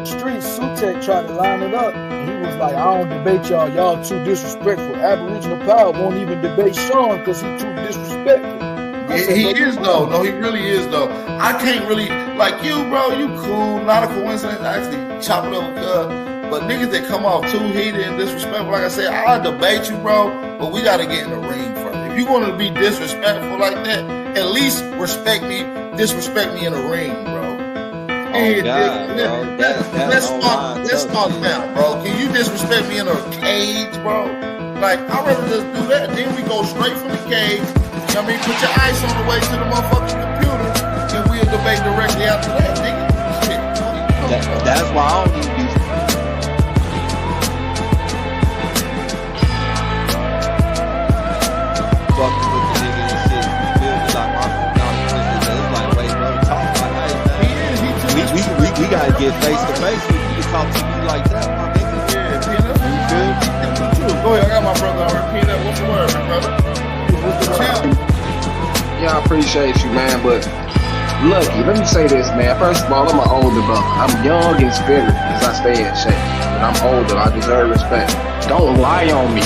streets, Sutek tried to line it up. And he was like, I don't debate y'all. Y'all too disrespectful. Aboriginal Power won't even debate Sean because he's too disrespectful. He is though. No, he really is though. I can't really like you, bro. You cool. Not a coincidence. I actually chop it up with But niggas that come off too heated and disrespectful, like I said, I'll debate you, bro. But we gotta get in the ring first. If you're gonna be disrespectful like that, at least disrespect me in the ring, bro. Let's start now, bro. Can you disrespect me in a cage, bro? Like, I'd rather just do that. Then we go straight from the cage. I mean, put your ice on the way to the motherfucking computer, and we'll debate directly after that, nigga. Shit. That's why I don't even do fucking with the nigga and shit. You feel me? Like, it's like, wait, bro, talk like that. We gotta get face to face. We can talk to you like that, my nigga. Yeah, Peanut. You good? Go ahead, I got my brother already. Peanut, what's the word, my brother? Yeah, I appreciate you, man, but Lucky, let me say this, man. First of all, I'm an older brother. I'm young in spirit as I stay in shape, but I'm older. I deserve respect. Don't lie on me.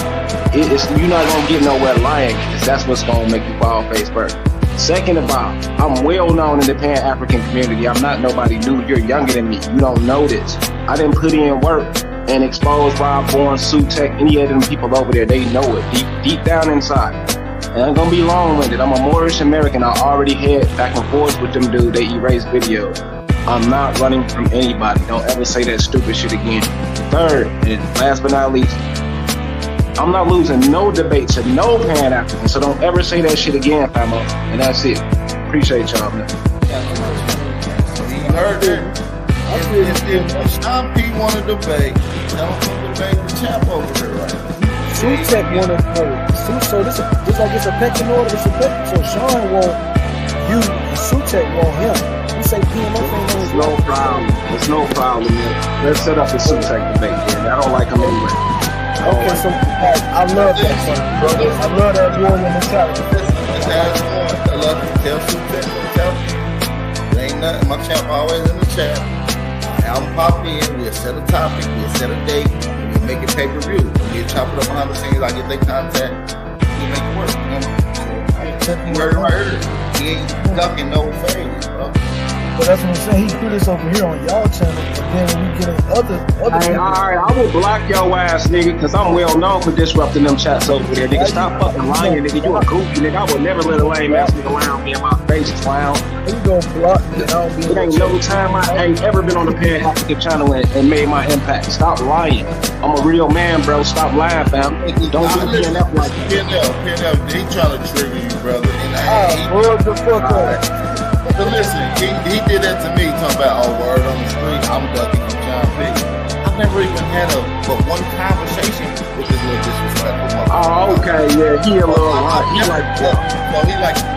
You're not gonna get nowhere lying, because that's what's gonna make you fall face first. Second of all, I'm well known in the Pan-African community. I'm not nobody new. You're younger than me. You don't know this. I didn't put in work and expose Rob Bourne, Sutek, any of them people over there. They know it deep down inside. And I'm gonna be long-winded. I'm a Moorish American. I already had back and forth with them dude. They erased videos. I'm not running from anybody. Don't ever say that stupid shit again. Third, and last but not least, I'm not losing no debate to no Pan-African. So don't ever say that shit again, famo. And that's it. Appreciate y'all, man. You heard that? If Sean P want to debate, don't debate the champ over there, right? Sutek want to know. So this like it's a pecking order. It's a pecking. So Sean want you and Sutek want him. We say PMF ain't no. It's no problem. It's no problem, man. Let's set up a Sutek debate, man. I don't like him anyway. Okay, so I love that, brother. I love that warrior mentality. That's one. I love to tell Sutek. Tell me. There ain't nothing. My champ always in the chat. Album pop in. We'll set a topic. We'll set a date. We'll make it pay-per-view. We'll chop it up behind the scenes. I get their contact. We make it work. You know? So, you heard it right here. He ain't ducking no phase, bro. But that's what I'm saying. He do this over here on y'all channel, and then when we get in other hey, alright, I will block your ass, nigga, because I'm well known for disrupting them chats over there. Nigga, stop fucking lying, nigga. You a goofy, nigga. I would never let a lame ass nigga around me in my face, clown. You gonna block me? I don't be. It ain't no time I ain't ever been on the Pan-African channel and made my impact. Stop lying. I'm a real man, bro. Stop lying, fam. Don't do PNF like that. PNF, he trying to trigger you, brother. Word the fuck up. But listen, he did that to me, talking about, oh, word on the street, I'm ducking from John P. I've never even had but one conversation with this little disrespectful motherfucker. Oh, okay, yeah, he a little hot. He like that. So he like...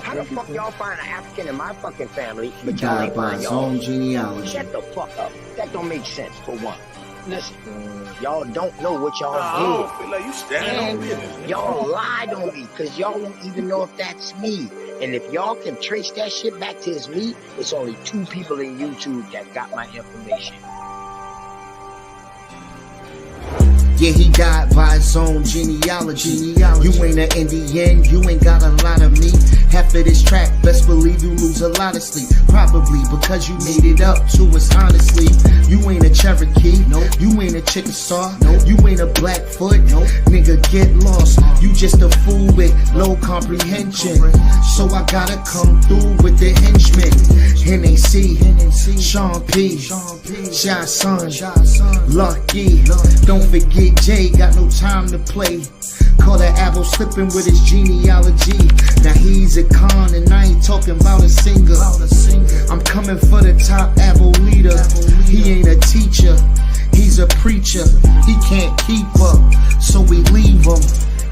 How the fuck y'all find an African in my fucking family, but y'all ain't find y'all? Own genealogy. Shut the fuck up. That don't make sense, for one. Listen, y'all don't know what y'all did. I don't feel like you standing on business. Y'all lied on me, because y'all won't even know if that's me. And if y'all can trace that shit back to it's me, it's only 2 people in YouTube that got my information. Yeah, he died by his own genealogy. You ain't an Indian, you ain't got a lot of me. Half of this track, best believe you lose a lot of sleep. Probably because you made it up to us honestly. You ain't a Cherokee, nope. You ain't a Chickasaw, nope. You ain't a Blackfoot, nope. Nigga, get lost. You just a fool with low comprehension. So I gotta come through with the henchmen. NAC, Sean P, Shy Son, Lucky. Don't forget Jay, got no time to play. Call that Abel slipping with his genealogy. Now he's a con and I ain't talking about a singer. I'm coming for the top Abel leader. He ain't a teacher, he's a preacher. He can't keep up, so we leave him.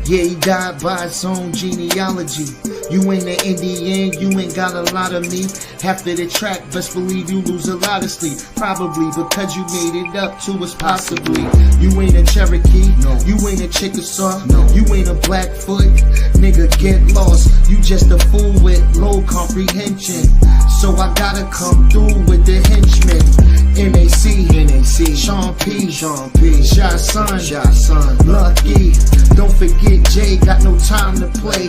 Yeah, he died by his own genealogy. You ain't an Indian, you ain't got a lot of me. Half of the track, best believe you lose a lot of sleep. Probably because you made it up to us possibly. You ain't a Cherokee, no. You ain't a Chickasaw, no. You ain't a Blackfoot. Nigga, get lost. You just a fool with low comprehension. So I gotta come through with the henchmen. NAC, Sean P, Shy Son, Lucky. Don't forget Jay, got no time to play.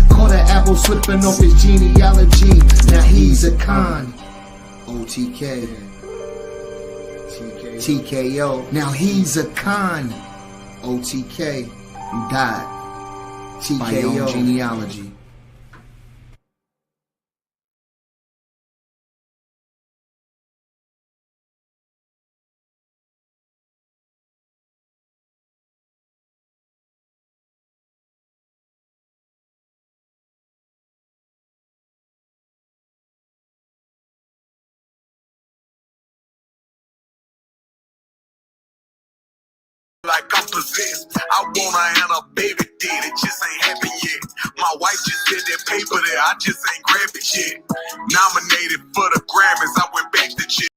Call that Apple slipping off his genealogy. Now he's a con. OTK, TKO. Now he's a con. OTK, you died. TKO genealogy. Like I'm possessed. I wanna have a baby daddy, just ain't happened yet. My wife just said that paper there, I just ain't grabbed it yet. Nominated for the Grammys, I went back to jail.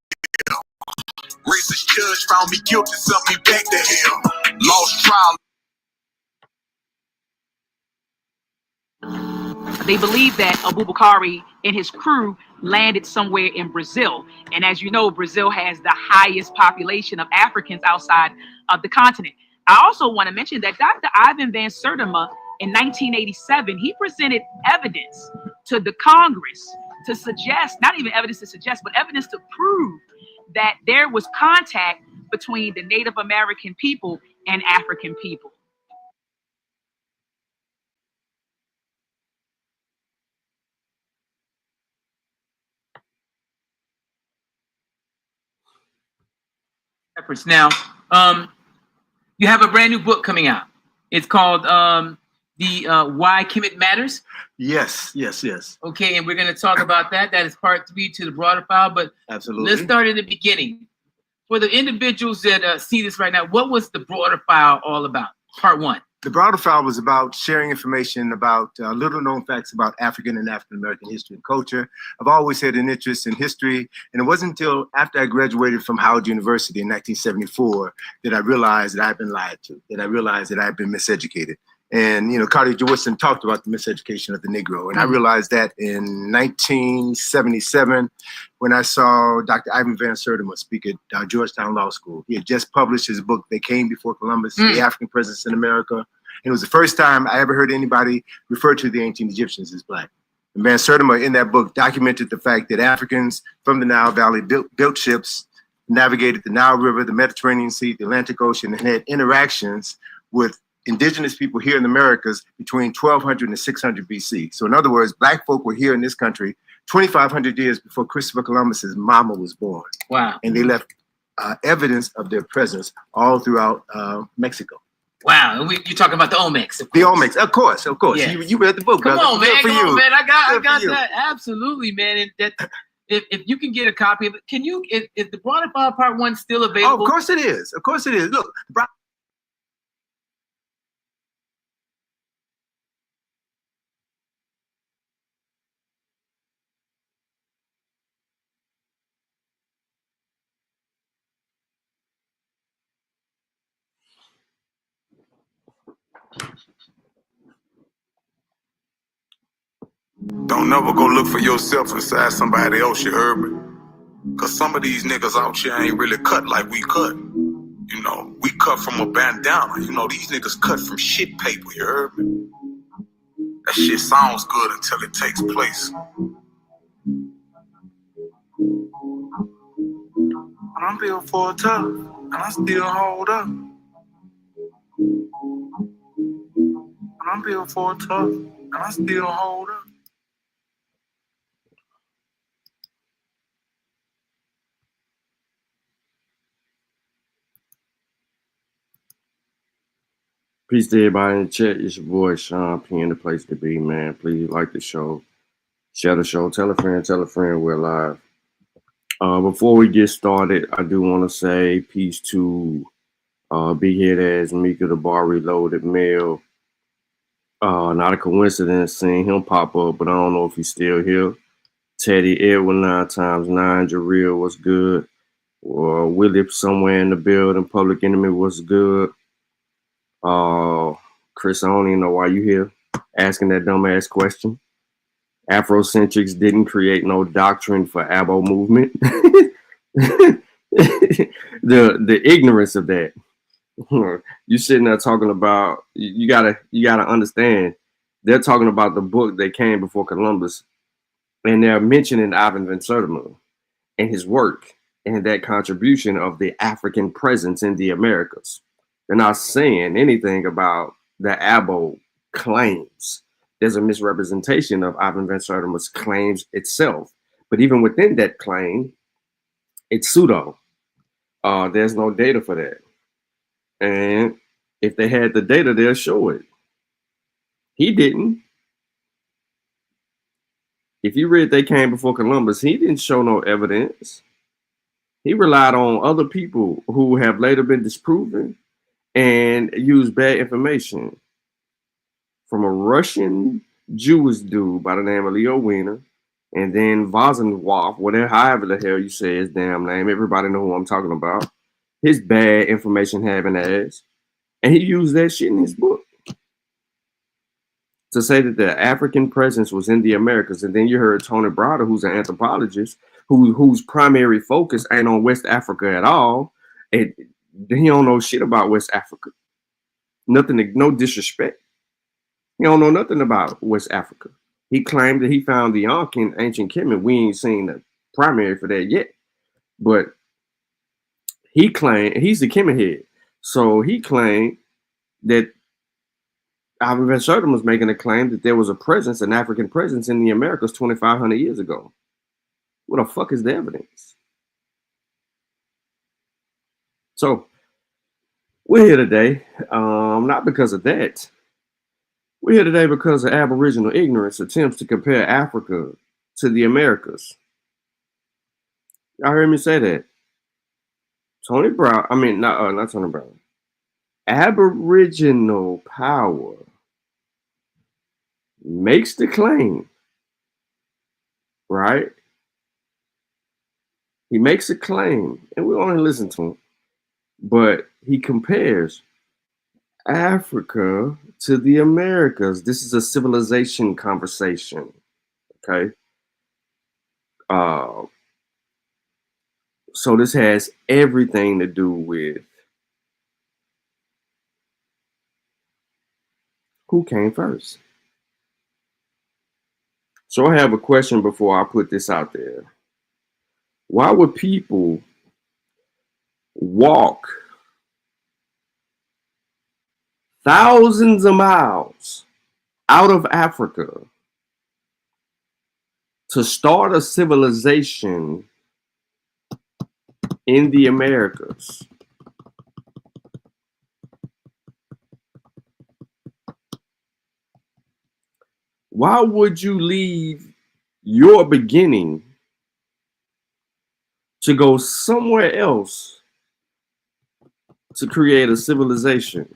Racist judge found me guilty, sent me back to hell. Lost trial. They believe that Abubakari and his crew landed somewhere in Brazil. And as you know, Brazil has the highest population of Africans outside of the continent. I also want to mention that Dr. Ivan Van Sertima in 1987, he presented evidence to the Congress to suggest, not even evidence to suggest, but evidence to prove that there was contact between the Native American people and African people. Now, you have a brand new book coming out. It's called Why Kemet Matters. Yes. Okay, and we're going to talk about that. That is part 3 to the broader file. But absolutely, let's start in the beginning. For the individuals that see this right now, what was the broader file all about? Part 1. The broader file was about sharing information about little known facts about African and African American history and culture. I've always had an interest in history, and it wasn't until after I graduated from Howard University in 1974 that I realized that I'd been lied to, that I realized that I'd been miseducated. And, you know, Carter Jewison talked about the miseducation of the Negro. And I realized that in 1977, when I saw Dr. Ivan Van Sertima speak at Georgetown Law School. He had just published his book, They Came Before Columbus, The African Presence in America. And it was the first time I ever heard anybody refer to the ancient Egyptians as Black. And Van Sertima, in that book, documented the fact that Africans from the Nile Valley built ships, navigated the Nile River, the Mediterranean Sea, the Atlantic Ocean, and had interactions with indigenous people here in the Americas between 1200 and 600 BC. So in other words, Black folk were here in this country 2,500 years before Christopher Columbus's mama was born. Wow. And they left evidence of their presence all throughout Mexico. Wow. And you're talking about the Olmecs. The Olmecs, of course. Yes. You read the book, Come brother. on, man. Good for Come you. on, man. I got Good for that. Absolutely, man. And that, if you can get a copy of it, can you, is the broader file part 1 still available? Oh, of course it is. Of course it is. Look, Don't never go look for yourself inside somebody else, you heard me? Cause some of these niggas out here ain't really cut like we cut. You know, we cut from a bandana. You know, these niggas cut from shit paper, you heard me? That shit sounds good until it takes place. And I'm built for a tough, and I still hold up. And I'm built for a tough, and I still hold up. Peace to everybody in the chat. It's your boy Sean P in the place to be, man. Please like the show, share the show, tell a friend we're live. Before we get started, I do want to say peace to Big Head Ass Mika the Bar Reloaded Male. Not a coincidence seeing him pop up, but I don't know if he's still here. Teddy Edwin 9x9, Jareel was good. Willie somewhere in the building, Public Enemy was good. Chris, I don't even know why you here asking that dumbass question. Afrocentrics didn't create no doctrine for Abo movement. the ignorance of that. You sitting there talking about you gotta understand they're talking about the book that came before Columbus, and they're mentioning Ivan van Sertima and his work and that contribution of the African presence in the Americas. They're not saying anything about the Abo claims. There's a misrepresentation of Ivan van Sertima's claims itself. But even within that claim, it's pseudo. There's no data for that. And if they had the data, they'll show it. He didn't. If you read They Came Before Columbus, he didn't show no evidence. He relied on other people who have later been disproven and used bad information from a Russian Jewish dude by the name of Leo Wiener, and then Vozenwolf, whatever, however the hell you say his damn name. Everybody know who I'm talking about. His bad information having ass. And he used that shit in his book to say that the African presence was in the Americas. And then you heard Tony Browder, who's an anthropologist, whose primary focus ain't on West Africa at all. And he don't know shit about West Africa. Nothing, no disrespect. He don't know nothing about West Africa. He claimed that he found the Ankh in ancient Kemet. We ain't seen the primary for that yet. But he claimed, he's the Kemet head. So he claimed that Ivan van Sertima was making a claim that there was a presence, an African presence in the Americas 2,500 years ago. What the fuck is the evidence? So we're here today, not because of that. We're here today because of Aboriginal ignorance attempts to compare Africa to the Americas. Y'all heard me say that. Tony Brown, not Tony Brown. Aboriginal power makes the claim, right? He makes a claim, and we only listen to him, but he compares Africa to the Americas. This is a civilization conversation, okay? So this has everything to do with who came first. So I have a question before I put this out there. Why would people walk thousands of miles out of Africa to start a civilization in the Americas? Why would you leave your beginning to go somewhere else to create a civilization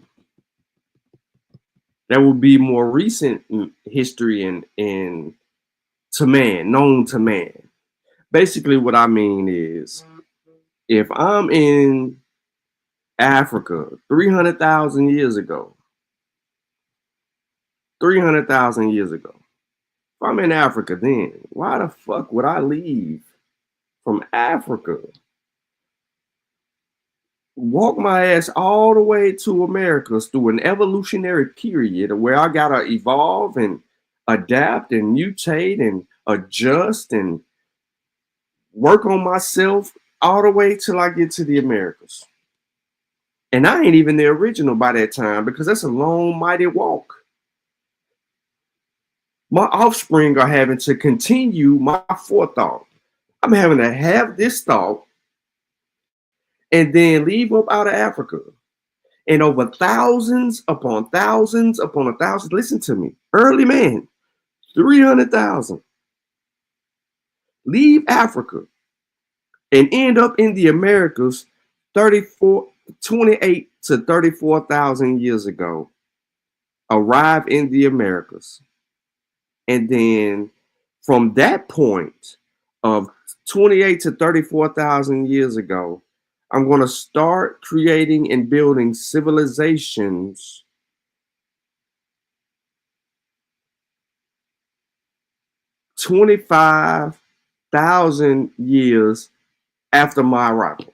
that will be more recent in history and to man, known to man? Basically, what I mean is, if I'm in Africa 300,000 years ago, if I'm in Africa then, why the fuck would I leave from Africa? walk my ass all the way to Americas through an evolutionary period where I gotta evolve and adapt and mutate and adjust and work on myself all the way till I get to the Americas. And I ain't even the original by that time because that's a long, mighty walk. My offspring are having to continue my forethought. I'm having to have this thought and then leave up out of Africa. And over thousands upon thousands upon a thousand, listen to me, early man, 300,000, leave Africa and end up in the Americas 28 to 34,000 years ago, arrive in the Americas. And then from that point of 28 to 34,000 years ago, I'm going to start creating and building civilizations 25,000 years after my arrival.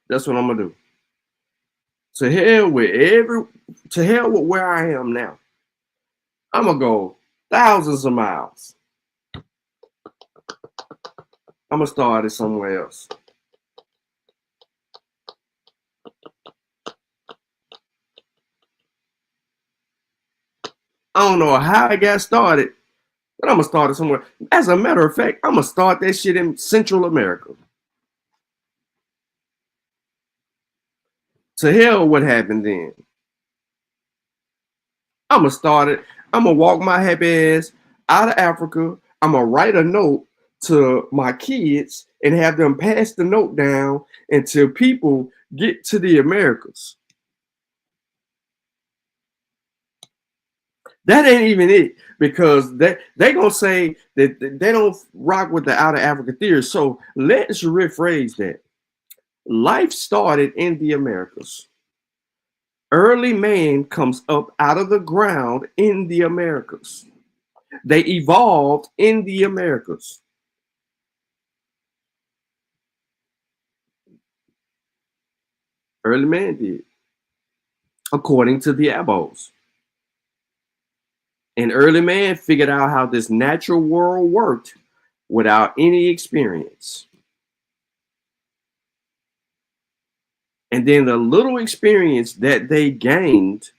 That's what I'm gonna do. To hell with where I am now. I'm gonna go thousands of miles. I'm gonna start it somewhere else. I don't know how I got started, but I'm gonna start it somewhere. As a matter of fact, I'm gonna start that shit in Central America. To hell what happened then. I'm gonna start it. I'm gonna walk my happy ass out of Africa. I'm gonna write a note to my kids and have them pass the note down until people get to the Americas. That ain't even it, because they gonna say that they don't rock with the out of Africa theory. So let's rephrase that. Life started in the Americas. Early man comes up out of the ground in the Americas. They evolved in the Americas. Early man did, according to the Abos. And early man figured out how this natural world worked without any experience. And then the little experience that they gained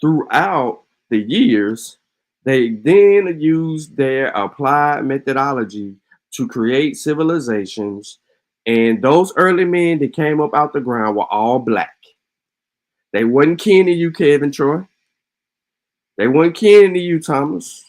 throughout the years, they then used their applied methodology to create civilizations. And those early men that came up out the ground were all black. They wasn't kin to you, Kevin Troy. They weren't kin to you, Thomas.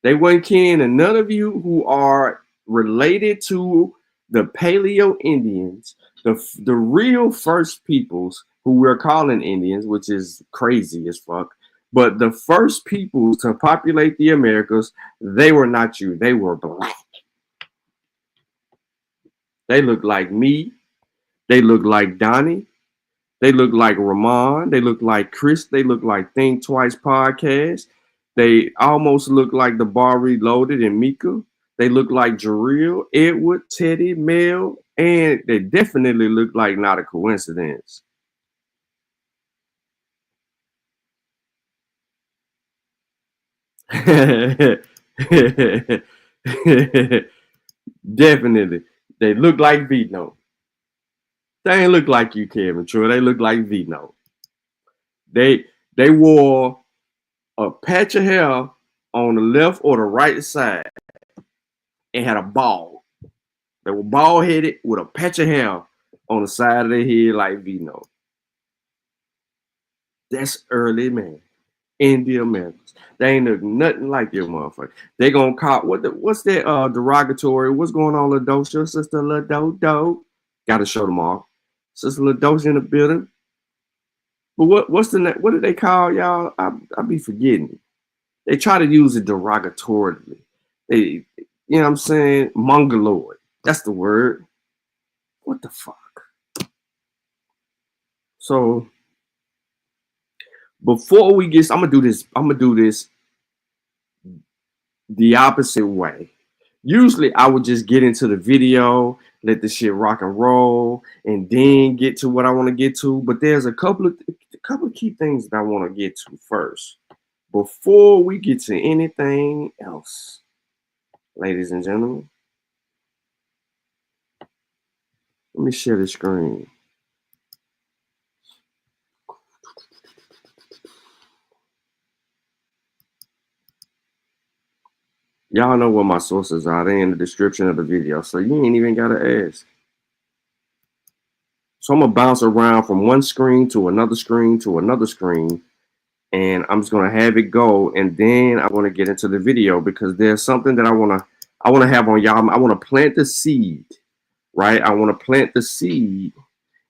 They weren't kin to none of you who are related to the Paleo Indians, the real first peoples who we're calling Indians, which is crazy as fuck. But the first people to populate the Americas, they were not you. They were black. They look like me. They look like Donnie. They look like Ramon. They look like Chris. They look like Think Twice Podcast. They almost look like the Bar Reloaded and Mika. They look like Jarrell, Edward, Teddy, Mel, and they definitely look like Not a Coincidence. Definitely. They look like Vino. They ain't look like you, Kevin Troy. They look like Vino. They wore a patch of hair on the left or the right side and had a bald. They were bald headed with a patch of hair on the side of their head like Vino. That's early man in the Americas. They ain't look nothing like your motherfucker. They gonna call what's that derogatory? What's going on, Ladosha? Sister Ladodo? Gotta show them off. Sister Ladosha in the building. But what do they call y'all? I be forgetting. They try to use it derogatorily. They, you know what I'm saying? Mongoloid. That's the word. What the fuck? So before we get, I'm gonna do this the opposite way. Usually I would just get into the video, let the shit rock and roll, and then get to what I want to get to. But there's a couple of key things that I want to get to first before we get to anything else. Ladies and gentlemen, let me share the screen. Y'all know what my sources are. They're in the description of the video, so you ain't even gotta ask. So I'm gonna bounce around from one screen to another screen to another screen, and I'm just gonna have it go, and then I want to get into the video because there's something that I wanna have on y'all. I want to plant the seed, right? I want to plant the seed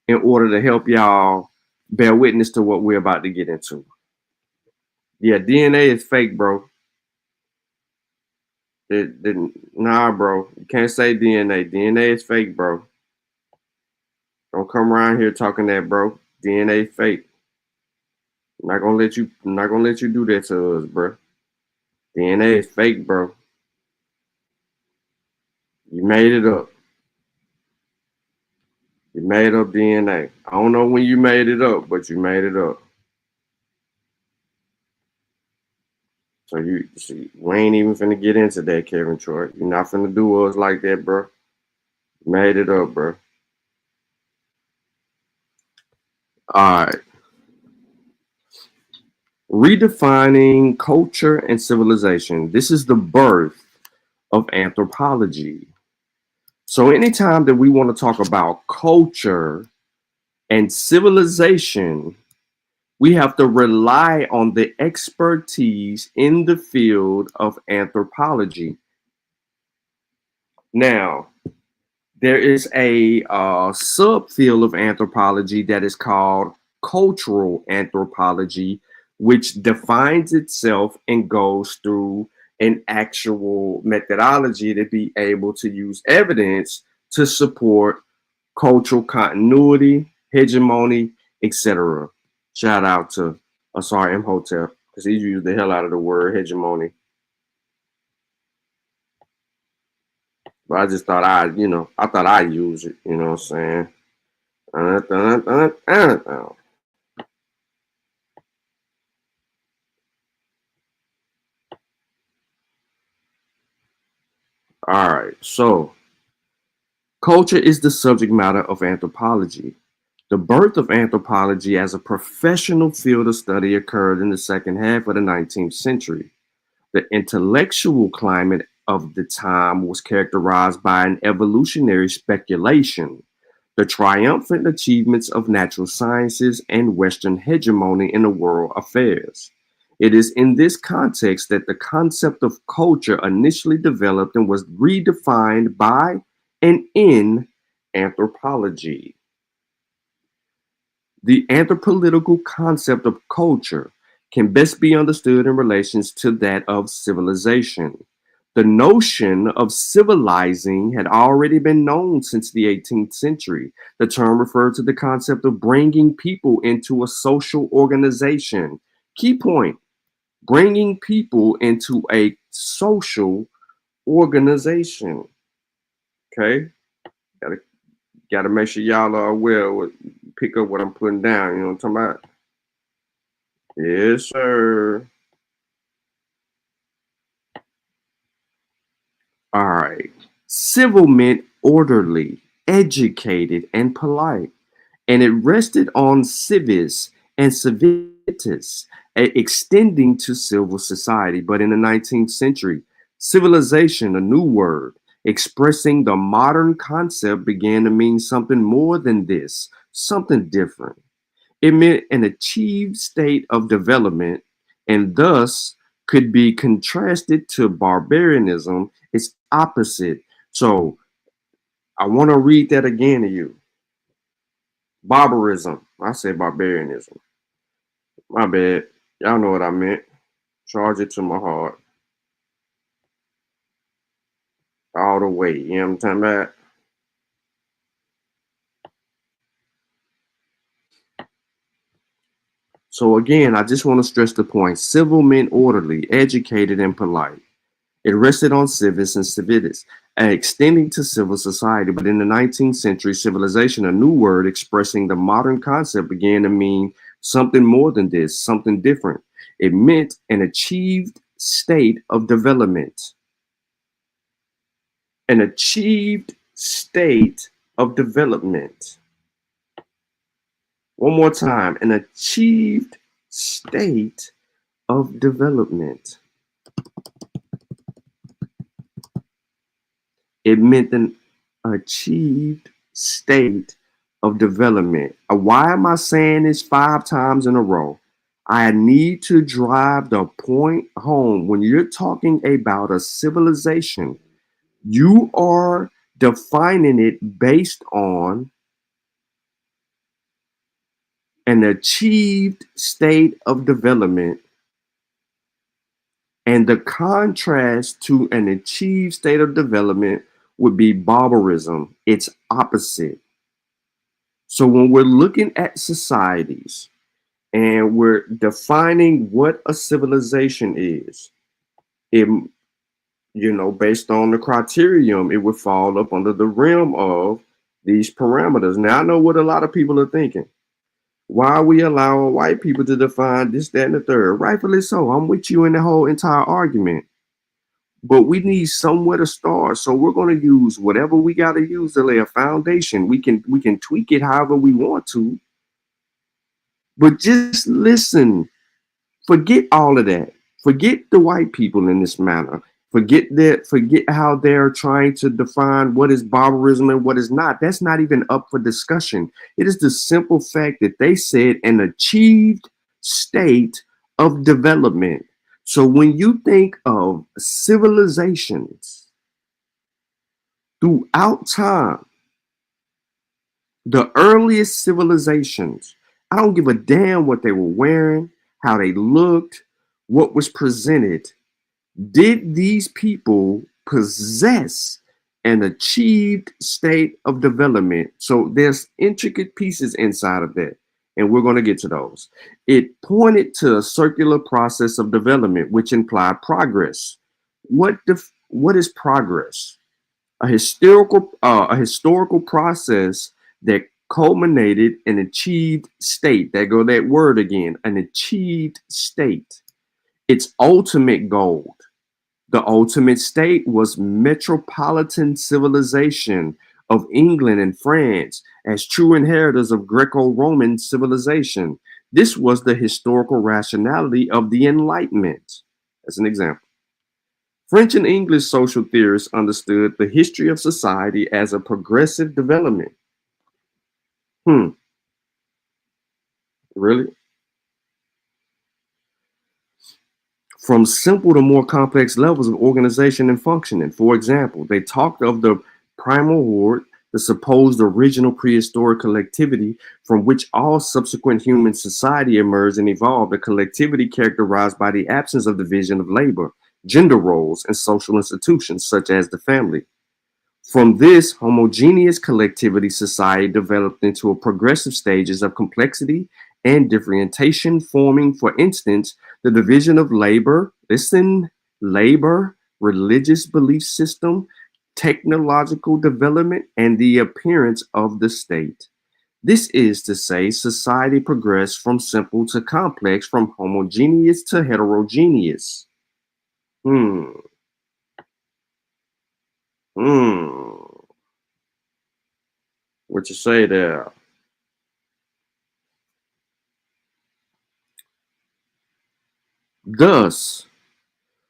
in order to help y'all bear witness to what we're about to get into. Yeah, DNA is fake, bro. Nah, bro. You can't say DNA. DNA is fake, bro. Don't come around here talking that, bro. DNA fake. I'm not gonna let you do that to us, bro. DNA is fake, bro. You made it up. You made up DNA. I don't know when you made it up, but you made it up. So you see, we ain't even finna get into that, Kevin Troy. You're not finna do us like that, bro. You made it up, bro. All right. Redefining culture and civilization. This is the birth of anthropology. So anytime that we want to talk about culture and civilization, we have to rely on the expertise in the field of anthropology. Now, there is a subfield of anthropology that is called cultural anthropology, which defines itself and goes through an actual methodology to be able to use evidence to support cultural continuity, hegemony, etc. Shout out to Asar Imhotep because he used the hell out of the word hegemony. But I just thought I'd use it, you know what I'm saying? All right, so culture is the subject matter of anthropology. The birth of anthropology as a professional field of study occurred in the second half of the 19th century. The intellectual climate of the time was characterized by an evolutionary speculation, the triumphant achievements of natural sciences, and Western hegemony in the world affairs. It is in this context that the concept of culture initially developed and was redefined by and in anthropology. The anthropological concept of culture can best be understood in relations to that of civilization. The notion of civilizing had already been known since the 18th century. The term referred to the concept of bringing people into a social organization. Key point, bringing people into a social organization. Okay? Gotta make sure y'all are aware, pick up what I'm putting down, you know what I'm talking about? Yes, sir. All right. Civil meant orderly, educated, and polite. And it rested on civis and civitas, extending to civil society. But in the 19th century, civilization, a new word, expressing the modern concept, began to mean something more than this, something different. It meant an achieved state of development and thus could be contrasted to barbarianism, its opposite. So I want to read that again to you. Barbarism. I said barbarianism. My bad. Y'all know what I meant. Charge it to my heart. All the way. You know what I'm talking about? So again, I just want to stress the point. Civil meant orderly, educated, and polite. It rested on civis and civitas, extending to civil society. But in the 19th century, civilization, a new word expressing the modern concept, began to mean something more than this, something different. It meant an achieved state of development. An achieved state of development. One more time, an achieved state of development. It meant an achieved state of development. Why am I saying this 5 times in a row? I need to drive the point home. When you're talking about a civilization, you are defining it based on an achieved state of development. And the contrast to an achieved state of development would be barbarism, its opposite. So when we're looking at societies and we're defining what a civilization is, it, based on the criterion, it would fall up under the realm of these parameters. Now, I know what a lot of people are thinking. Why are we allowing white people to define this, that, and the third? Rightfully so. I'm with you in the whole entire argument. But we need somewhere to start. So we're going to use whatever we got to use to lay a foundation. We can tweak it however we want to. But just listen. Forget all of that. Forget the white people in this manner. Forget how they're trying to define what is barbarism and what is not. That's not even up for discussion. It is the simple fact that they said an achieved state of development. So when you think of civilizations throughout time, the earliest civilizations, I don't give a damn what they were wearing, how they looked, what was presented. Did these people possess an achieved state of development? So there's intricate pieces inside of that, and we're going to get to those. It pointed to a circular process of development, which implied progress. What is progress? A historical process that culminated in achieved state. There go that word again, an achieved state. Its ultimate goal. The ultimate state was metropolitan civilization of England and France as true inheritors of Greco-Roman civilization. This was the historical rationality of the Enlightenment. As an example, French and English social theorists understood the history of society as a progressive development. Really? From simple to more complex levels of organization and functioning. For example, they talked of the primal horde, the supposed original prehistoric collectivity from which all subsequent human society emerged and evolved, a collectivity characterized by the absence of division of labor, gender roles, and social institutions such as the family. From this homogeneous collectivity, society developed into a progressive stages of complexity and differentiation, forming, for instance, the division of labor, religious belief system, technological development, and the appearance of the state. This is to say, society progressed from simple to complex, from homogeneous to heterogeneous. What you say there? Thus,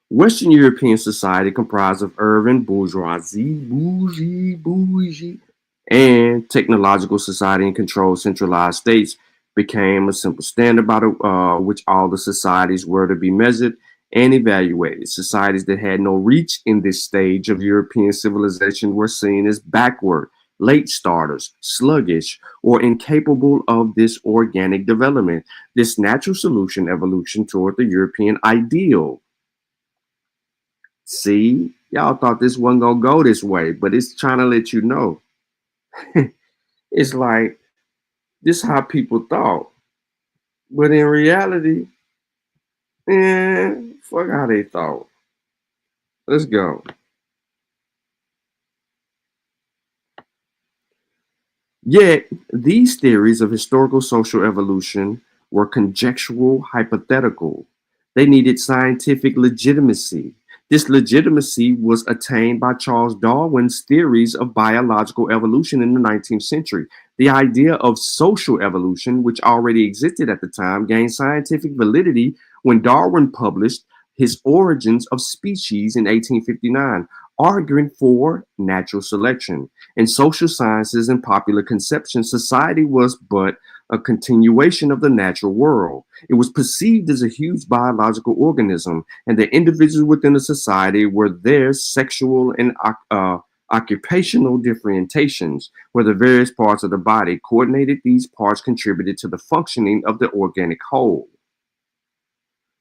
Western European society comprised of urban bourgeoisie, and technological society and controlled centralized states became a simple standard by which all the societies were to be measured and evaluated. Societies that had no reach in this stage of European civilization were seen as backward, late starters, sluggish, or incapable of this organic development, this natural solution evolution toward the European ideal. See, y'all thought this wasn't gonna go this way, but it's trying to let you know. It's like this is how people thought, but in reality, fuck how they thought. Let's go. Yet, these theories of historical social evolution were conjectural, hypothetical. They needed scientific legitimacy. This legitimacy was attained by Charles Darwin's theories of biological evolution in the 19th century. The idea of social evolution, which already existed at the time, gained scientific validity when Darwin published his Origins of Species in 1859, arguing for natural selection. In social sciences and popular conception, society was but a continuation of the natural world. It was perceived as a huge biological organism, and the individuals within the society were their sexual and occupational differentiations, where the various parts of the body coordinated. These parts contributed to the functioning of the organic whole.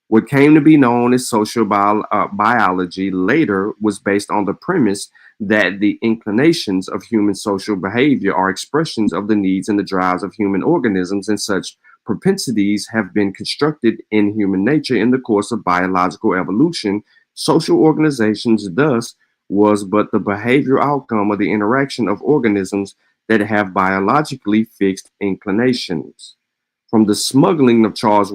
What came to be known as social biology later was based on the premise that the inclinations of human social behavior are expressions of the needs and the drives of human organisms, and such propensities have been constructed in human nature in the course of biological evolution. Social organizations, thus, was but the behavioral outcome of the interaction of organisms that have biologically fixed inclinations. From the smuggling of Charles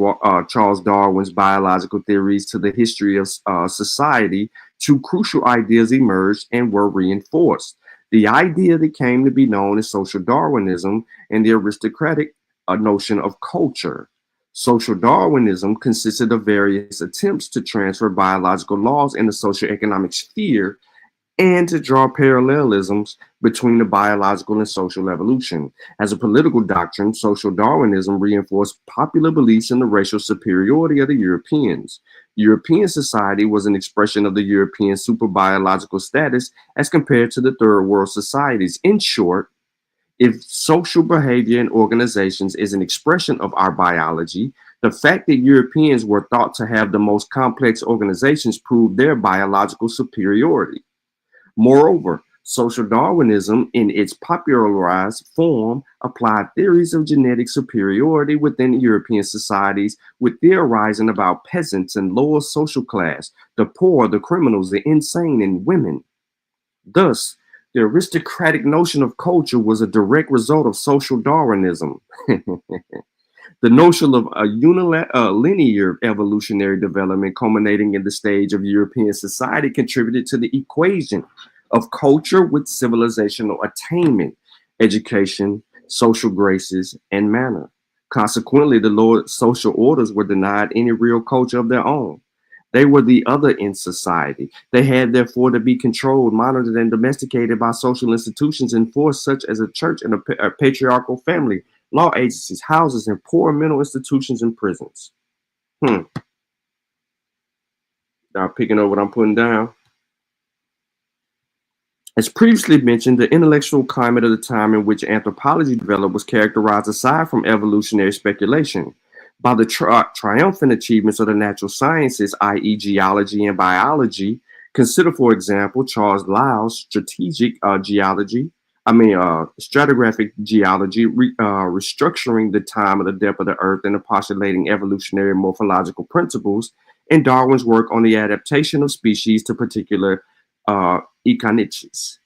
Darwin's biological theories to the history of society, two crucial ideas emerged and were reinforced. The idea that came to be known as social Darwinism and the aristocratic notion of culture. Social Darwinism consisted of various attempts to transfer biological laws in the socioeconomic sphere and to draw parallelisms between the biological and social evolution. As a political doctrine, social Darwinism reinforced popular beliefs in the racial superiority of the Europeans. European society was an expression of the European superbiological status as compared to the third world societies. In short, if social behavior in organizations is an expression of our biology, the fact that Europeans were thought to have the most complex organizations proved their biological superiority. Moreover, social Darwinism, in its popularized form, applied theories of genetic superiority within European societies, with theorizing about peasants and lower social class, the poor, the criminals, the insane, and women. Thus, the aristocratic notion of culture was a direct result of social Darwinism. The notion of a linear evolutionary development culminating in the stage of European society contributed to the equation of culture with civilizational attainment, education, social graces, and manner. Consequently, the lower social orders were denied any real culture of their own. They were the other in society. They had therefore to be controlled, monitored, and domesticated by social institutions enforced, such as a church and a patriarchal family, law agencies, houses, and poor mental institutions and prisons. Now, picking up what I'm putting down. As previously mentioned, the intellectual climate of the time in which anthropology developed was characterized, aside from evolutionary speculation, by the triumphant achievements of the natural sciences, i.e. geology and biology. Consider, for example, Charles Lyell's stratigraphic geology, restructuring the time of the depth of the earth and postulating evolutionary morphological principles, and Darwin's work on the adaptation of species to particular econiches,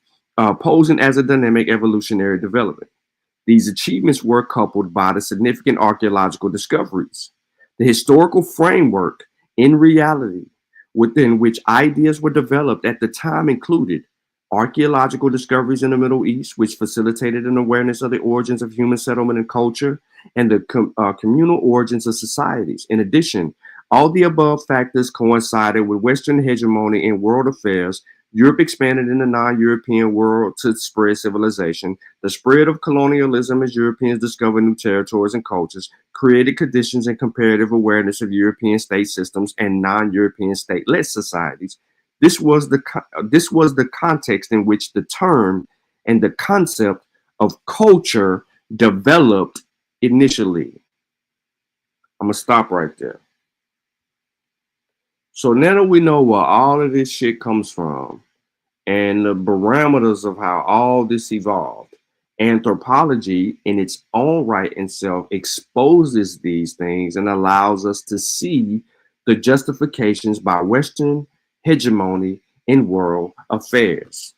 posing as a dynamic evolutionary development. These achievements were coupled by the significant archaeological discoveries. The historical framework, in reality, within which ideas were developed at the time included archaeological discoveries in the Middle East, which facilitated an awareness of the origins of human settlement and culture, and the communal origins of societies. In addition, all the above factors coincided with Western hegemony in world affairs. Europe expanded in the non-European world to spread civilization. The spread of colonialism as Europeans discovered new territories and cultures created conditions and comparative awareness of European state systems and non-European state-led societies. This was the context in which the term and the concept of culture developed initially. I'm gonna stop right there. So now that we know where all of this shit comes from and the parameters of how all this evolved, anthropology in its own right and self exposes these things and allows us to see the justifications by Western hegemony in world affairs.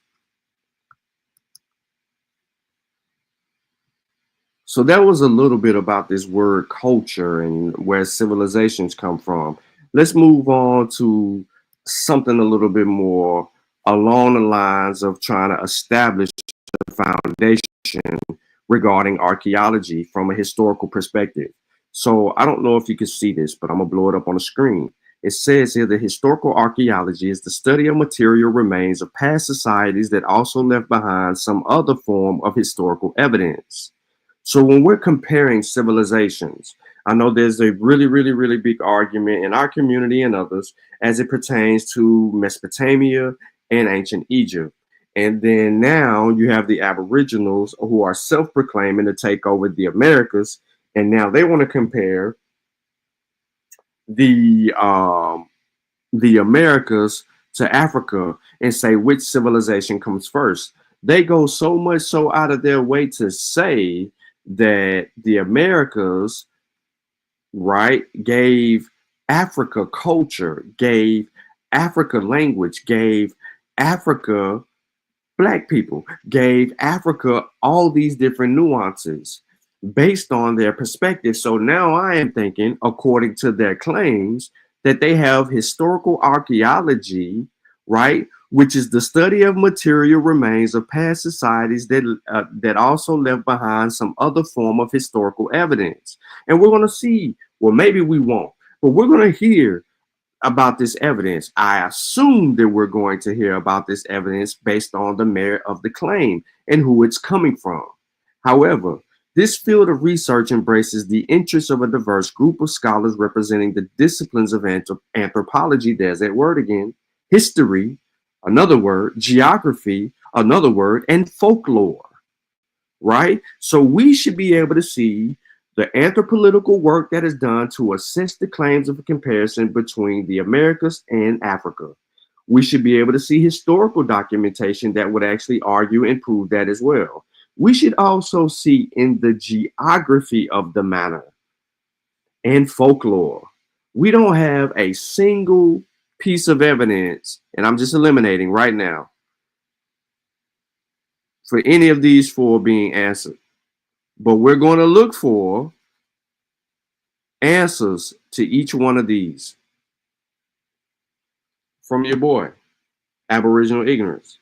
So that was a little bit about this word culture and where civilizations come from. Let's move on to something a little bit more along the lines of trying to establish a foundation regarding archaeology from a historical perspective. So I don't know if you can see this, but I'm gonna blow it up on the screen. It says here that historical archaeology is the study of material remains of past societies that also left behind some other form of historical evidence. So when we're comparing civilizations, I know there's a really big argument in our community and others as it pertains to Mesopotamia and ancient Egypt. And then now you have the Aboriginals who are self-proclaiming to take over the Americas. And now they want to compare the Americas to Africa and say which civilization comes first. They go so much so out of their way to say that the Americas, right, gave Africa culture, gave Africa language, gave Africa Black people, gave Africa all these different nuances based on their perspective. So now I am thinking, according to their claims, that they have historical archaeology, right, which is the study of material remains of past societies that also left behind some other form of historical evidence. And we're going to see, well, maybe we won't, but we're going to hear about this evidence. I assume that we're going to hear about this evidence based on the merit of the claim and who it's coming from. However, this field of research embraces the interests of a diverse group of scholars representing the disciplines of anthropology, there's that word again, history, another word, geography, another word, and folklore, right? So we should be able to see the anthropological work that is done to assess the claims of a comparison between the Americas and Africa. We should be able to see historical documentation that would actually argue and prove that as well. We should also see in the geography of the matter and folklore. We don't have a single piece of evidence, and I'm just eliminating right now, for any of these four being answered. But we're going to look for answers to each one of these from your boy, Aboriginal Ignorance.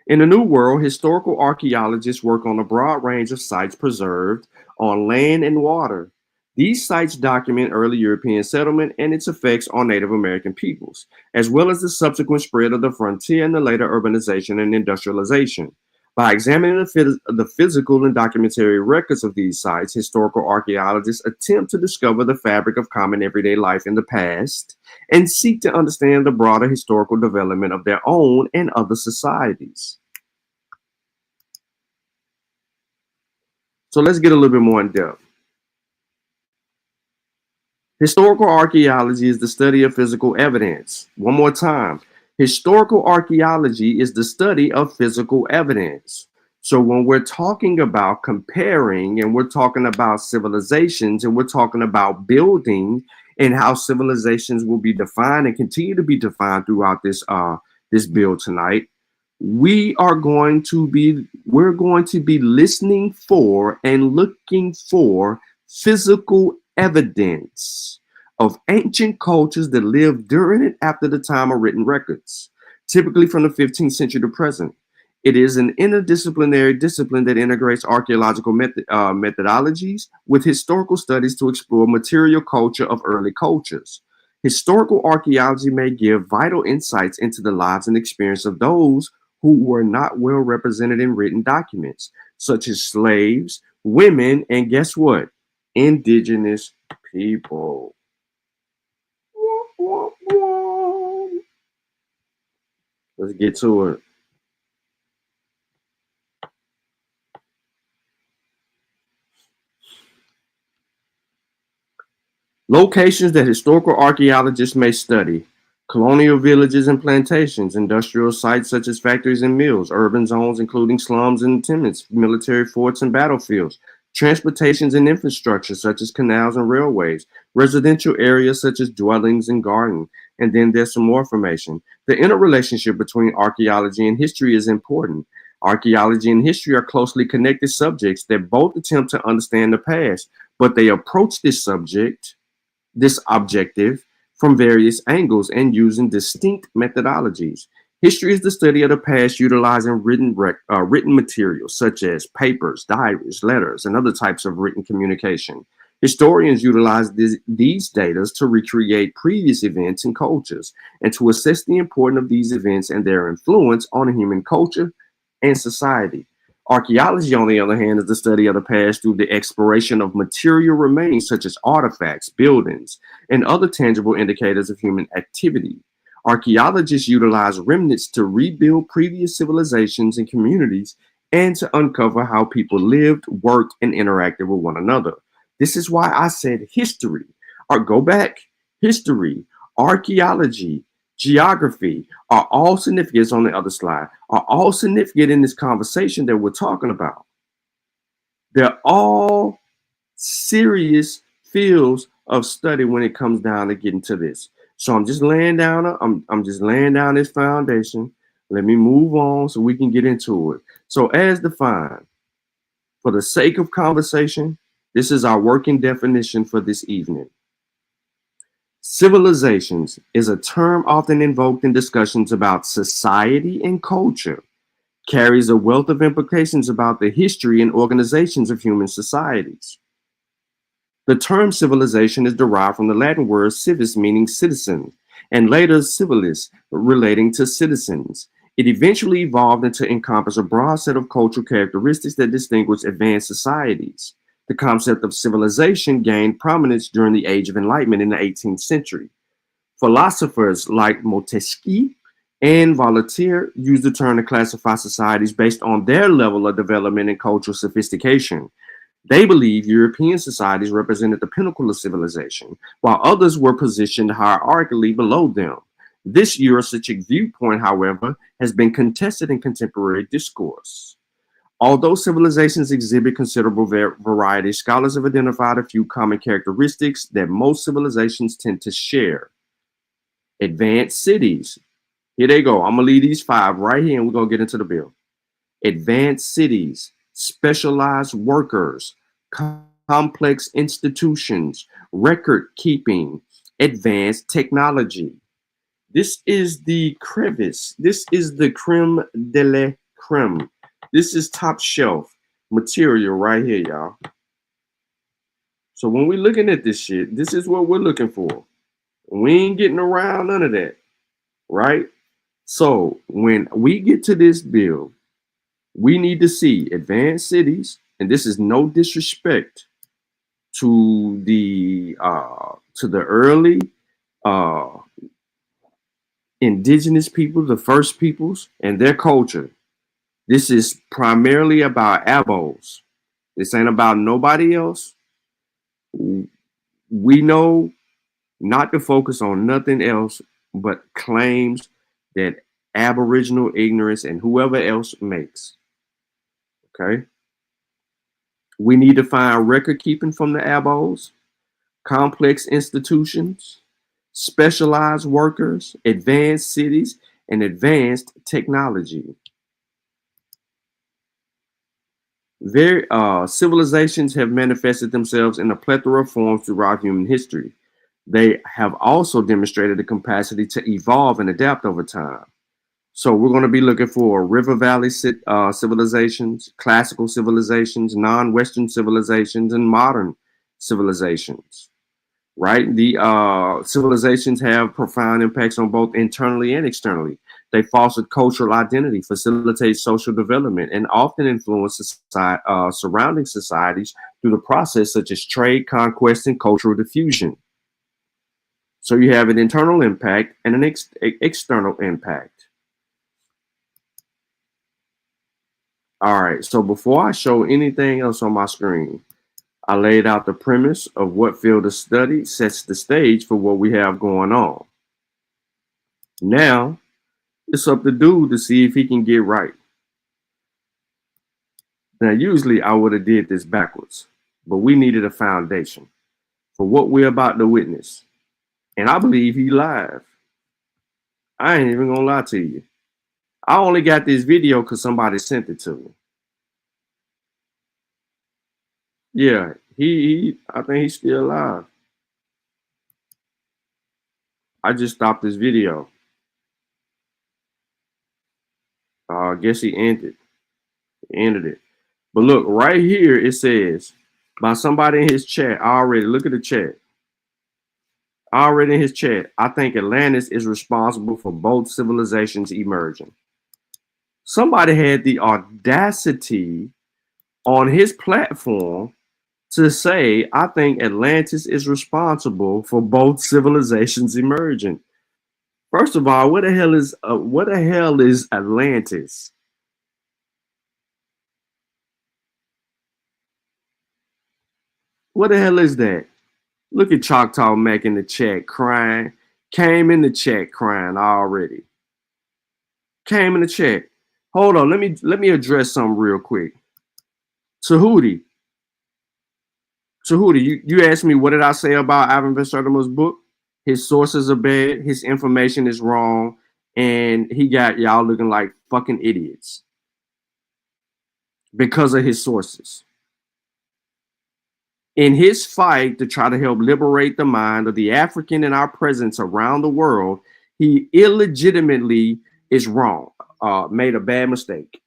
In the New World, historical archaeologists work on a broad range of sites preserved on land and water. These sites document early European settlement and its effects on Native American peoples, as well as the subsequent spread of the frontier and the later urbanization and industrialization. By examining the physical and documentary records of these sites, historical archaeologists attempt to discover the fabric of common everyday life in the past and seek to understand the broader historical development of their own and other societies. So let's get a little bit more in depth. Historical archaeology is the study of physical evidence. One more time. Historical archaeology is the study of physical evidence. So when we're talking about comparing and we're talking about civilizations and we're talking about building and how civilizations will be defined and continue to be defined throughout this build tonight, we're going to be listening for and looking for physical evidence of ancient cultures that lived during and after the time of written records, typically from the 15th century to present. It is an interdisciplinary discipline that integrates archaeological methodologies with historical studies to explore material culture of early cultures. Historical archaeology may give vital insights into the lives and experience of those who were not well represented in written documents, such as slaves, women, and guess what? Indigenous people. Let's get to it. Locations that historical archaeologists may study: colonial villages and plantations, industrial sites such as factories and mills, urban zones including slums and tenements, military forts and battlefields, transportations and infrastructure such as canals and railways, residential areas such as dwellings and gardens, And then there's some more information. The interrelationship between archaeology and history is important. Archaeology and history are closely connected subjects that both attempt to understand the past, but they approach this objective, from various angles and using distinct methodologies. History is the study of the past utilizing written materials such as papers, diaries, letters, and other types of written communication. Historians utilize these data to recreate previous events and cultures and to assess the importance of these events and their influence on human culture and society. Archaeology, on the other hand, is the study of the past through the exploration of material remains such as artifacts, buildings, and other tangible indicators of human activity. Archaeologists utilize remnants to rebuild previous civilizations and communities and to uncover how people lived, worked, and interacted with one another. This is why I said history, or go back, history, archaeology, geography are all significant. It's on the other slide, are all significant in this conversation that we're talking about. They're all serious fields of study when it comes down to getting to this. So I'm just laying down, I'm just laying down this foundation. Let me move on so we can get into it. So as defined, for the sake of conversation, this is our working definition for this evening. Civilizations is a term often invoked in discussions about society and culture, carries a wealth of implications about the history and organizations of human societies. The term civilization is derived from the Latin word civis, meaning citizen, and later civilis, relating to citizens. It eventually evolved into encompass a broad set of cultural characteristics that distinguish advanced societies. The concept of civilization gained prominence during the Age of Enlightenment in the 18th century. Philosophers like Montesquieu and Voltaire used the term to classify societies based on their level of development and cultural sophistication. They believe European societies represented the pinnacle of civilization, while others were positioned hierarchically below them. This Eurocentric viewpoint, however, has been contested in contemporary discourse. Although civilizations exhibit considerable variety, scholars have identified a few common characteristics that most civilizations tend to share. Advanced cities. Here they go. I'm going to leave these 5 right here and we're going to get into the bill. Advanced cities, specialized workers, complex institutions, record keeping, advanced technology. This is the crevice. This is the creme de la creme. This is top shelf material right here, y'all. So when we're looking at this shit, this is what we're looking for. We ain't getting around none of that, right? So when we get to this bill, we need to see advanced cities, and this is no disrespect to the early indigenous people, the first peoples, and their culture. This is primarily about abos. This ain't about nobody else. We know not to focus on nothing else but claims that Aboriginal ignorance and whoever else makes. Okay? We need to find record keeping from the abos, complex institutions, specialized workers, advanced cities, and advanced technology. Civilizations have manifested themselves in a plethora of forms throughout human history. They have also demonstrated the capacity to evolve and adapt over time. So we're going to be looking for river valley civilizations, classical civilizations, non-Western civilizations, and modern civilizations. Right? The civilizations have profound impacts on both internally and externally. They foster cultural identity, facilitate social development, and often influence surrounding societies through the process such as trade, conquest, and cultural diffusion. So you have an internal impact and an external impact. All right, so before I show anything else on my screen, I laid out the premise of what field of study sets the stage for what we have going on. Now, it's up to dude to see if he can get right. Now, usually I would have did this backwards, but we needed a foundation for what we're about to witness. And I believe he live. I ain't even gonna lie to you. I only got this video because somebody sent it to me. Yeah, I think he's still alive. I just stopped this video. I guess he ended it. But look, right here it says by somebody in his chat already. Look at the chat. Already in his chat, I think Atlantis is responsible for both civilizations emerging. Somebody had the audacity on his platform to say, I think Atlantis is responsible for both civilizations emerging. First of all, what the hell is Atlantis? What the hell is that? Look at Choctaw Mac in the chat crying. Came in the chat crying already. Came in the chat. Hold on, let me address something real quick. Tahuti, you asked me what did I say about Ivan Vesterma's book? His sources are bad, his information is wrong, and he got y'all looking like fucking idiots because of his sources. In his fight to try to help liberate the mind of the African in our presence around the world, he illegitimately is wrong, made a bad mistake.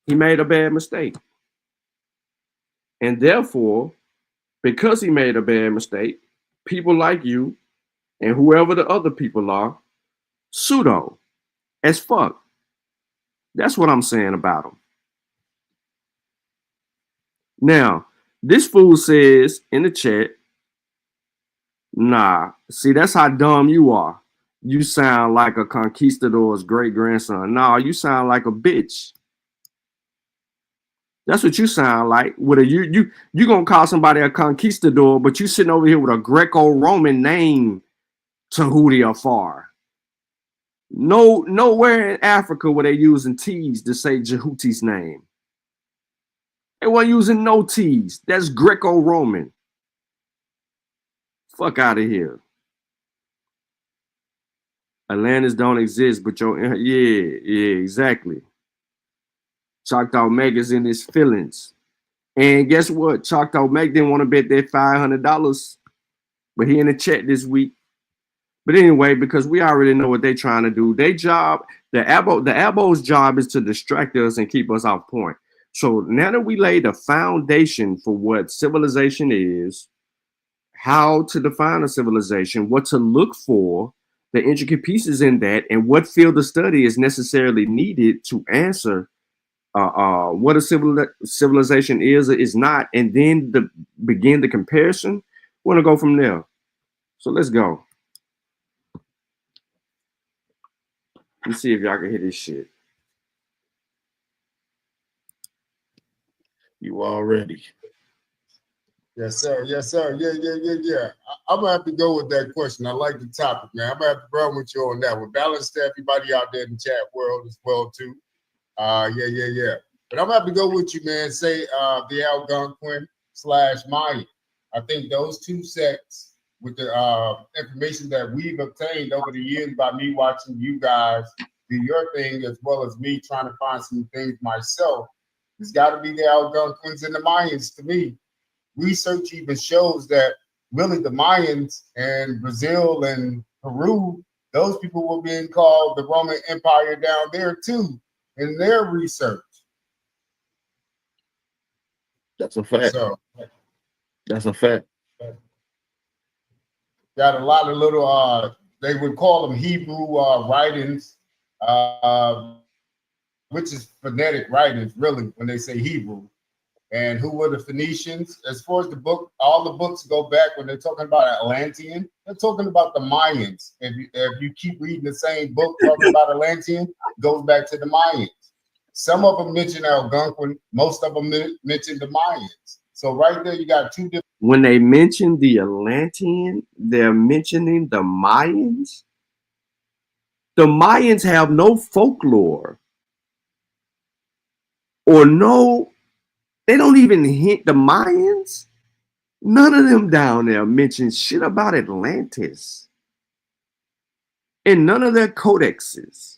He made a bad mistake. And therefore, because he made a bad mistake, people like you and whoever the other people are, pseudo as fuck. That's what I'm saying about him. Now, this fool says in the chat, nah, see, that's how dumb you are. You sound like a conquistador's great grandson. Nah, you sound like a bitch. That's what you sound like. With a you gonna call somebody a conquistador, but you sitting over here with a Greco-Roman name, Tahuti Afar. Nowhere in Africa were they using T's to say Jehuti's name. They weren't using no T's. That's Greco-Roman. Fuck out of here. Atlantis don't exist, but yeah, exactly. Choctaw Meg is in his feelings. And guess what? Choctaw Meg didn't want to bet that $500, but he in the chat this week. But anyway, because we already know what they're trying to do. Their job, the Abo's job is to distract us and keep us off point. So now that we laid the foundation for what civilization is, how to define a civilization, what to look for, the intricate pieces in that, and what field of study is necessarily needed to answer what a civilization is or is not, and then begin the comparison, we're going to go from there. So let's go. Let's see if y'all can hear this shit. You already. Yes, sir. Yes, sir. Yeah. I'm gonna have to go with that question. I like the topic, man. I'm gonna have to run with you on that one. Balance to everybody out there in the chat world as well, too. Yeah. But I'm gonna have to go with you, man. Say the Algonquin / Mayan. I think those two sects, with the information that we've obtained over the years by me watching you guys do your thing, as well as me trying to find some things myself, it's got to be the Algonquins and the Mayans to me. Research even shows that really the Mayans and Brazil and Peru, those people were being called the Roman Empire down there too in their research. That's a fact. So that's a fact. Got a lot of little they would call them Hebrew writings, which is phonetic writings, really, when they say Hebrew. And who were the Phoenicians? As far as the book, all the books go back when they're talking about Atlantean, they're talking about the Mayans. If you keep reading the same book talking about Atlantean, it goes back to the Mayans. Some of them mention Algonquin, most of them mention the Mayans. So right there, you got two different. When they mention the Atlantean, they're mentioning the Mayans. The Mayans have no folklore or no. They don't even hint the Mayans. None of them down there mention shit about Atlantis. in none of their codexes,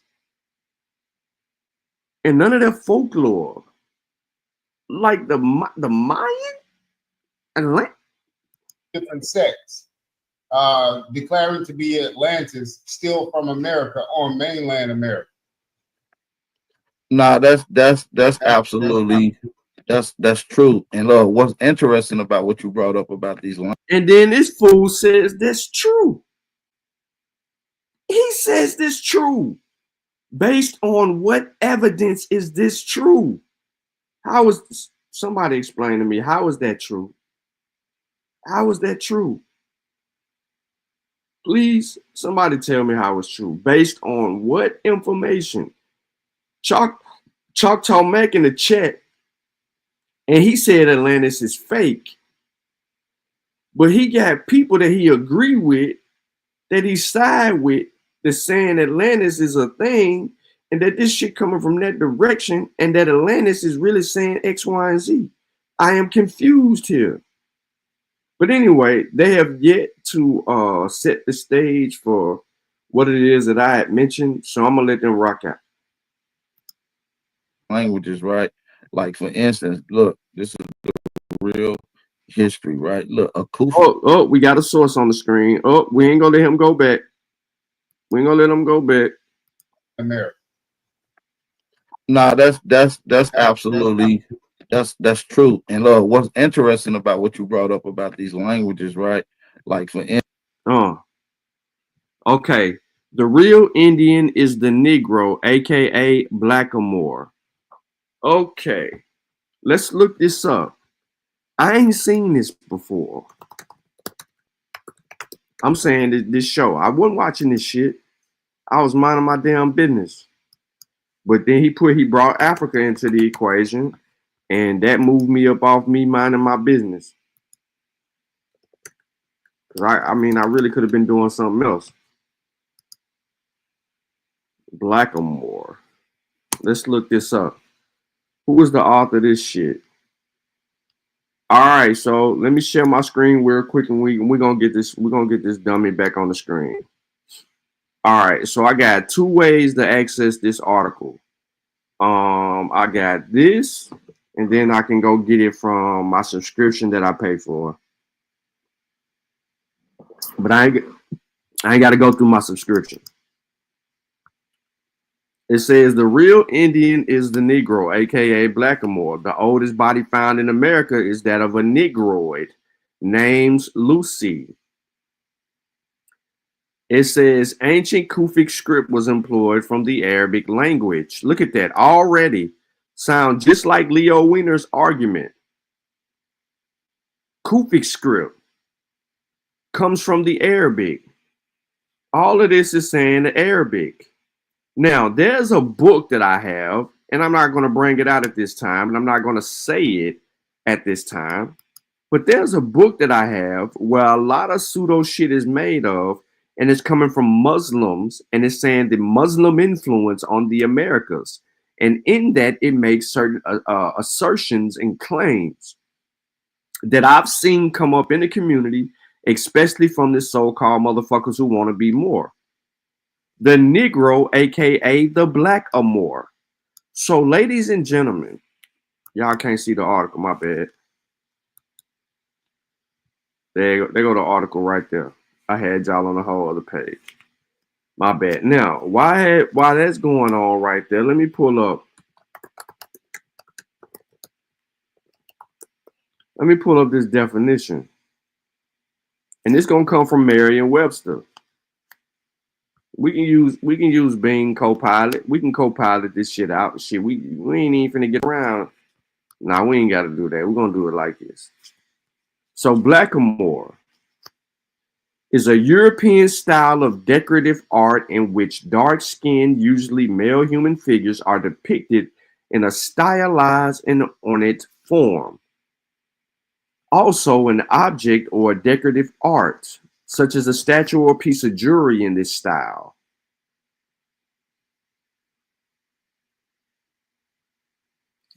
in none of their folklore, like the Mayan and different sects, declaring to be Atlantis, still from America on mainland America. Nah, that's absolutely that's true. And look, what's interesting about what you brought up about these lines. And then this fool says that's true. He says this true. Based on what evidence is this true? How is somebody explain to me? How is that true? How is that true? Please, somebody tell me how it's true. Based on what information? Choctaw Mac in the chat, and he said Atlantis is fake. But he got people that he agree with, that he side with, that's saying Atlantis is a thing, and that this shit coming from that direction, and that Atlantis is really saying X, Y, and Z. I am confused here. But anyway, they have yet to set the stage for what it is that I had mentioned, so I'm gonna let them rock out. Languages, right? Like for instance, look, this is the real history, right? Look, a Kufi. Oh, we got a source on the screen. Oh, we ain't gonna let him go back. We ain't gonna let him go back. America. Nah, that's absolutely that's true. And look, what's interesting about what you brought up about these languages, right? Like for okay. The real Indian is the Negro, aka Blackamoor. Okay, let's look this up. I ain't seen this before. I'm saying this show. I wasn't watching this shit. I was minding my damn business. But then he brought Africa into the equation, and that moved me up off me minding my business. I mean, I really could have been doing something else. Blackamoor. Let's look this up. Who was the author of this shit? All right, so let me share my screen real quick, and we're gonna get this dummy back on the screen. All right, so I got two ways to access this article. I got this, and then I can go get it from my subscription that I pay for. But I ain't got to go through my subscription. It says the real Indian is the Negro, aka Blackamoor. The oldest body found in America is that of a Negroid named Lucy. It says ancient Kufic script was employed from the Arabic language. Look at that. Already sound just like Leo Wiener's argument. Kufic script comes from the Arabic. All of this is saying the Arabic. Now, there's a book that I have, and I'm not going to bring it out at this time, and I'm not going to say it at this time, but there's a book that I have where a lot of pseudo shit is made of, and it's coming from Muslims, and it's saying the Muslim influence on the Americas. And in that, it makes certain assertions and claims that I've seen come up in the community, especially from the so-called motherfuckers who want to be more. The Negro, aka the Blackamoor. So, ladies and gentlemen, y'all can't see the article, my bad. There go the article right there. I had y'all on the whole other page. My bad. Now, while that's going on right there, let me pull up. Let me pull up this definition. And it's gonna come from Merriam-Webster. We can use Bing Copilot. We can Copilot this shit out. Shit, we ain't even finna get around. Nah, we ain't gotta do that. We're gonna do it like this. So Blackamoor is a European style of decorative art in which dark-skinned, usually male human figures are depicted in a stylized and ornate form. Also, an object or decorative art, such as a statue or piece of jewelry in this style.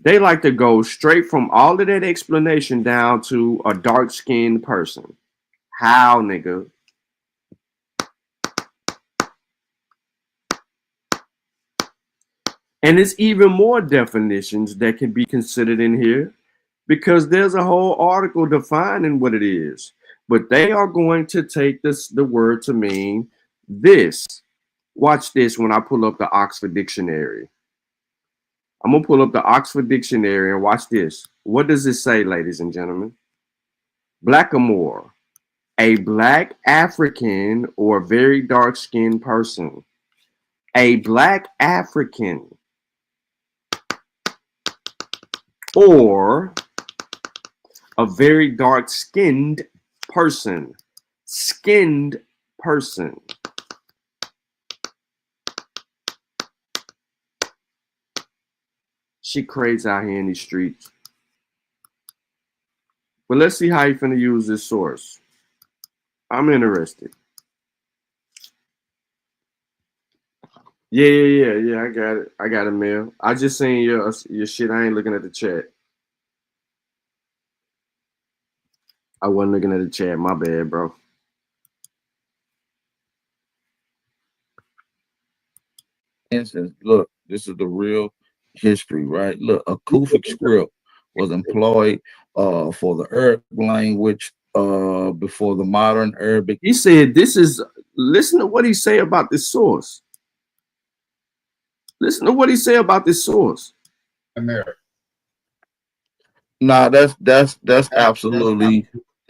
They like to go straight from all of that explanation down to a dark-skinned person. How, nigga? And it's even more definitions that can be considered in here because there's a whole article defining what it is. But they are going to take the word to mean this. Watch this when I pull up the Oxford Dictionary. I'm going to pull up the Oxford Dictionary and watch this. What does it say, ladies and gentlemen? Blackamoor, a black African or very dark-skinned person. A black African or a very dark-skinned person. Skinned person. She crazy out here in these streets. But let's see how you finna use this source. I'm interested. Yeah. I got it. I got it, Mel. I just seen your shit. I ain't looking at the chat. I wasn't looking at the chat. My bad, bro. Instance, look, this is the real history, right? Look, a Kufic script was employed for the Arabic language before the modern Arabic. He said this is, listen to what he say about this source. Listen to what he say about this source. And there. Nah, that's absolutely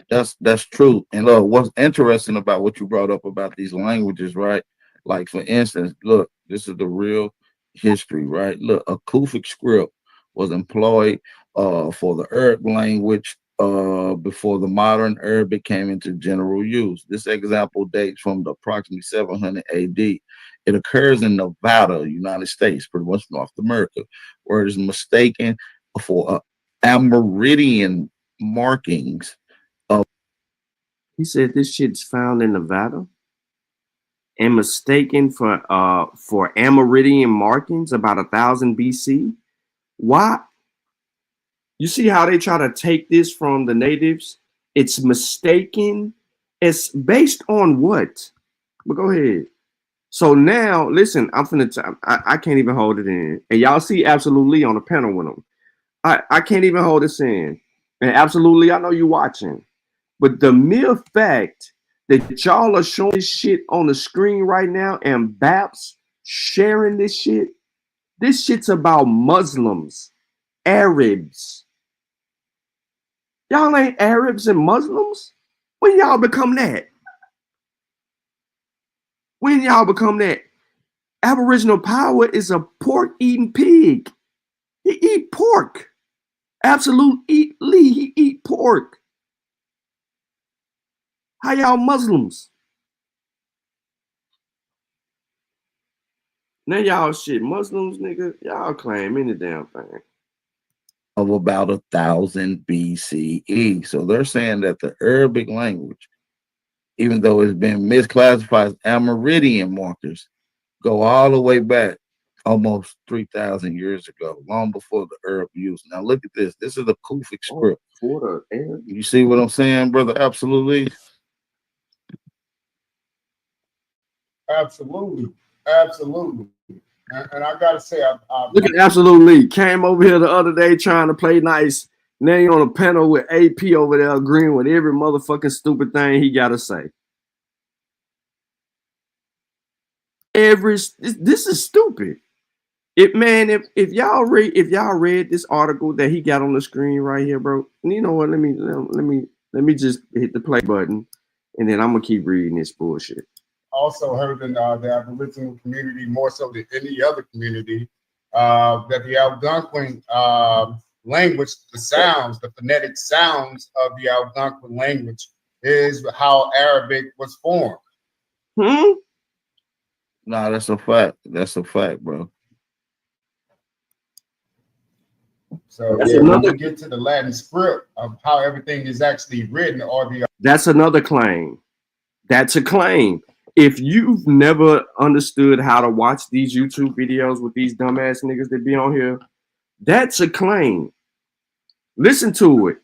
that's true. And look, what's interesting about what you brought up about these languages, right? Like for instance, look, this is the real history, right? Look, a Kufic script was employed for the Arabic language before the modern Arabic came into general use. This example dates from the approximately 700 AD. It occurs in Nevada, United States, pretty much North America, where it is mistaken for Amerindian markings. He said this shit's found in Nevada and mistaken for Amerindian markings about 1000 BC. Why? You see how they try to take this from the natives? It's mistaken. It's based on what? But go ahead. So now, listen, I'm finna. I can't even hold it in. And y'all see Absolutely on the panel with them. I can't even hold this in. And Absolutely, I know you watching. But the mere fact that y'all are showing this shit on the screen right now and Baps sharing this shit's about Muslims, Arabs. Y'all ain't Arabs and Muslims? When y'all become that? When y'all become that? Aboriginal power is a pork-eating pig. He eat pork. Absolutely, he eat pork. How y'all Muslims? Now y'all shit Muslims, nigga. Y'all claim any damn thing. Of about 1000 BCE. So they're saying that the Arabic language, even though it's been misclassified as Amerindian markers, go all the way back almost 3,000 years ago, long before the Arab use. Now look at this. This is a Kufic script. You see what I'm saying, brother? Absolutely. Absolutely. And I gotta say, look at Absolutely came over here the other day trying to play nice. Now you on a panel with AP over there agreeing with every motherfucking stupid thing he gotta say. This is stupid. If y'all read this article that he got on the screen right here, bro. You know what? Let me just hit the play button, and then I'm gonna keep reading this bullshit. Also heard in the Aboriginal community, more so than any other community, that the Algonquin language, the phonetic sounds of the Algonquin language is how Arabic was formed. Nah, that's a fact. That's a fact, bro. So when we get to the Latin script of how everything is actually written, that's another claim. That's a claim. If you've never understood how to watch these YouTube videos with these dumbass niggas that be on here, that's a claim. Listen to it.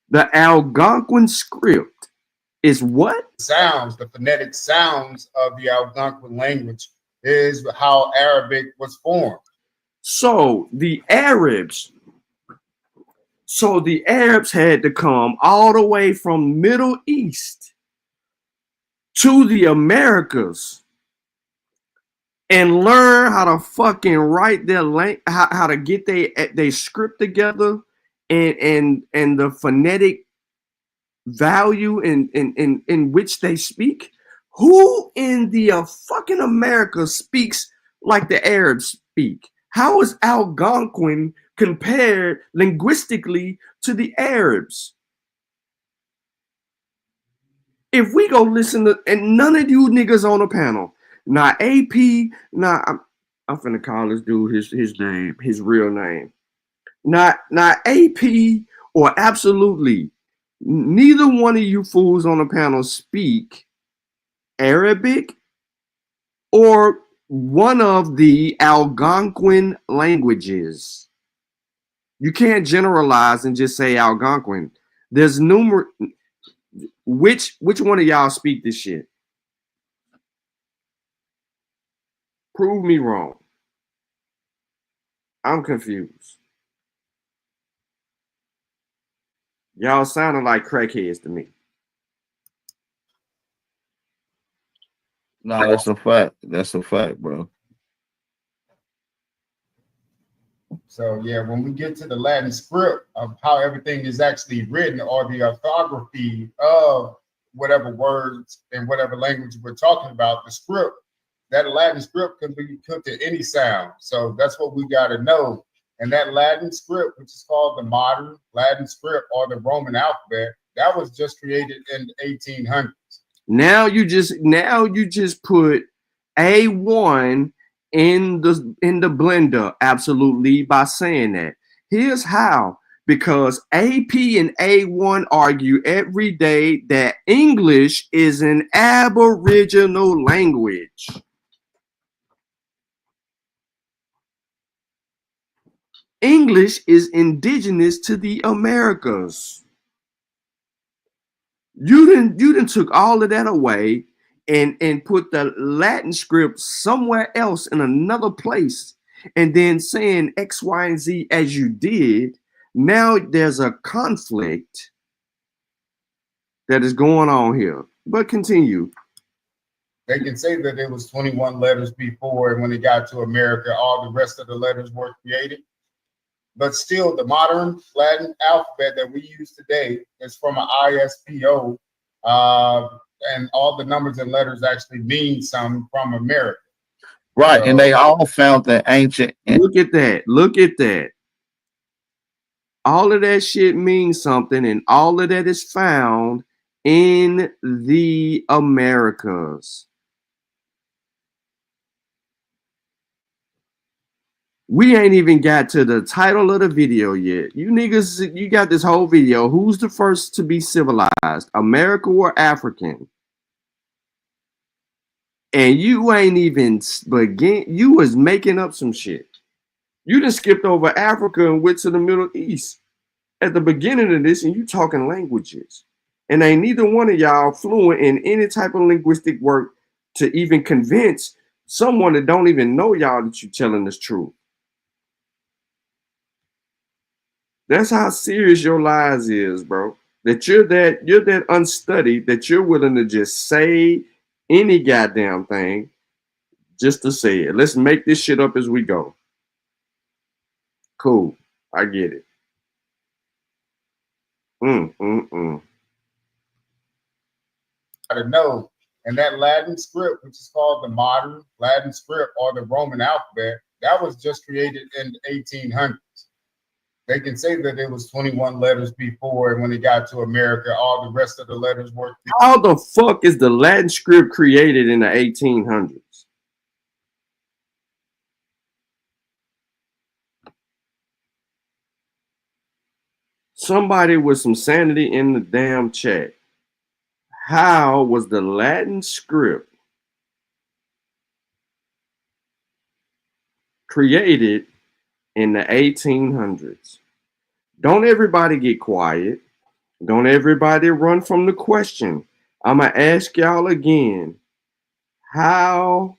The Algonquin script is what? The phonetic sounds of the Algonquin language is how Arabic was formed. So the Arabs had to come all the way from Middle East to the Americas and learn how to fucking write their how to get they script together and the phonetic value in which they speak. Who in the fucking America speaks like the Arabs speak? How is Algonquin compared linguistically to the Arabs? If we go listen to, and none of you niggas on the panel, not AP, I'm finna call this dude his name, his real name. Not AP or absolutely neither one of you fools on the panel speak Arabic or one of the Algonquin languages. You can't generalize and just say Algonquin. There's numerous. Which one of y'all speak this shit? Prove me wrong. I'm confused. Y'all sounding like crackheads to me. No, that's a fact. That's a fact, bro. So yeah, when we get to the Latin script of how everything is actually written, or the orthography of whatever words and whatever language we're talking about, the script, that Latin script can be put to any sound. So that's what we got to know. And that Latin script, which is called the modern Latin script or the Roman alphabet, that was just created in the 1800s. Now you just put A1 in the blender, absolutely, by saying that. Here's how. Because AP and A1 argue every day that English is an Aboriginal language. English is indigenous to the Americas. You didn't took all of that away and put the Latin script somewhere else in another place, and then saying X, Y, and Z as you did. Now there's a conflict that is going on here. But continue. They can say that it was 21 letters before, and when it got to America, all the rest of the letters were created. But still, the modern Latin alphabet that we use today is from an ISPO, and all the numbers and letters actually mean something from America. Right, so, and they all found the ancient. Look at that. Look at that. All of that shit means something, and all of that is found in the Americas. We ain't even got to the title of the video yet. You niggas, you got this whole video. Who's the first to be civilized, America or African? And you ain't even begin. You was making up some shit. You just skipped over Africa and went to the Middle East at the beginning of this, and you talking languages. And ain't neither one of y'all fluent in any type of linguistic work to even convince someone that don't even know y'all that you telling this truth. That's how serious your lies is, bro. That you're that unstudied that you're willing to just say any goddamn thing just to say it. Let's make this shit up as we go. Cool. I get it. To know, and that Latin script, which is called the modern Latin script or the Roman alphabet, that was just created in the 1800s. They can say that it was 21 letters before, and when it got to America, all the rest of the letters were. How the fuck is the Latin script created in the 1800s? Somebody with some sanity in the damn chat. How was the Latin script created in the 1800s? Don't everybody get quiet. Don't everybody run from the question. I'm going to ask y'all again. How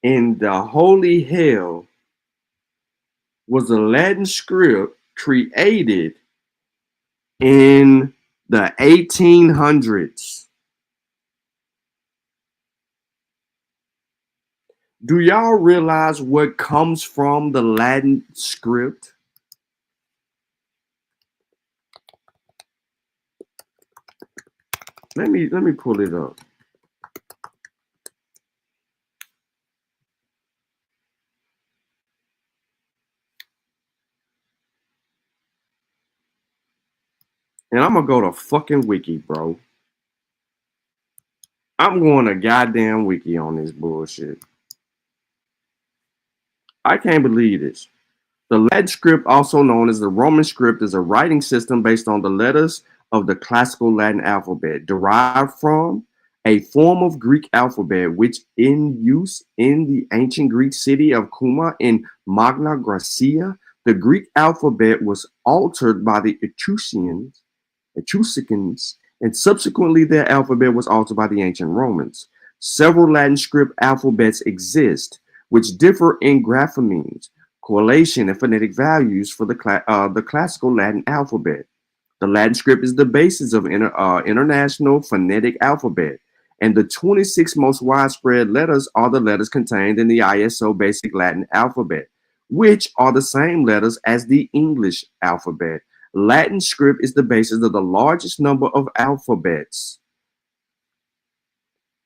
in the holy hell was a Latin script created in the 1800s. Do y'all realize what comes from the Latin script? Let me pull it up. And I'm gonna go to fucking wiki, bro. I'm going to goddamn wiki on this bullshit. I can't believe this. The Latin script, also known as the Roman script, is a writing system based on the letters of the classical Latin alphabet, derived from a form of Greek alphabet which in use in the ancient Greek city of Cuma in Magna Graecia. The Greek alphabet was altered by the Etruscans, and subsequently their alphabet was altered by the ancient Romans. Several Latin script alphabets exist, which differ in graphemes, correlation, and phonetic values for the classical Latin alphabet. The Latin script is the basis of international phonetic alphabet, and the 26 most widespread letters are the letters contained in the ISO basic Latin alphabet, which are the same letters as the English alphabet. Latin script is the basis of the largest number of alphabets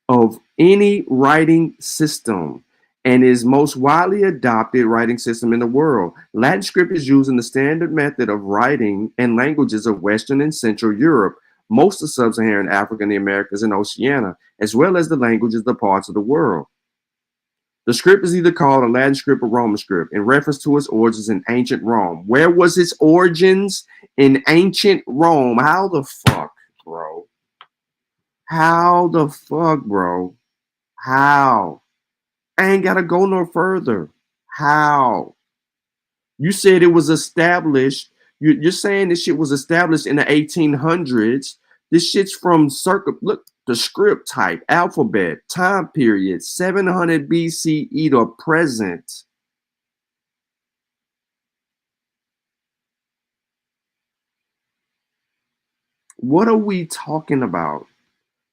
of any writing system and is most widely adopted writing system in the world. Latin script is used in the standard method of writing and languages of Western and Central Europe, most of sub-Saharan Africa and the Americas and Oceania, as well as the languages of the parts of the world. The script is either called a Latin script or Roman script in reference to its origins in ancient Rome. Where was its origins? In ancient Rome. How the fuck, bro? How the fuck, bro? How? I ain't gotta go no further. How? You said it was established. You're saying this shit was established in the 1800s. This shit's from look, the script type, alphabet, time period, 700 BCE to present. What are we talking about?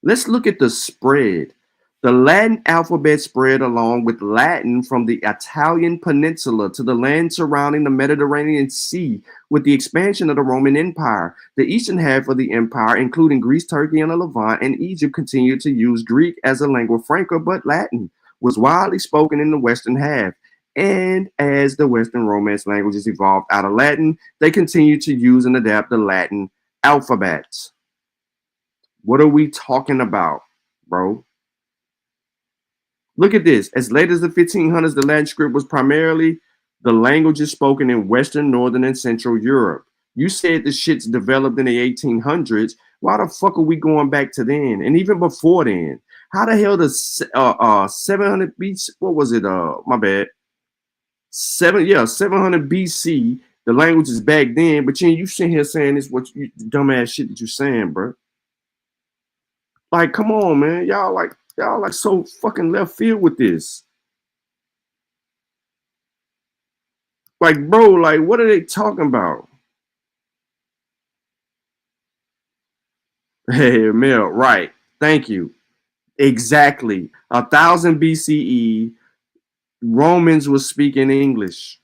Let's look at the spread. The Latin alphabet spread along with Latin from the Italian peninsula to the land surrounding the Mediterranean Sea with the expansion of the Roman Empire. The eastern half of the empire, including Greece, Turkey, and the Levant, and Egypt, continued to use Greek as a lingua franca, but Latin was widely spoken in the western half. And as the Western Romance languages evolved out of Latin, they continued to use and adapt the Latin alphabets. What are we talking about, bro? Look at this. As late as the 1500s, the Latin script was primarily the languages spoken in Western, Northern, and Central Europe. You said the shit's developed in the 1800s. Why the fuck are we going back to then? And even before then, how the hell does 700 BC? What was it? My bad. 700 BC. The language is back then, but you sitting here saying this what you dumbass shit that you saying, bro. Like, come on, man. Y'all like so fucking left field with this. Like, bro, like, what are they talking about? Hey, Mel, right. Thank you. Exactly. 1000 BCE, Romans was speaking English.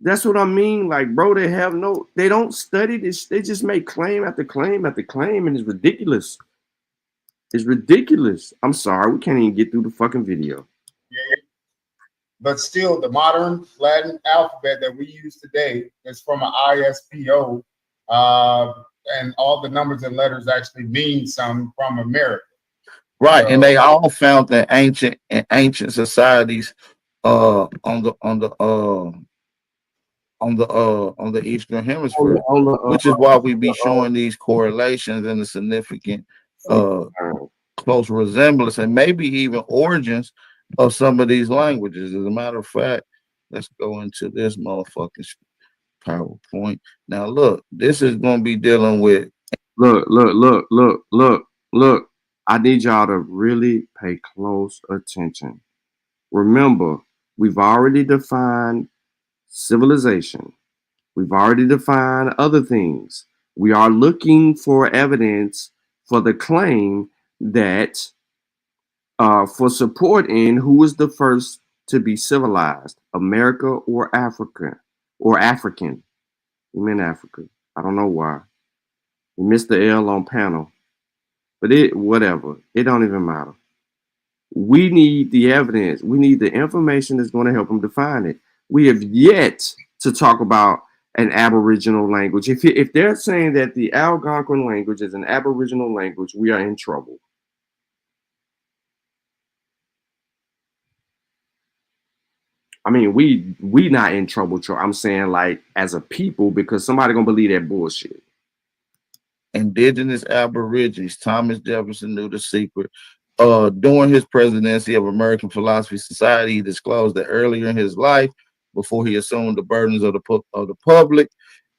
That's what I mean. Like, bro, they don't study this. They just make claim after claim after claim, and it's ridiculous. It's ridiculous. I'm sorry, we can't even get through the fucking video. Yeah. But still, the modern Latin alphabet that we use today is from an ISPO, and all the numbers and letters actually mean something from America. Right, and they all found that ancient societies on the Eastern Hemisphere, which is why we be showing these correlations and the significant close resemblance and maybe even origins of some of these languages. As a matter of fact, let's go into this motherfucking PowerPoint. Now, look, this is going to be dealing with. Look. I need y'all to really pay close attention. Remember, we've already defined civilization. We've already defined other things. We are looking for evidence for the claim that for support in who was the first to be civilized, America or Africa or African. We meant Africa. I don't know why. We missed the L on panel, but it whatever. It don't even matter. We need the evidence. We need the information that's going to help them define it. We have yet to talk about an Aboriginal language. If they're saying that the Algonquin language is an Aboriginal language, we are in trouble. I mean, we not in trouble. I'm saying like as a people because somebody gonna believe that bullshit. Indigenous Aborigines, Thomas Jefferson knew the secret. During his presidency of American Philosophy Society, he disclosed that earlier in his life, before he assumed the burdens of the public,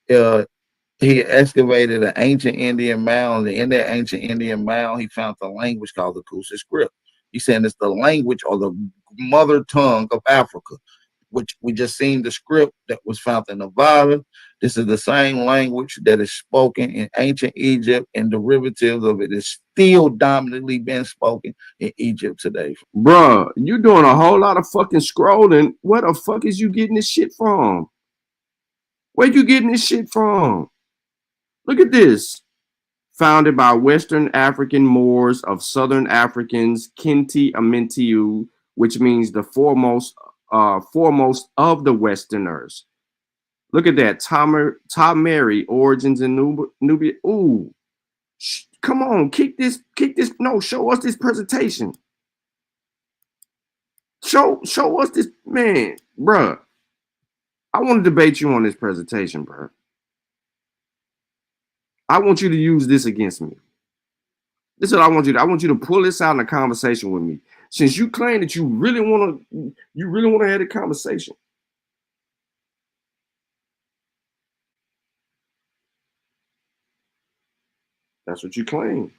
he excavated an ancient Indian mound, and in that ancient Indian mound, he found the language called the Kusa script. He said it's the language or the mother tongue of Africa, which we just seen the script that was found in the Bible. This is the same language that is spoken in ancient Egypt, and derivatives of it is still dominantly being spoken in Egypt today. Bruh, you doing a whole lot of fucking scrolling. Where the fuck is you getting this shit from? Where you getting this shit from? Look at this. Founded by Western African Moors of Southern Africans, Kinti Amintiu, which means the foremost of the Westerners. Look at that. Mary, origins in Nubia. Ooh. Come on, kick this. No, show us this presentation. Show us this, man, bruh. I want to debate you on this presentation, bruh. I want you to use this against me. This is what I want you to. I want you to pull this out in a conversation with me. Since you claim that you really want to have a conversation. That's what you claim.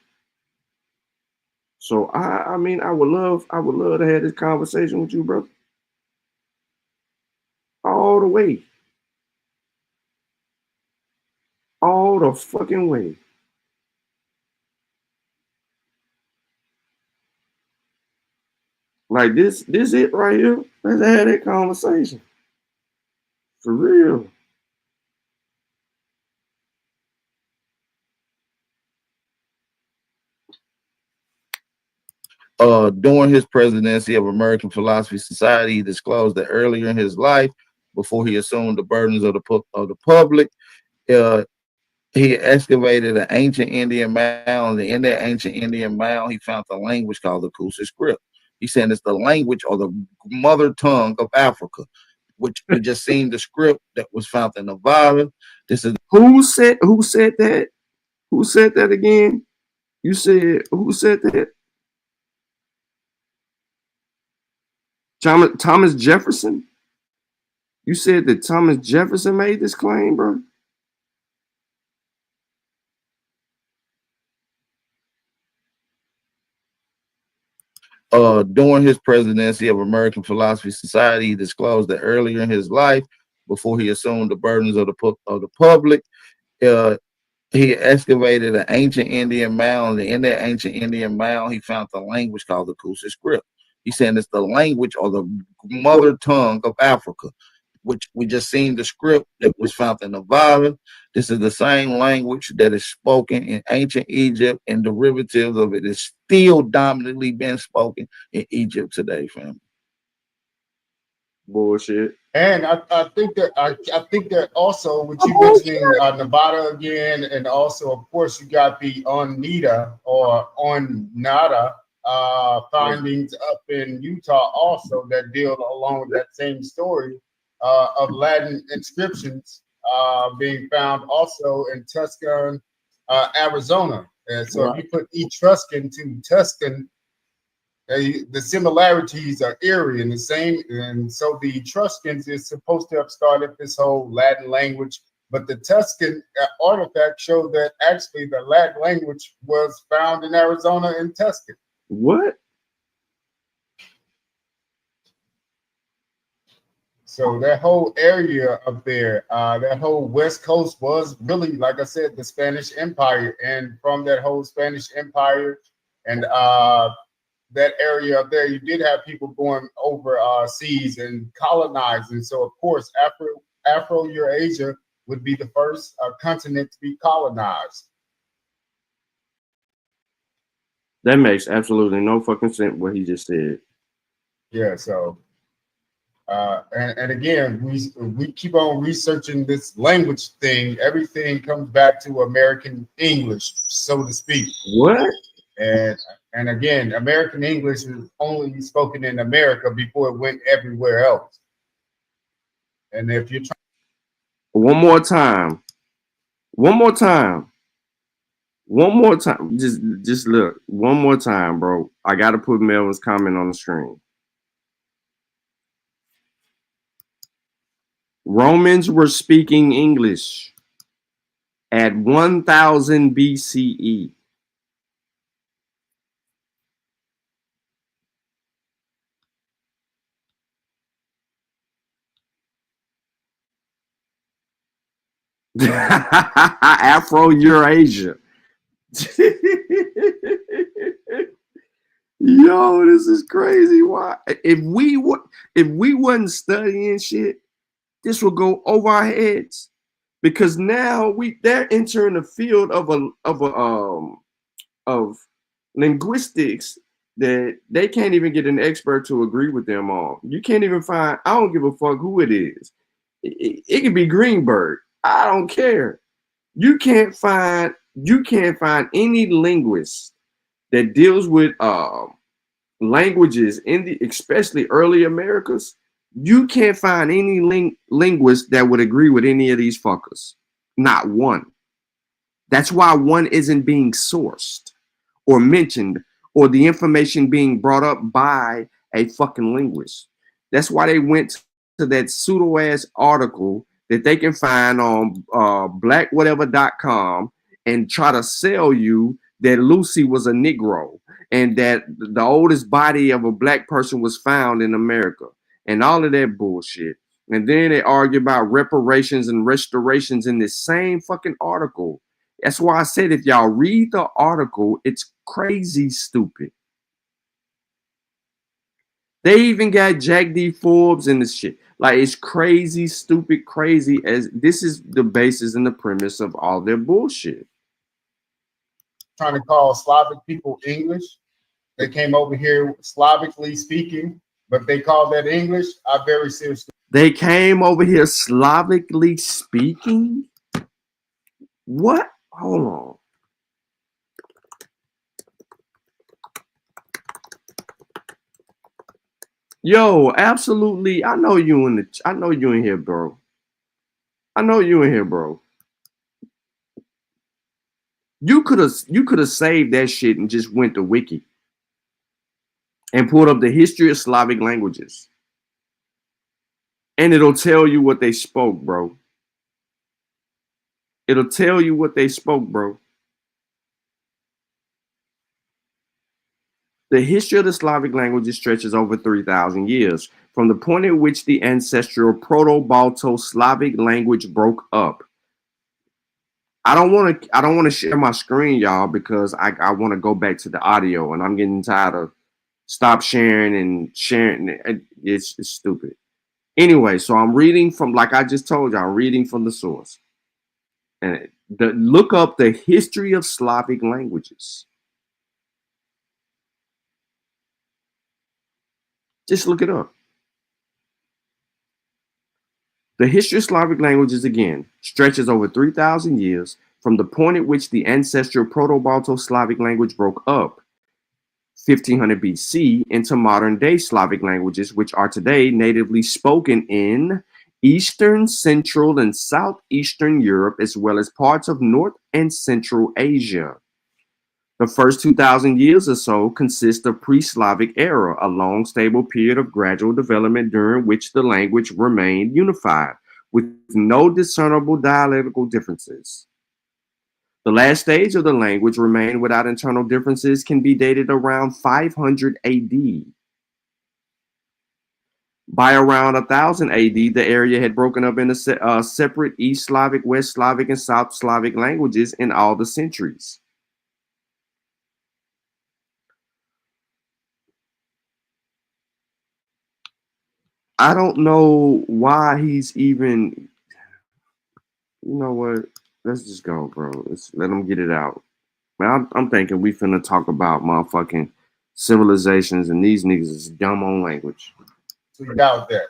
So I mean, I would love to have this conversation with you, bro. All the way. All the fucking way. Like this it right here. Let's have that conversation. For real. During his presidency of American Philosophy Society, he disclosed that earlier in his life, before he assumed the burdens of the public, he excavated an ancient Indian mound, and in that ancient Indian mound, he found the language called the Kusa script. He said it's the language or the mother tongue of Africa, which we just seen the script that was found in the Bible. This is who said that? Who said that again? You said who said that? Thomas Jefferson? You said that Thomas Jefferson made this claim, bro? During his presidency of American Philosophy Society, he disclosed that earlier in his life, before he assumed the burdens of the public, he excavated an ancient Indian mound, and in that ancient Indian mound, he found the language called the Kusa script. He said it's the language or the mother tongue of Africa, which we just seen the script that was found in the Bible. This is the same language that is spoken in ancient Egypt, and derivatives of it is still dominantly being spoken in Egypt today, fam. Bullshit. And I think that also with you mentioning Nevada again, and also of course you got the Oneida or Onada findings up in Utah also that deal along with that same story of Latin inscriptions being found also in Tucson, Arizona. And so if you put Etruscan to Tuscan, the similarities are eerie and the same. And so the Etruscans is supposed to have started this whole Latin language, But the Tuscan artifact showed that actually the Latin language was found in Arizona and Tuscan. What? So that whole area up there, that whole West Coast was really, like I said, the Spanish Empire. And from that whole Spanish Empire and that area up there, you did have people going over seas and colonizing. So, of course, Afro-Eurasia would be the first continent to be colonized. That makes absolutely no fucking sense what he just said. Yeah, so and again, we keep on researching this language thing. Everything comes back to American English, so to speak. What? And again, American English is only spoken in America before it went everywhere else. And if you're trying one more time, just look, one more time, bro. I gotta put Melvin's comment on the screen. Romans were speaking English at 1000 BCE. Afro-Eurasia. Yo, this is crazy. Why? If we wasn't studying shit, this would go over our heads. Because now they're entering the field of linguistics that they can't even get an expert to agree with them on. You can't even find, I don't give a fuck who it is. It could be Greenberg. I don't care. You can't find any linguist that deals with languages in the especially early Americas. You can't find any linguist that would agree with any of these fuckers. Not one. That's why one isn't being sourced or mentioned or the information being brought up by a fucking linguist. That's why they went to that pseudo-ass article that they can find on blackwhatever.com and try to sell you that Lucy was a Negro and that the oldest body of a black person was found in America and all of that bullshit. And then they argue about reparations and restorations in this same fucking article. That's why I said if y'all read the article, it's crazy stupid. They even got Jack D. Forbes in this shit. Like, it's crazy, stupid, crazy, as this is the basis and the premise of all their bullshit. trying to call Slavic people English. They came over here Slavically speaking, but they call that English. I very seriously. They came over here Slavically speaking? What? Hold on. Yo, absolutely. I know you in here, bro. I know you in here, bro. You could have saved that shit and just went to Wiki and pulled up the history of Slavic languages. And it'll tell you what they spoke, bro. It'll tell you what they spoke, bro. The history of the Slavic languages stretches over 3,000 years, from the point at which the ancestral Proto-Balto-Slavic language broke up. I don't want to share my screen, y'all, because I want to go back to the audio, and I'm getting tired of stop sharing and sharing. It's stupid. Anyway, so I'm reading from, like I just told you, I'm reading from the source. And look up the history of Slavic languages. Just look it up. The history of Slavic languages, again, stretches over 3,000 years from the point at which the ancestral Proto-Balto-Slavic language broke up, 1500 BC, into modern-day Slavic languages, which are today natively spoken in Eastern, Central, and Southeastern Europe, as well as parts of North and Central Asia. The first 2,000 years or so consist of pre-Slavic era, a long, stable period of gradual development during which the language remained unified, with no discernible dialectical differences. The last stage of the language remained without internal differences can be dated around 500 AD. By around 1000 AD, the area had broken up into separate East Slavic, West Slavic, and South Slavic languages in all the centuries. I don't know why he's even. You know what? Let's just go, bro. Let's let him get it out. Man, I'm thinking we finna talk about motherfucking civilizations, and these niggas is dumb on language. So you doubt that.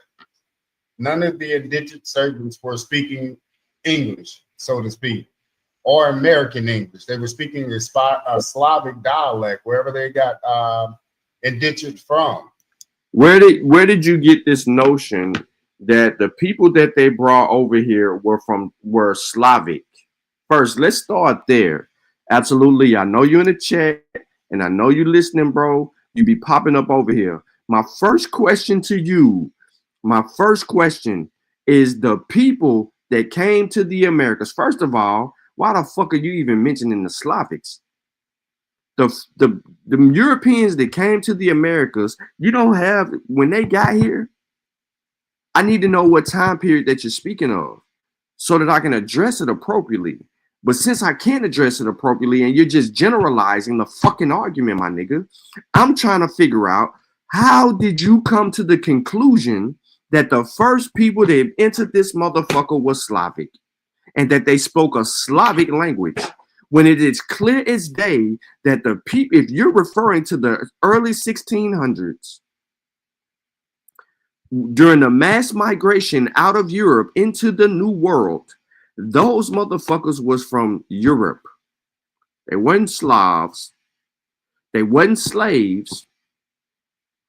None of the indentured servants were speaking English, so to speak, or American English. They were speaking a Slavic dialect, wherever they got indentured from. Where did you get this notion that the people that they brought over here were Slavic? First, let's start there. Absolutely. I know you're in the chat and I know you listening, bro. You be popping up over here. My first question to you, is the people that came to the Americas. First of all, why the fuck are you even mentioning the Slavics? The Europeans that came to the Americas, you don't have, when they got here, I need to know what time period that you're speaking of so that I can address it appropriately. But since I can't address it appropriately and you're just generalizing the fucking argument, my nigga, I'm trying to figure out, how did you come to the conclusion that the first people that entered this motherfucker was Slavic and that they spoke a Slavic language, when it is clear as day that the people, if you're referring to the early 1600s, during the mass migration out of Europe into the New World, those motherfuckers was from Europe. They weren't Slavs, they weren't slaves,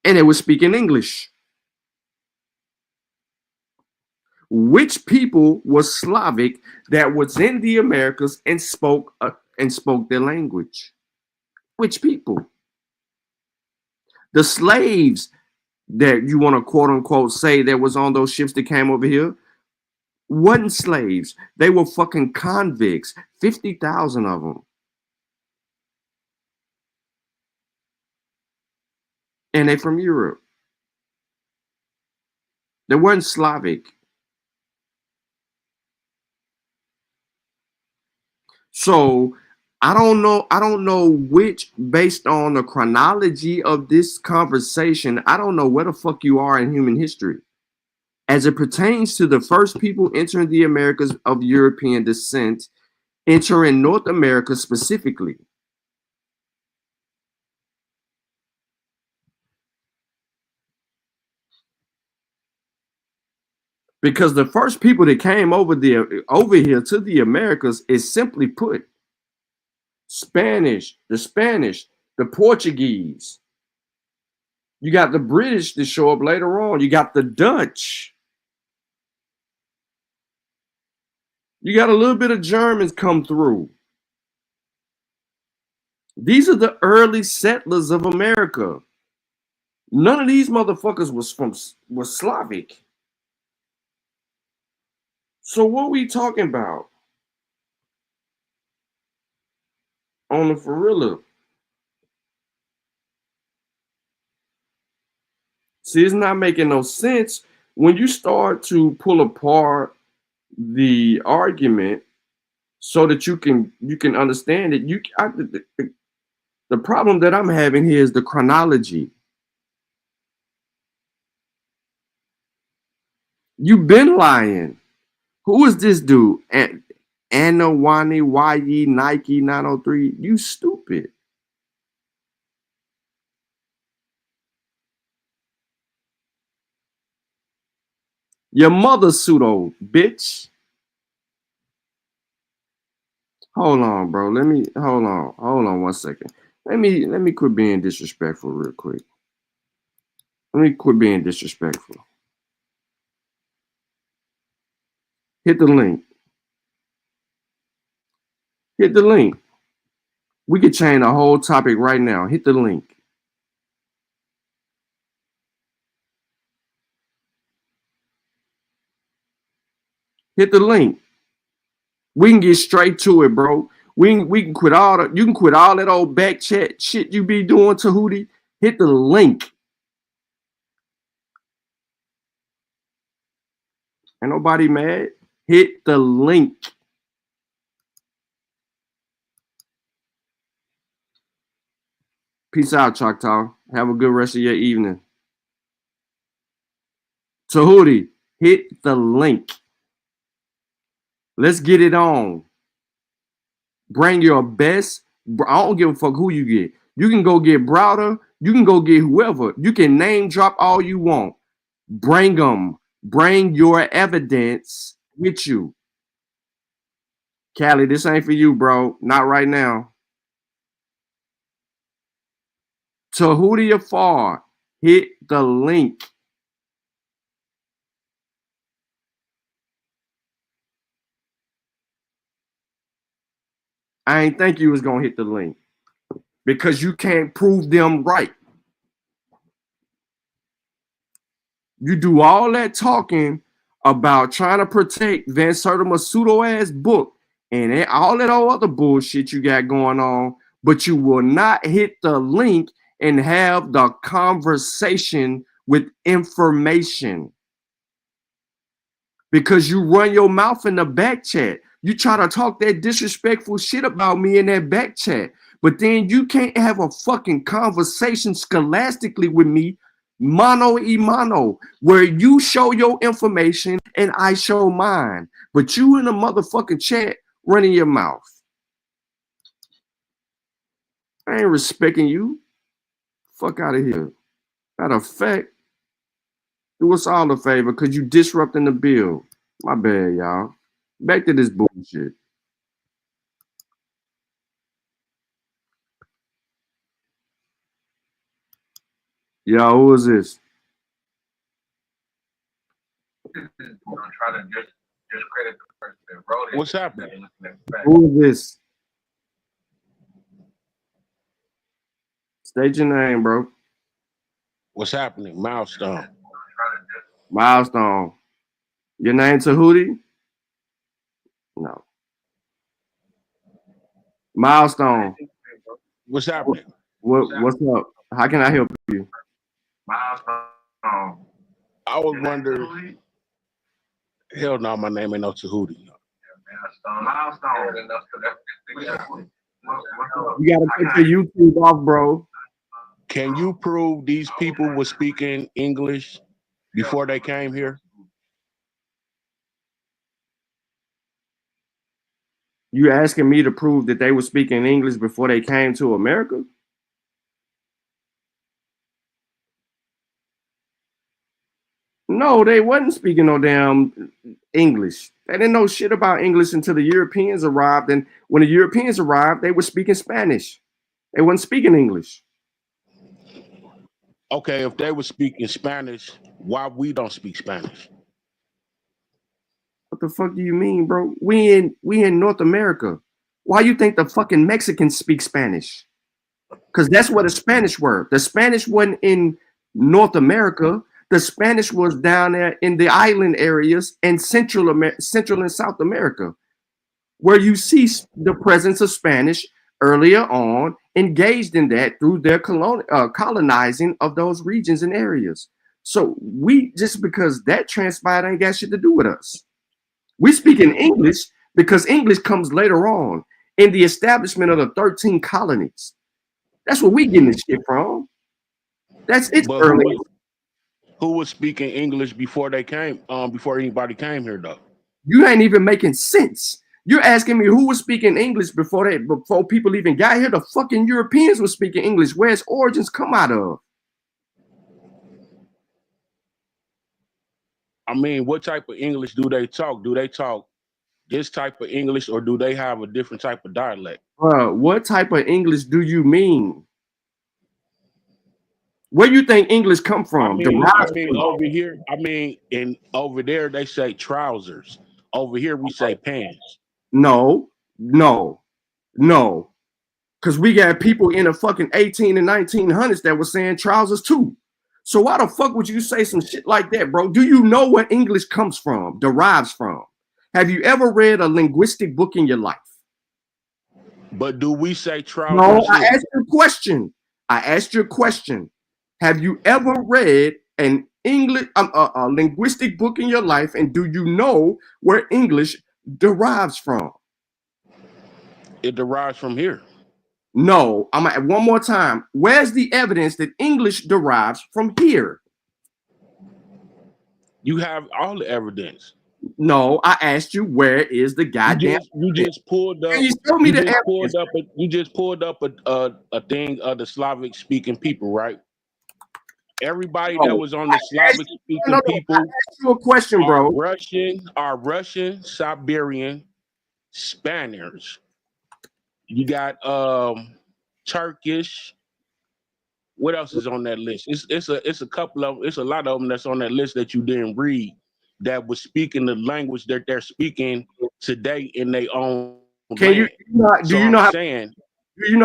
and they were speaking English. Which people was Slavic that was in the Americas and spoke their language? Which people? The slaves that you want to quote unquote say that was on those ships that came over here wasn't slaves. They were fucking convicts, 50,000 of them. And they from Europe. They weren't Slavic. So I don't know which, based on the chronology of this conversation, I don't know where the fuck you are in human history as it pertains to the first people entering the Americas of European descent, entering North America specifically. Because the first people that came over here to the Americas is, simply put, Spanish, the Portuguese. You got the British that show up later on. You got the Dutch. You got a little bit of Germans come through. These are the early settlers of America. None of these motherfuckers was Slavic. So what are we talking about? On the Farilla. See, it's not making no sense when you start to pull apart the argument so that you can understand it. The problem that I'm having here is the chronology. You've been lying. Who is this dude? Anawani YE Nike 903. You stupid. Your mother pseudo bitch. Hold on, bro. Hold on 1 second. Let me quit being disrespectful real quick. Let me quit being disrespectful. Hit the link. Hit the link. We could change the whole topic right now. Hit the link. Hit the link. We can get straight to it, bro. We can quit all the, you can quit all that old back chat shit you be doing, Tahuti. Hit the link. Ain't nobody mad. Hit the link. Peace out, Choctaw. Have a good rest of your evening. Tahuti, hit the link. Let's get it on. Bring your best. I don't give a fuck who you get. You can go get Browder. You can go get whoever. You can name drop all you want. Bring them. Bring your evidence with you. Callie, this ain't for you, bro. Not right now. Tahuti Afar, hit the link. I ain't think you was gonna hit the link because you can't prove them right. You do all that talking about trying to protect Van Sertima's pseudo-ass book and all that other bullshit you got going on, but you will not hit the link and have the conversation with information. Because you run your mouth in the back chat. You try to talk that disrespectful shit about me in that back chat, but then you can't have a fucking conversation scholastically with me, mano y mano, where you show your information and I show mine. But you in a motherfucking chat running your mouth. I ain't respecting you. Fuck out of here. Matter of fact, do us all a favor because you disrupting the bill. My bad, y'all. Back to this bullshit. Yo, who is this? What's happening? Who is this? State your name, bro. What's happening? Milestone. Milestone. Your name Tahuti? No. Milestone. What's happening? What's up? How can I help you? Milestone. I was wondering. Hell no, my name ain't no Tahuti. Milestone. You gotta take your YouTube off, bro. Can you prove these people were speaking English before they came here? You asking me to prove that they were speaking English before they came to America? No, they wasn't speaking no damn English. They didn't know shit about English until the Europeans arrived. And when the Europeans arrived, they were speaking Spanish. They wasn't speaking English. Okay, if they were speaking Spanish, why we don't speak Spanish? What the fuck do you mean, bro? We in North America. Why you think the fucking Mexicans speak Spanish? Because that's where the Spanish were. The Spanish wasn't in North America. The Spanish was down there in the island areas in Central and South America, where you see the presence of Spanish earlier on, engaged in that through their colonizing of those regions and areas. So we, just because that transpired, ain't got shit to do with us. We speak in English because English comes later on in the establishment of the 13 colonies. That's where we getting this shit from. That's it. Early. Who was speaking English before they came? Before anybody came here, though. You ain't even making sense. You're asking me who was speaking English before people even got here. The fucking Europeans were speaking English. Where its origins come out of? I mean, what type of English do they talk? Do they talk this type of English, or do they have a different type of dialect? What type of English do you mean? Where you think English come from? I mean over here, over there they say trousers. Over here we say pants. No. Because we got people in the fucking 18 and 1900s that were saying trousers too. So why the fuck would you say some shit like that, bro? Do you know where English comes from, derives from? Have you ever read a linguistic book in your life? But do we say trout No, and I shit? asked you a question. I asked you a question. Have you ever read an English, a linguistic book in your life, and do you know where English derives from? It derives from here. No, I'm at one more time. Where's the evidence that English derives from here? You have all the evidence. No, I asked you where is the goddamn. You just pulled up. Can you show me the evidence? You just pulled up a thing of the Slavic speaking people, right? Everybody that was on the Slavic speaking people. I asked you a question, bro. Are Russian, Siberian, Spaniards. You got Turkish. What else is on that list? It's a lot of them that's on that list that you didn't read that was speaking the language that they're speaking today in their own land. Do you know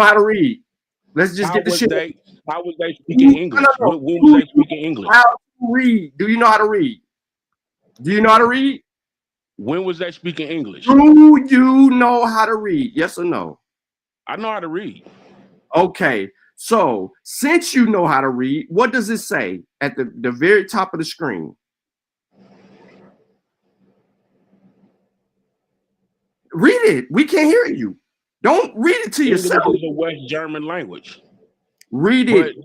how to read? Let's just get the shit. How was they speaking English? When was they speaking English? How to read? Do you know how to read? Do you know how to read? When was they speaking English? Do you know how to read? Yes or no? I know how to read. Okay. So since you know how to read, what does it say at the very top of the screen? Read it. We can't hear you. Don't read it to yourself. English is a West German language. Read it.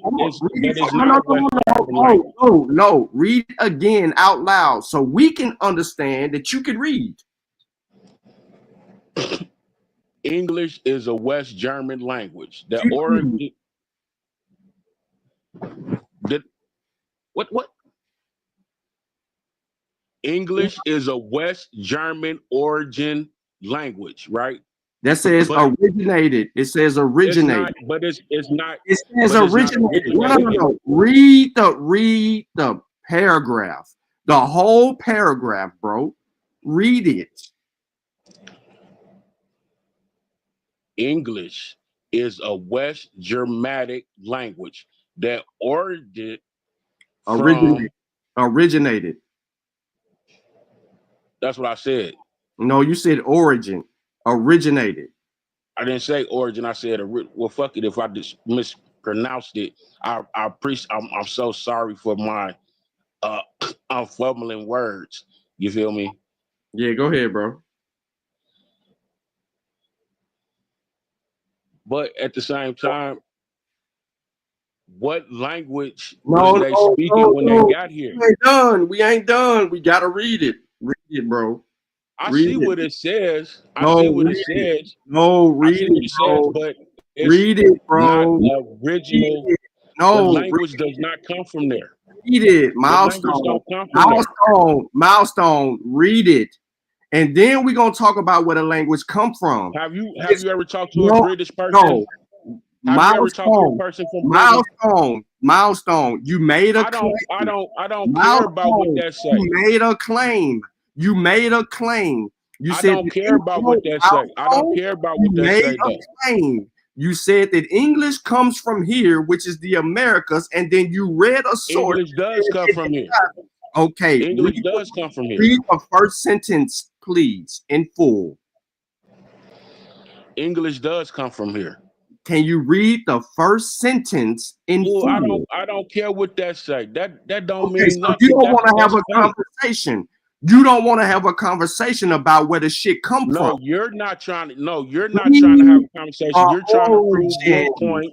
No. Read it again out loud so we can understand that you can read. English is a West German language. The origin. What? English is a West German origin language, right? That says originated. It says originated. It's not. It says originated. No. Read the paragraph. The whole paragraph, bro. Read it. English is a West Germanic language that originated. That's what I said. No, you said origin. Originated. I didn't say origin. I said well. Fuck it. If I just mispronounced it, I'm so sorry for my I'm fumbling words. You feel me? Yeah, go ahead, bro. But at the same time, what language was they speaking when they got here? We ain't done. We gotta read it. Read it, bro. I see what it says. Read it, but it's read it, bro. Not original. The language does not come from there. Read it, milestone. Read it, and then we're gonna talk about where the language come from. Have you ever talked to a British person? Milestone. You made a claim. I don't care about what that says. You made a claim. You I said don't care about what that says. I don't care about what that says. You said that English comes from here, which is the Americas, and then you read a source. English does come from here. Okay. English does come from here. Read the first sentence, please, in full. English does come from here. Can you read the first sentence in full? I don't care what that say. That don't mean nothing. You don't want to have a conversation. You don't want to have a conversation about where the shit come from. You're not trying to have a conversation. You're trying to prove your point.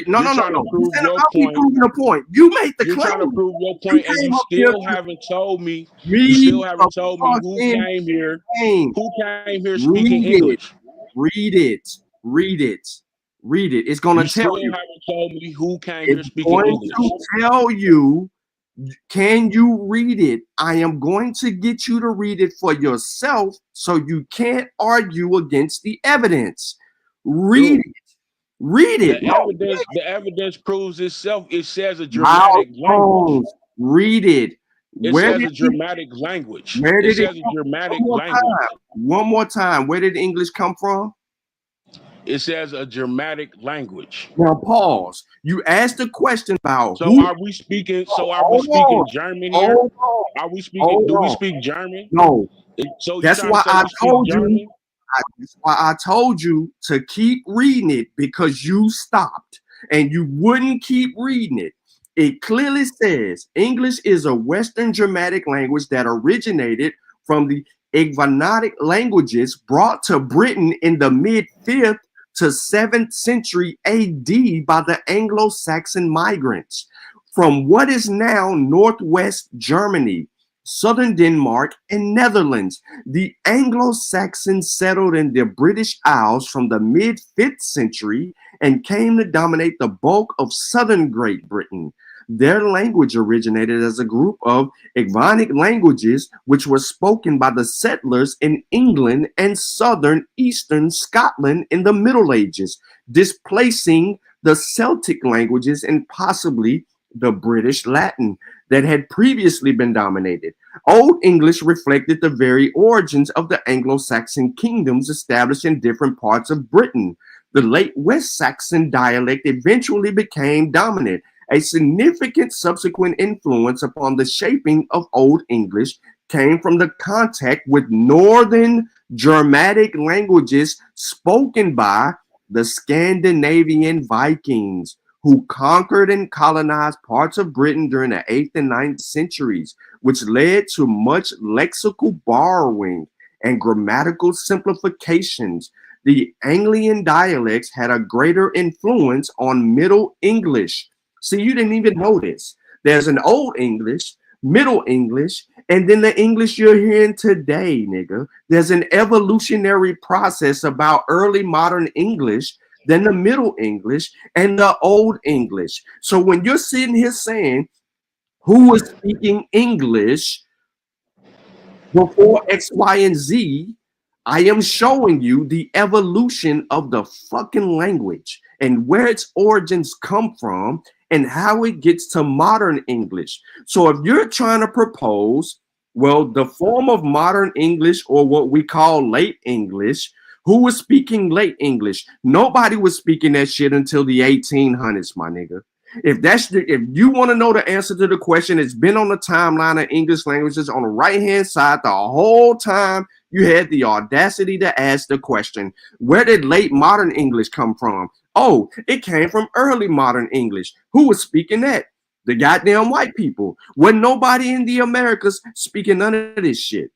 No. Proving a point. You made the claim. You're trying to prove your point, and you still haven't told me. You still haven't told me who came here. Who came here speaking English? Read it. It's gonna tell you. You still haven't told me who came here speaking English. To tell you. Can you read it? I am going to get you to read it for yourself so you can't argue against the evidence. Read it. The evidence proves itself. It says a dramatic language. Read it. It says a dramatic language. Where did it says a dramatic language. One more time. Where did English come from? It says a Germanic language. Now pause. You asked a question about So who. are we speaking? So are we Hold speaking on. German here? Hold on. Are we speaking? Hold Do we on. speak German? No. So you That's trying to why say I we speak told you. German? That's why I told you to keep reading it, because you stopped and you wouldn't keep reading it. It clearly says English is a Western Germanic language that originated from the Igvanitic languages brought to Britain in the mid-5th to 7th century AD by the Anglo-Saxon migrants from what is now northwest Germany, southern Denmark, and Netherlands. The Anglo-Saxons settled in the British Isles from the mid-5th century and came to dominate the bulk of southern Great Britain. Their language originated as a group of Igvanic languages which were spoken by the settlers in England and southern eastern Scotland in the Middle Ages, displacing the Celtic languages and possibly the British Latin that had previously been dominated. Old English reflected the very origins of the Anglo-Saxon kingdoms established in different parts of Britain. The late West Saxon dialect eventually became dominant. A significant subsequent influence upon the shaping of Old English came from the contact with Northern Germanic languages spoken by the Scandinavian Vikings, who conquered and colonized parts of Britain during the 8th and 9th centuries, which led to much lexical borrowing and grammatical simplifications. The Anglian dialects had a greater influence on Middle English. See, you didn't even know this. There's an Old English, Middle English, and then the English you're hearing today, nigga. There's an evolutionary process about early modern English, then the Middle English, and the Old English. So when you're sitting here saying who was speaking English before X, Y, and Z, I am showing you the evolution of the fucking language and where its origins come from and how it gets to modern English. So if you're trying to propose, well, the form of modern English, or what we call late English, who was speaking late English? Nobody was speaking that shit until the 1800s, my nigga. If you want to know the answer to the question, it's been on the timeline of English languages on the right-hand side the whole time you had the audacity to ask the question. Where did late modern English come from? Oh, it came from early modern English. Who was speaking that? The goddamn white people. Wasn't nobody in the Americas speaking none of this shit.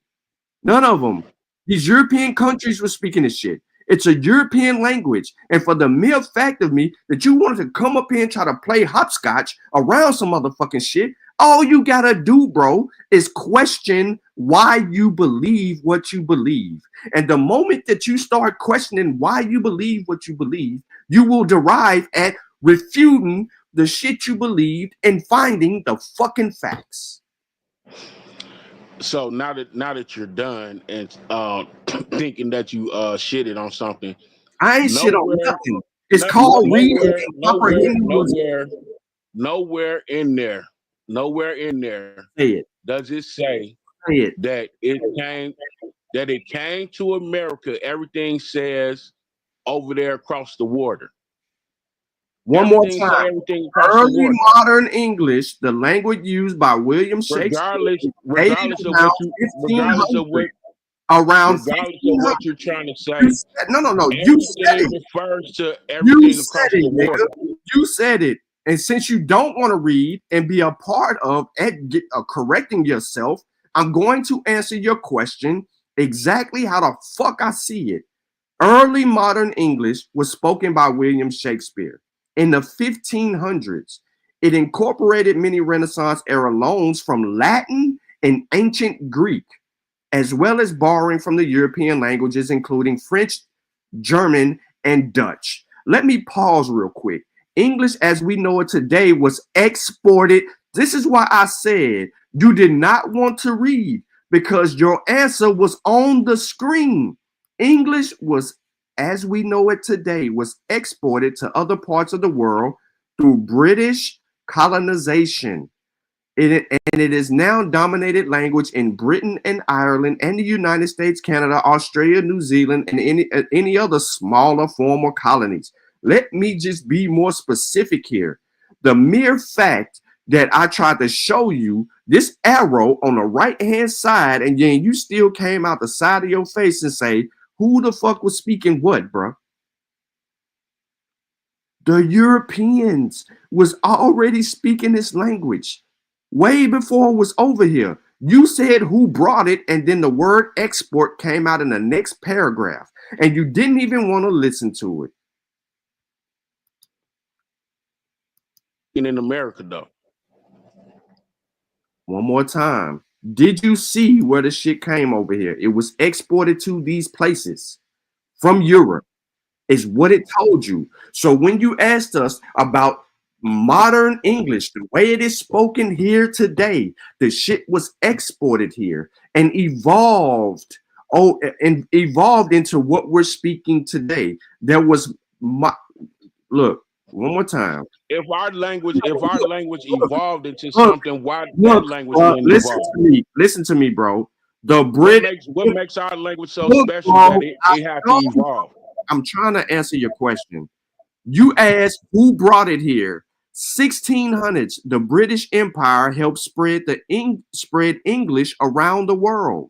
None of them. These European countries were speaking this shit. It's a European language. And for the mere fact of me that you wanted to come up here and try to play hopscotch around some motherfucking shit, all you gotta do, bro, is question why you believe what you believe. And the moment that you start questioning why you believe what you believe, you will derive at refuting the shit you believed and finding the fucking facts. So now that you're done and thinking that you shitted on something, I ain't shit on nothing. It's called reading and comprehending. Nowhere in there Say it. does it say it. that it came to America. Everything says over there across the water. One more time. Early modern English, the language used by William Shakespeare, regardless of what you're trying to say. No. You said it. Refers to everything across the water. You said it. And since you don't want to read and be a part of correcting yourself, I'm going to answer your question exactly how the fuck I see it. Early modern English was spoken by William Shakespeare. In the 1500s, it incorporated many Renaissance era loans from Latin and ancient Greek, as well as borrowing from the European languages, including French, German, and Dutch. Let me pause real quick. English as we know it today was exported. This is why I said you did not want to read, because your answer was on the screen. English was, as we know it today, was exported to other parts of the world through British colonization. And it is now dominated language in Britain and Ireland and the United States, Canada, Australia, New Zealand, and any other smaller former colonies. Let me just be more specific here. The mere fact that I tried to show you this arrow on the right-hand side, and then you still came out the side of your face and say, who the fuck was speaking what, bro? The Europeans was already speaking this language way before it was over here. You said who brought it, and then the word export came out in the next paragraph, and you didn't even want to listen to it. In America, though. One more time. Did you see where the shit came over here? It was exported to these places from Europe, is what it told you. So when you asked us about modern English, the way it is spoken here today, the shit was exported here and evolved. And evolved into what we're speaking today. There was look, one more time. If our language evolved into something, why that language didn't listen evolve? to me. Listen to me, bro. The British. What makes our language so special that it had to evolve? I'm trying to answer your question. You asked who brought it here. 1600s, the British Empire helped spread English around the world.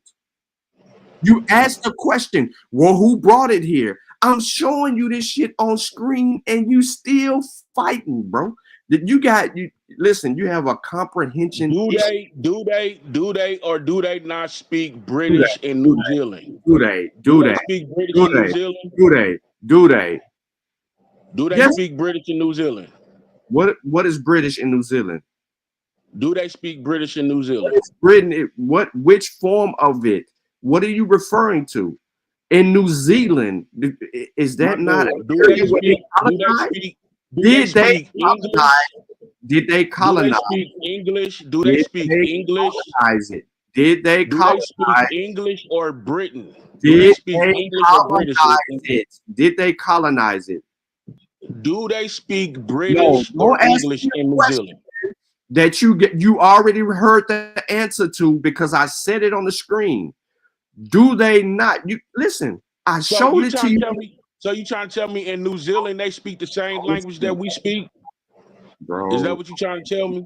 You asked the question, well, who brought it here? I'm showing you this shit on screen, and you still fighting, bro. That you listen. You have a comprehension. Do they or do they not speak British in New Zealand? Do they speak British in New Zealand? Do they speak British in New Zealand? What is British in New Zealand? Do they speak British in New Zealand? Britain. Which form of it? What are you referring to? In New Zealand, is that not? Did they colonize? Do they speak English? Do they speak English? Colonize it? Did they colonize? Do they speak English or Britain? Do they speak English or British? Did they colonize it? Do they speak British or English in New Zealand? That you already heard the answer to, because I said it on the screen. Do they not? You listen. I showed it to you. So you trying to tell me in New Zealand they speak the same language that we speak? Bro, is that what you trying to tell me?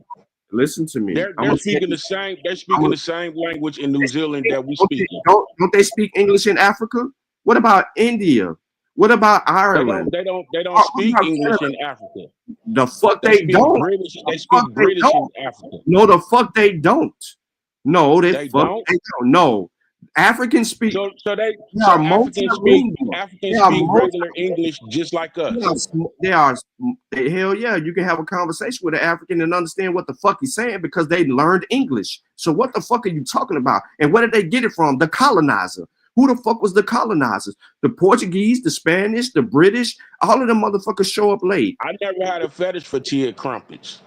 Listen to me. They're speaking the same. They're speaking the same language in New Zealand that we speak. Don't they speak English in Africa? What about India? What about Ireland? They don't speak English in Africa. The fuck they don't. They speak British in Africa. No, the fuck they don't. No, they don't. No. Africans speak. Africans speak regular English just like us. They are. Hell yeah, you can have a conversation with an African and understand what the fuck he's saying because they learned English. So what the fuck are you talking about? And where did they get it from? The colonizer. Who the fuck was the colonizers? The Portuguese, the Spanish, the British. All of them motherfuckers show up late. I never had a fetish for tea and crumpets.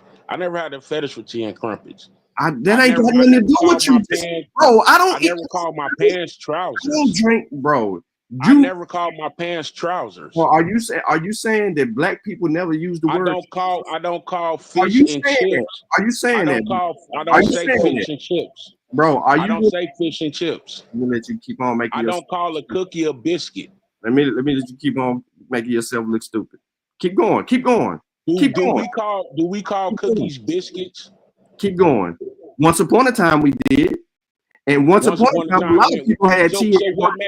That ain't got nothing to do with you, bro. I never called my pants trousers. I don't drink, bro. I never called my pants trousers. Well, are you saying that black people never use the word? I don't call fish and chips. Are you saying that? I don't say fish and chips. Bro, I don't say fish and chips. Let me let you keep on making. I don't call a cookie a biscuit. Let me let you keep on making yourself look stupid. Keep going. Do we call cookies biscuits? Keep going. Once upon a time we did, and once upon a time a lot of people had tea. So what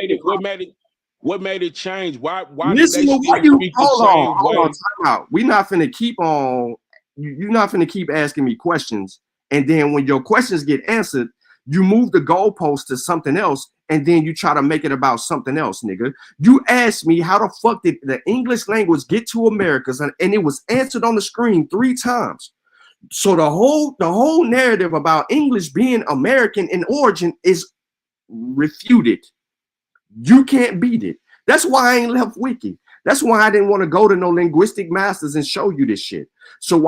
made it change? Why listen did they to you? speak Hold the same on. way? Time out. We're not finna keep on. You're not finna keep asking me questions, and then when your questions get answered, you move the goalpost to something else, and then you try to make it about something else, nigga. You asked me how the fuck did the English language get to Americans, and it was answered on the screen 3 times. So the whole narrative about English being American in origin is refuted. You can't beat it. That's why I ain't left Wiki. That's why I didn't want to go to no linguistic masters and show you this shit. So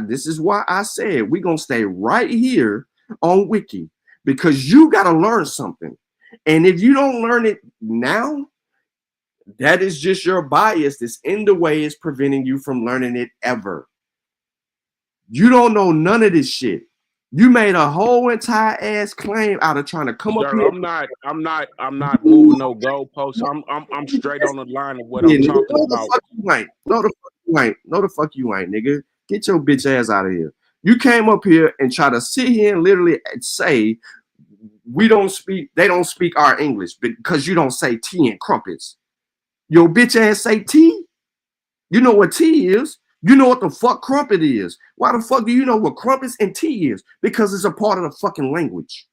this is why I said we're gonna stay right here on Wiki, because you got to learn something. And if you don't learn it now, that is just your bias that's in the way, is preventing you from learning it ever. You don't know none of this shit. You made a whole entire ass claim out of trying to come up Sir, here. I'm not moving no goalposts. I'm straight on the line of what I'm Nigga. talking No, the about. fuck you ain't. No, the fuck you ain't. No, the fuck you ain't, nigga. Get your bitch ass out of here. You came up here and try to sit here and literally say they don't speak our English because you don't say tea and crumpets. Your bitch ass say tea? You know what tea is. You know what the fuck crumpet is. Why the fuck do you know what crumpets and tea is? Because it's a part of the fucking language.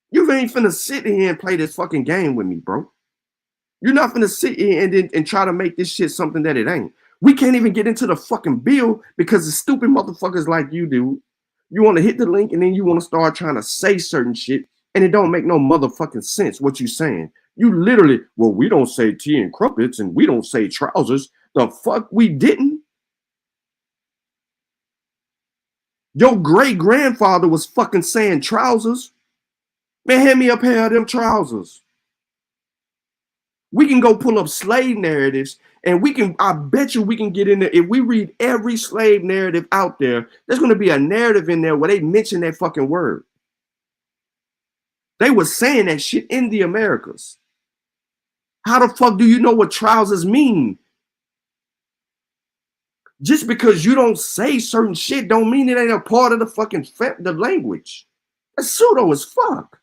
You ain't finna sit here and play this fucking game with me, bro. You're not finna sit here and try to make this shit something that it ain't. We can't even get into the fucking bill because the stupid motherfuckers like you do. You want to hit the link and then you want to start trying to say certain shit and it don't make no motherfucking sense what you saying. You literally, well, we don't say tea and crumpets and we don't say trousers. The fuck we didn't? Your great grandfather was fucking saying trousers. Man, hand me a pair of them trousers. We can go pull up slave narratives and I bet you we can get in there. If we read every slave narrative out there, there's going to be a narrative in there where they mention that fucking word. They were saying that shit in the Americas. How the fuck do you know what trousers mean? Just because you don't say certain shit don't mean it ain't a part of the fucking the language. That's pseudo as fuck.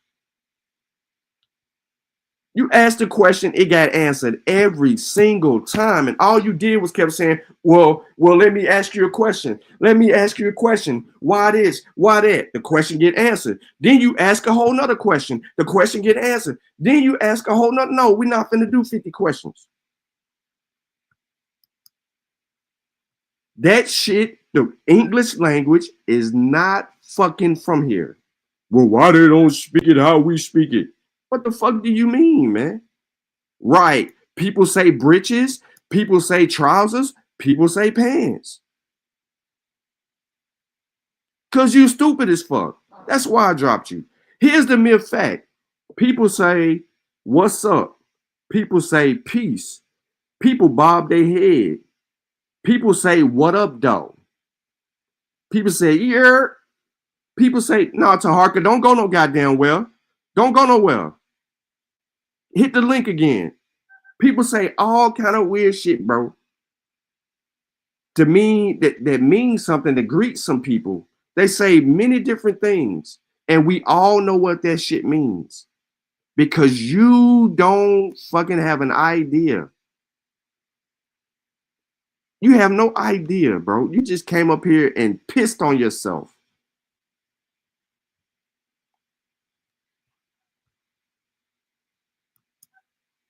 You asked a question, it got answered every single time. And all you did was kept saying, well, let me ask you a question. Let me ask you a question. Why this? Why that? The question get answered. Then you ask a whole nother question. The question get answered. Then you ask a whole nother. No, we're not finna do 50 questions. That shit, the English language is not fucking from here. Well, why they don't speak it how we speak it? What the fuck do you mean, man? Right. People say breeches. People say trousers. People say pants. Because you stupid as fuck. That's why I dropped you. Here's the mere fact. People say, what's up? People say peace. People bob their head. People say, what up, though? People say, yeah. People say, no, Taharka, don't go no goddamn well. Don't go nowhere. Hit the link again. People say all kind of weird shit, bro. To me, that means something to greet some people. They say many different things. And we all know what that shit means. Because you don't fucking have an idea. You have no idea, bro. You just came up here and pissed on yourself.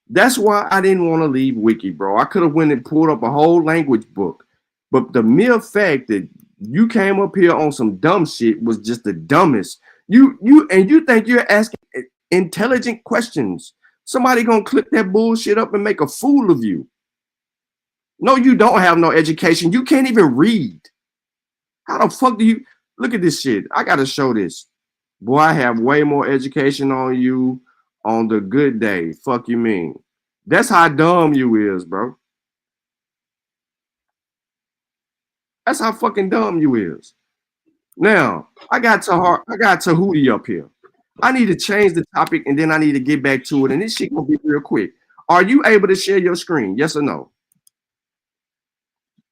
That's why I didn't want to leave Wiki, bro. I could have went and pulled up a whole language book. But the mere fact that you came up here on some dumb shit was just the dumbest. You think you're asking intelligent questions. Somebody gonna clip that bullshit up and make a fool of you. No, you don't have no education. You can't even read. How the fuck do you look at this shit? I gotta show this. Boy, I have way more education on you on the good day. Fuck you mean? That's how dumb you is, bro. That's how fucking dumb you is. Now, I got Tahuti up here. I need to change the topic and then I need to get back to it. And this shit gonna be real quick. Are you able to share your screen? Yes or no?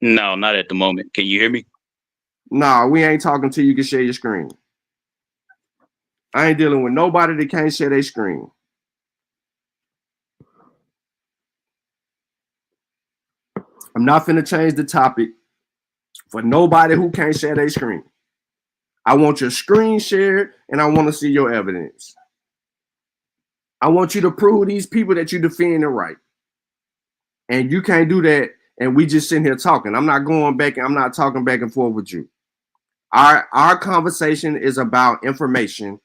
No, not at the moment. Can you hear me? Nah, we ain't talking till you can share your screen. I ain't dealing with nobody that can't share their screen. I'm not finna change the topic for nobody who can't share their screen. I want your screen shared and I want to see your evidence. I want you to prove these people that you defend are right. And you can't do that and we just sitting here talking. I'm not going back, I'm not talking back and forth with you. Our conversation is about information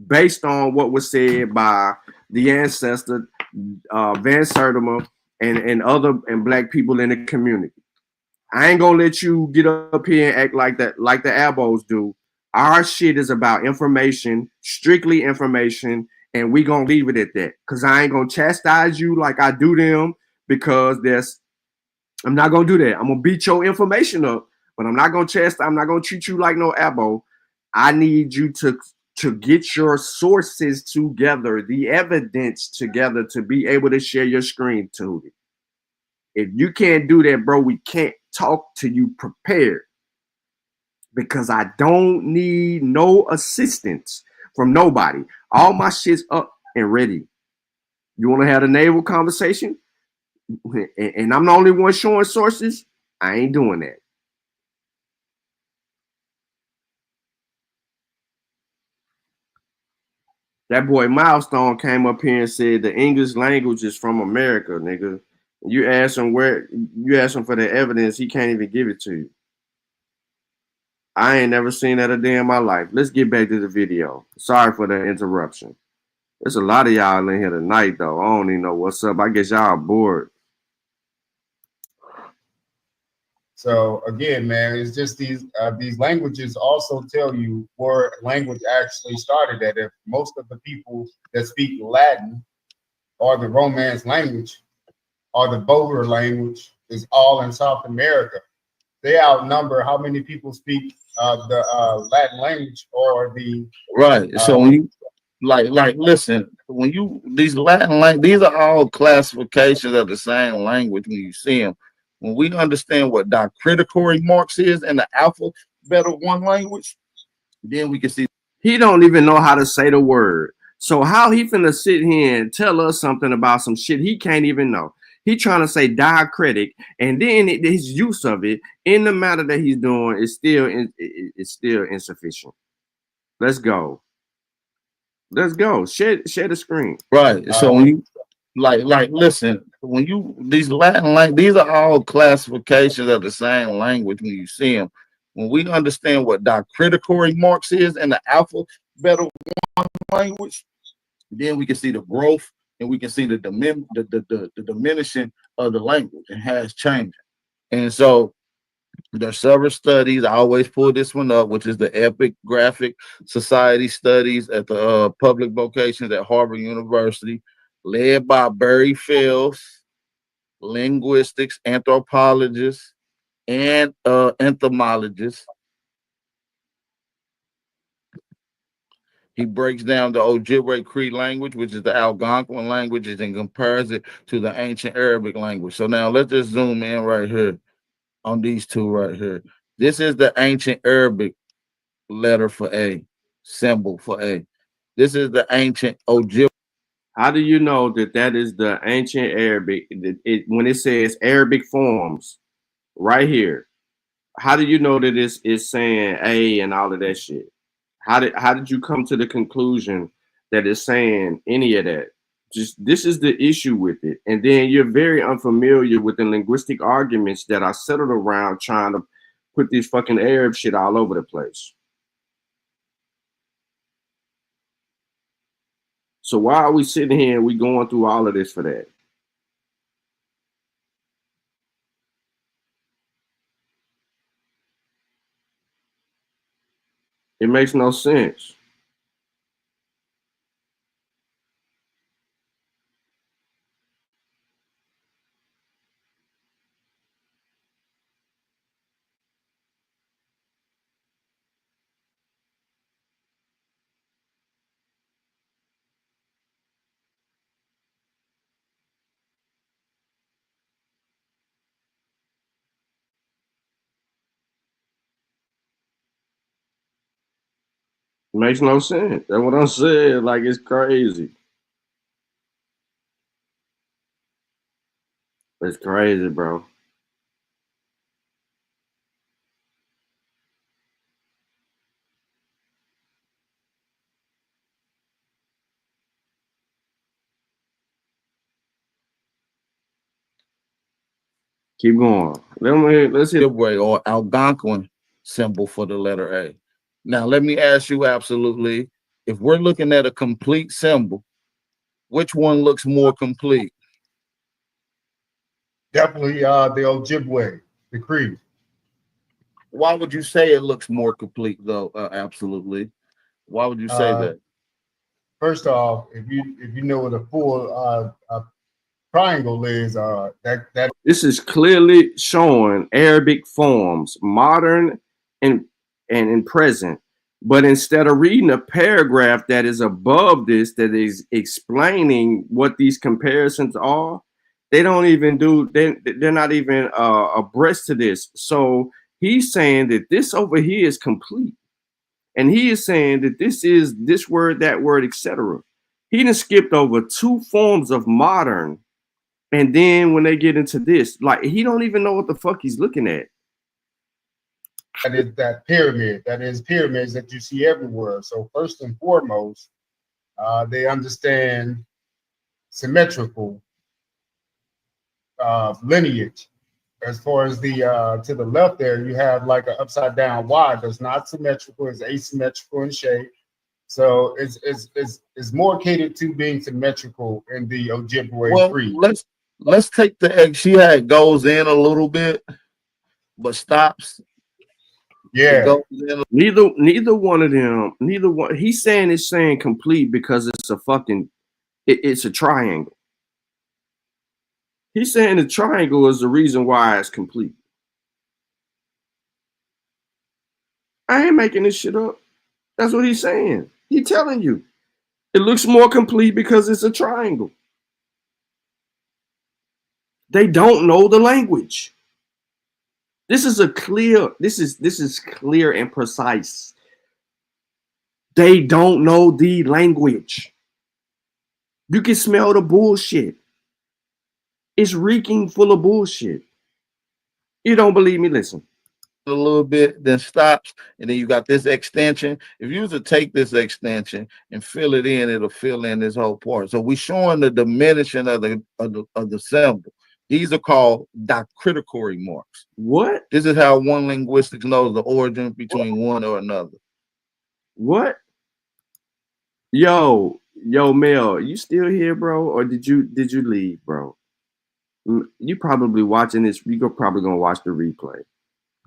based on what was said by the ancestor, Van Sertima, and other black people in the community. I ain't gonna let you get up here and act like that, like the Abos do. Our shit is about information, strictly information, and we gonna leave it at that. Cause I ain't gonna chastise you like I do them because I'm not gonna do that. I'm gonna beat your information up, But I'm not gonna chastise. I'm not gonna treat you like no abo. I need you to get your sources together, the evidence together, to be able to share your screen to me. If you can't do that, bro, we can't talk to you prepared, because I don't need no assistance from nobody. All my shit's up and ready. You want to have a naval conversation? And I'm the only one showing sources? I ain't doing that. That boy Milestone came up here and said the English language is from America, nigga. You ask him for the evidence, he can't even give it to you. I ain't never seen that a day in my life. Let's get back to the video. Sorry for the interruption. There's a lot of y'all in here tonight, though. I don't even know what's up. I guess y'all bored. So again, man, it's just these languages also tell you where language actually started at. If most of the people that speak Latin or the Romance language or the Boer language is all in South America, they outnumber how many people speak the Latin language or the Right. So when you listen, when you these Latin language, these are all classifications of the same language when you see them. When we understand what diacriticatory marks is in the alphabet of one language, then we can see. He don't even know how to say the word. So how he finna sit here and tell us something about some shit he can't even know? He trying to say diacritic, and then his use of it in the matter that he's doing is still insufficient. Let's go. Let's go. Share the screen. Right. So when you listen, when you these Latin language, these are all classifications of the same language when you see them. When we understand what diacriticatory marks is in the alphabet of one language, then we can see the growth and we can see the diminishing of the language. It has changed. And so there's several studies. I always pull this one up, which is the Epigraphic Society studies at the public vocations at Harvard University, led by Barry Fields, linguistics, anthropologists, and entomologists. He breaks down the Ojibwe Cree language, which is the Algonquin languages, and compares it to the ancient Arabic language. So now let's just zoom in right here on these two right here. This is the ancient Arabic letter for A, symbol for A. This is the ancient Ojibwe. How do you know that is the ancient Arabic? When it says Arabic forms right here, how do you know that it's saying A and all of that shit? How did you come to the conclusion that it's saying any of that? Just this is the issue with it. And then you're very unfamiliar with the linguistic arguments that are settled around trying to put this fucking Arab shit all over the place. So why are we sitting here and we going through all of this for that? It makes no sense. It makes no sense. That's what I'm saying. Like, it's crazy. It's crazy, bro. Keep going. Let's hit or Algonquin symbol for the letter A. Now, let me ask you absolutely, if we're looking at a complete symbol, which one looks more complete? Definitely the Ojibwe, the Cree. Why would you say it looks more complete, though? Absolutely. Why would you say that? First off, if you know what a full triangle is that This is clearly showing Arabic forms, modern and in present. But instead of reading a paragraph that is above this, that is explaining what these comparisons are, they don't even do. They're not even abreast to this. So he's saying that this over here is complete, and he is saying that this is this word, that word, etc. He done skipped over two forms of modern. And then when they get into this, like he don't even know what the fuck he's looking at. is that pyramid. That is pyramids that you see everywhere. So first and foremost, they understand symmetrical lineage. As far as the to the left there, you have like an upside down Y that's not symmetrical, it's asymmetrical in shape. So it's more catered to being symmetrical in the Ojibwe Well, Free. let's take the egg. She had goes in a little bit, but stops. Yeah. Neither one of them. Neither one. He's saying it's saying complete because it's a fucking. It's a triangle. He's saying the triangle is the reason why it's complete. I ain't making this shit up. That's what he's saying. He's telling you. It looks more complete because it's a triangle. They don't know the language. This is clear and precise. They don't know the language. You can smell the bullshit. It's reeking full of bullshit. You don't believe me? Listen. A little bit, then stops, and then you got this extension. If you was to take this extension and fill it in, it'll fill in this whole part. So we're showing the diminishing of the symbol. These are called diacriticatory marks. What? This is how one linguistics knows the origin between one or another. What? Yo, Mel, you still here, bro? Or did you leave, bro? You probably watching this. You're probably gonna watch the replay.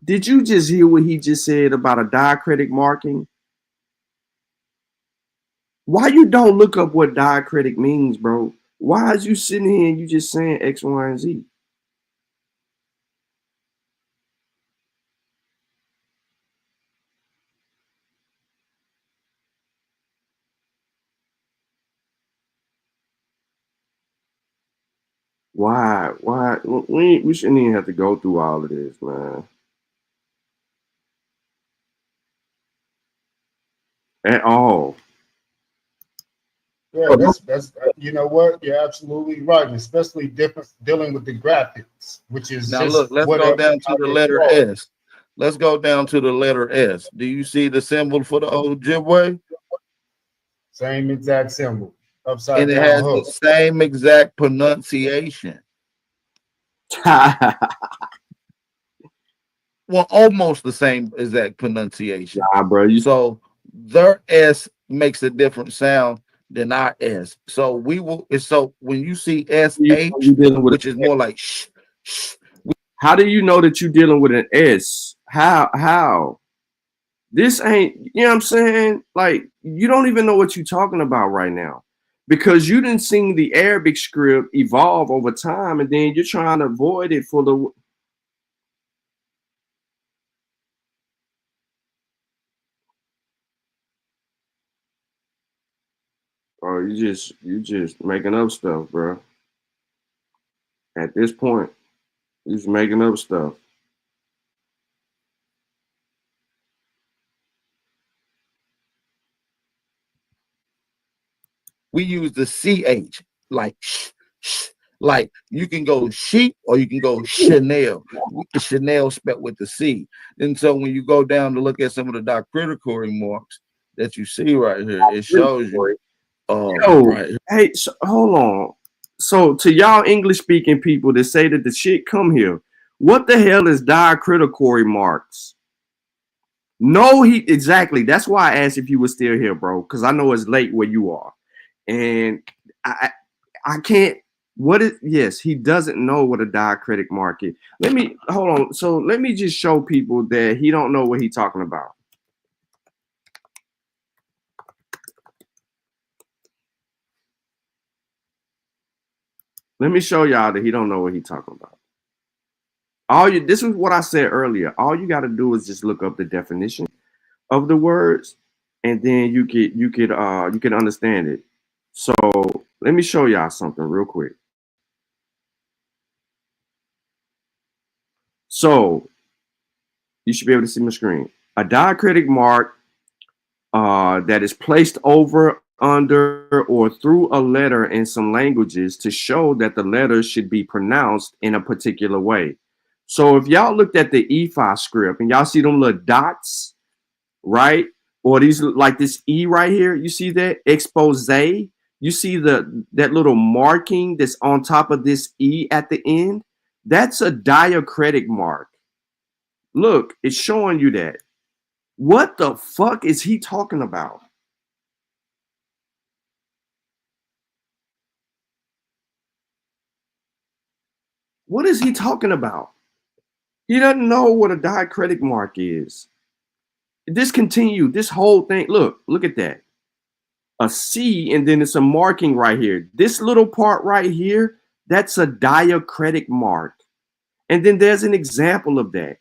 Did you just hear what he just said about a diacritic marking? Why you don't look up what diacritic means, bro? Why is you sitting here and you just saying X, Y, and Z? Why? We shouldn't even have to go through all of this, man. At all. Yeah, that's you know what? You're absolutely right, especially dealing with the graphics, which is now just look. Let's go down to the letter S. Let's go down to the letter S. Do you see the symbol for the Ojibwe? Same exact symbol, upside and it down has hook. the same exact pronunciation. Well, almost the same exact pronunciation. Nah, bro. So their S makes a different sound than our S. So we will. So when you see SH, which is more like shh, shh. How do you know that you're dealing with an S? How? This ain't, you know what I'm saying? Like, you don't even know what you're talking about right now. Because you didn't see the Arabic script evolve over time, and then you're trying to avoid it for the. Or you just making up stuff, bro. At this point, you're just making up stuff. We use the CH, like like you can go sheep or you can go Chanel. Chanel spelled with the C. And so when you go down to look at some of the diacriticatory marks that you see right here, it shows you. Right. Hey, so, hold on. So to y'all English speaking people that say that the shit come here, what the hell is diacriticatory marks? No, exactly. That's why I asked if you were still here, bro, because I know it's late where you are, and I can't. What is? Yes, he doesn't know what a diacritic mark is. Let me hold on. So let me just show people that he don't know what he's talking about. Let me show y'all that he don't know what he talking about. This is what I said earlier. All you got to do is just look up the definition of the words, and then you can understand it. So let me show y'all something real quick. So you should be able to see my screen. A diacritic mark that is placed over, under, or through a letter in some languages to show that the letter should be pronounced in a particular way. So if y'all looked at the E5 script and y'all see them little dots, right? Or these like this E right here, you see that expose? You see that little marking that's on top of this E at the end? That's a diacritic mark. Look, it's showing you that. What the fuck is he talking about? What is he talking about? He doesn't know what a diacritic mark is. Discontinue this whole thing. Look at that. A C, and then it's a marking right here. This little part right here, that's a diacritic mark. And then there's an example of that.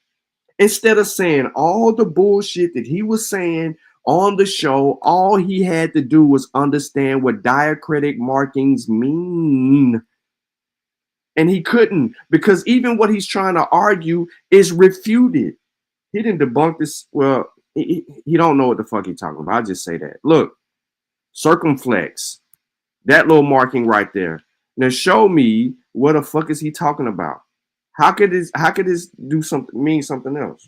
Instead of saying all the bullshit that he was saying on the show, all he had to do was understand what diacritic markings mean. And he couldn't, because even what he's trying to argue is refuted. He didn't debunk this. Well, he don't know what the fuck he's talking about. I'll just say that. Look, circumflex, that little marking right there. Now show me what the fuck is he talking about? How could this do something, mean something else?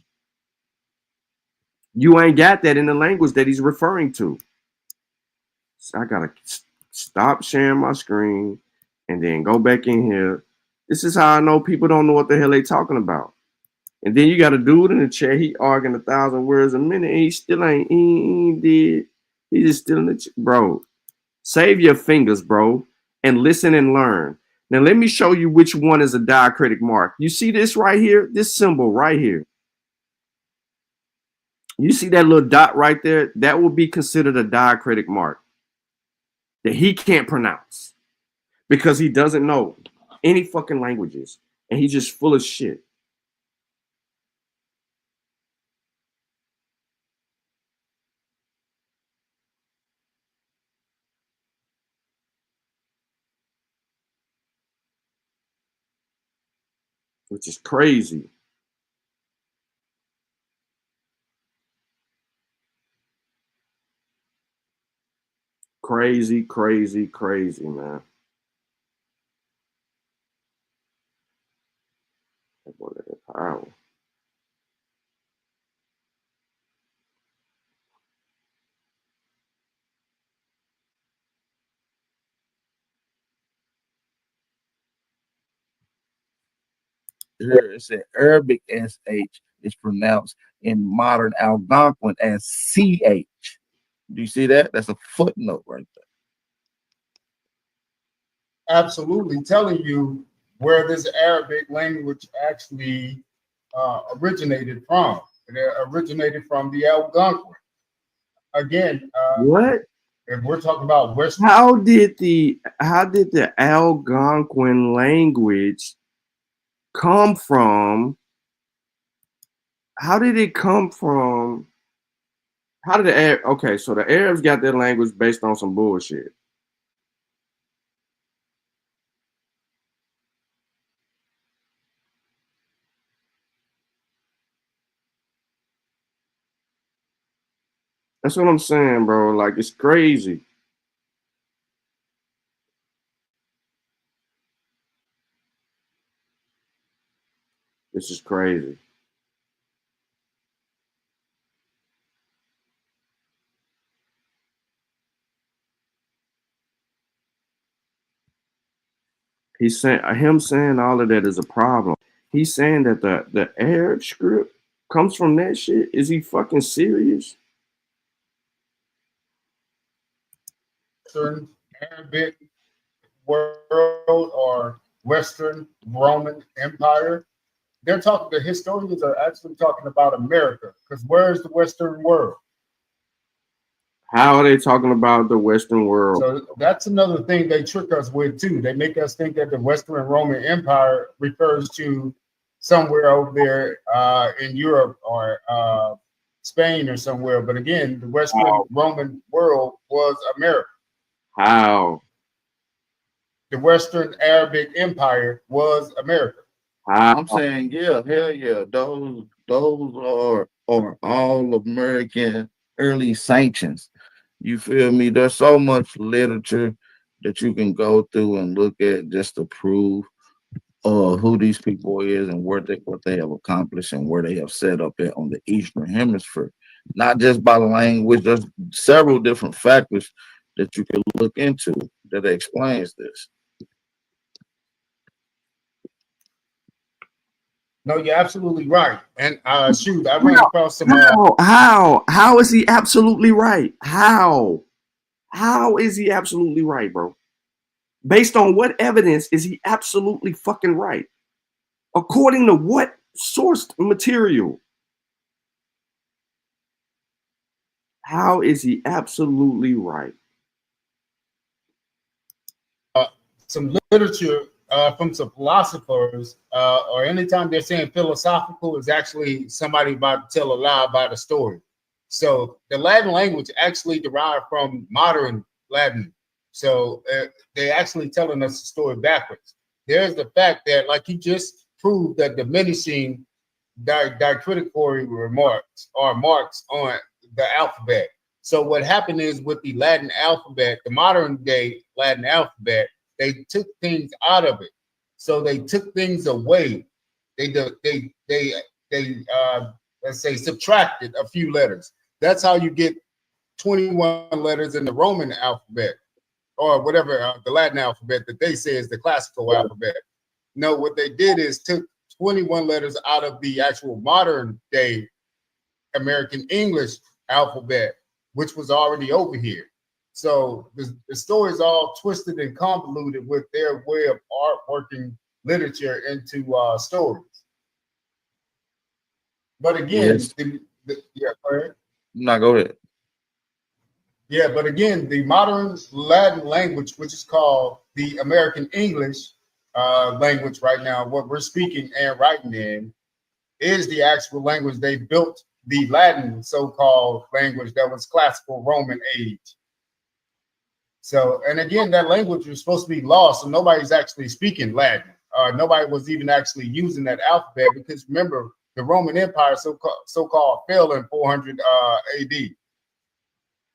You ain't got that in the language that he's referring to. So I gotta stop sharing my screen and then go back in here. This is how I know people don't know what the hell they talking about. And then you got a dude in the chat, he arguing 1,000 words a minute, and he still ain't did. He just still in the chat. Bro, save your fingers, bro, and listen and learn. Now let me show you which one is a diacritic mark. You see this right here? This symbol right here. You see that little dot right there? That will be considered a diacritic mark that he can't pronounce because he doesn't know any fucking languages, and he's just full of shit. Which is crazy. Crazy, crazy, crazy, man. Power. Here it said Arabic SH is pronounced in modern Algonquin as CH. Do you see that? That's a footnote right there. Absolutely, telling you where this Arabic language actually originated from. It originated from the Algonquin. Again, What? if we're talking about Western, How did the Algonquin language come from? How did it come from? How did the Arab? Okay, so the Arabs got their language based on some bullshit. That's what I'm saying, bro. Like, it's crazy. This is crazy. He's saying him saying all of that is a problem. He's saying that the Arab script comes from that shit. Is he fucking serious? Arabic world or Western Roman Empire. They're talking, the historians are actually talking about America, because where's the Western world? How are they talking about the Western world? So that's another thing they trick us with too. They make us think that the Western Roman Empire refers to somewhere over there in Europe or Spain or somewhere. But again, the Western Roman world was America. How? The Western Arabic Empire was America. How? I'm saying, yeah, hell yeah. Those are all American early sanctions. You feel me? There's so much literature that you can go through and look at just to prove who these people is and what they have accomplished and where they have set up at on the Eastern Hemisphere. Not just by language, there's several different factors that you can look into that explains this. No, you're absolutely right. And shoot, I ran across some. How is he absolutely right? How is he absolutely right, bro? Based on what evidence is he absolutely fucking right? According to what sourced material? How is he absolutely right? Some literature from some philosophers, or anytime they're saying philosophical, is actually somebody about to tell a lie about a story. So the Latin language actually derived from modern Latin. So they're actually telling us the story backwards. There's the fact that, like you just proved, that diminishing diacriticatory remarks or marks on the alphabet. So what happened is with the Latin alphabet, the modern day Latin alphabet, they took things out of it. So they took things away. They let's say subtracted a few letters. That's how you get 21 letters in the Roman alphabet or whatever the Latin alphabet that they say is the classical alphabet. No, what they did is took 21 letters out of the actual modern day American English alphabet, which was already over here. So the story is all twisted and convoluted with their way of art working literature into stories. But again, Yes. yeah, go ahead. No, go ahead. Yeah, but again, the modern Latin language, which is called the American English language right now, what we're speaking and writing in, is the actual language they built the Latin so-called language that was classical Roman age. So, and again, that language was supposed to be lost, so nobody's actually speaking Latin. Nobody was even actually using that alphabet because remember, the Roman Empire so-called fell in 400 AD.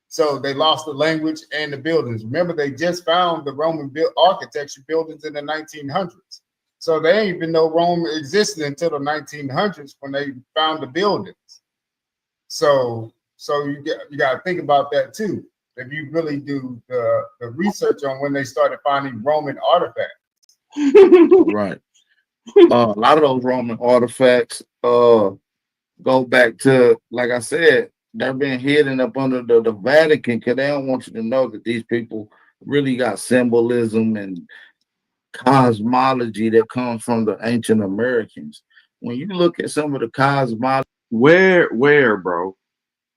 So they lost the language and the buildings. Remember, they just found the Roman architecture buildings in the 1900s. So they didn't even know Rome existed until the 1900s when they found the buildings. So you got to think about that too. If you really do the research on when they started finding Roman artifacts. Right. A lot of those Roman artifacts go back to, like I said, they're being hidden up under the Vatican because they don't want you to know that these people really got symbolism and cosmology that comes from the ancient Americans. When you look at some of the cosmology, Where, bro?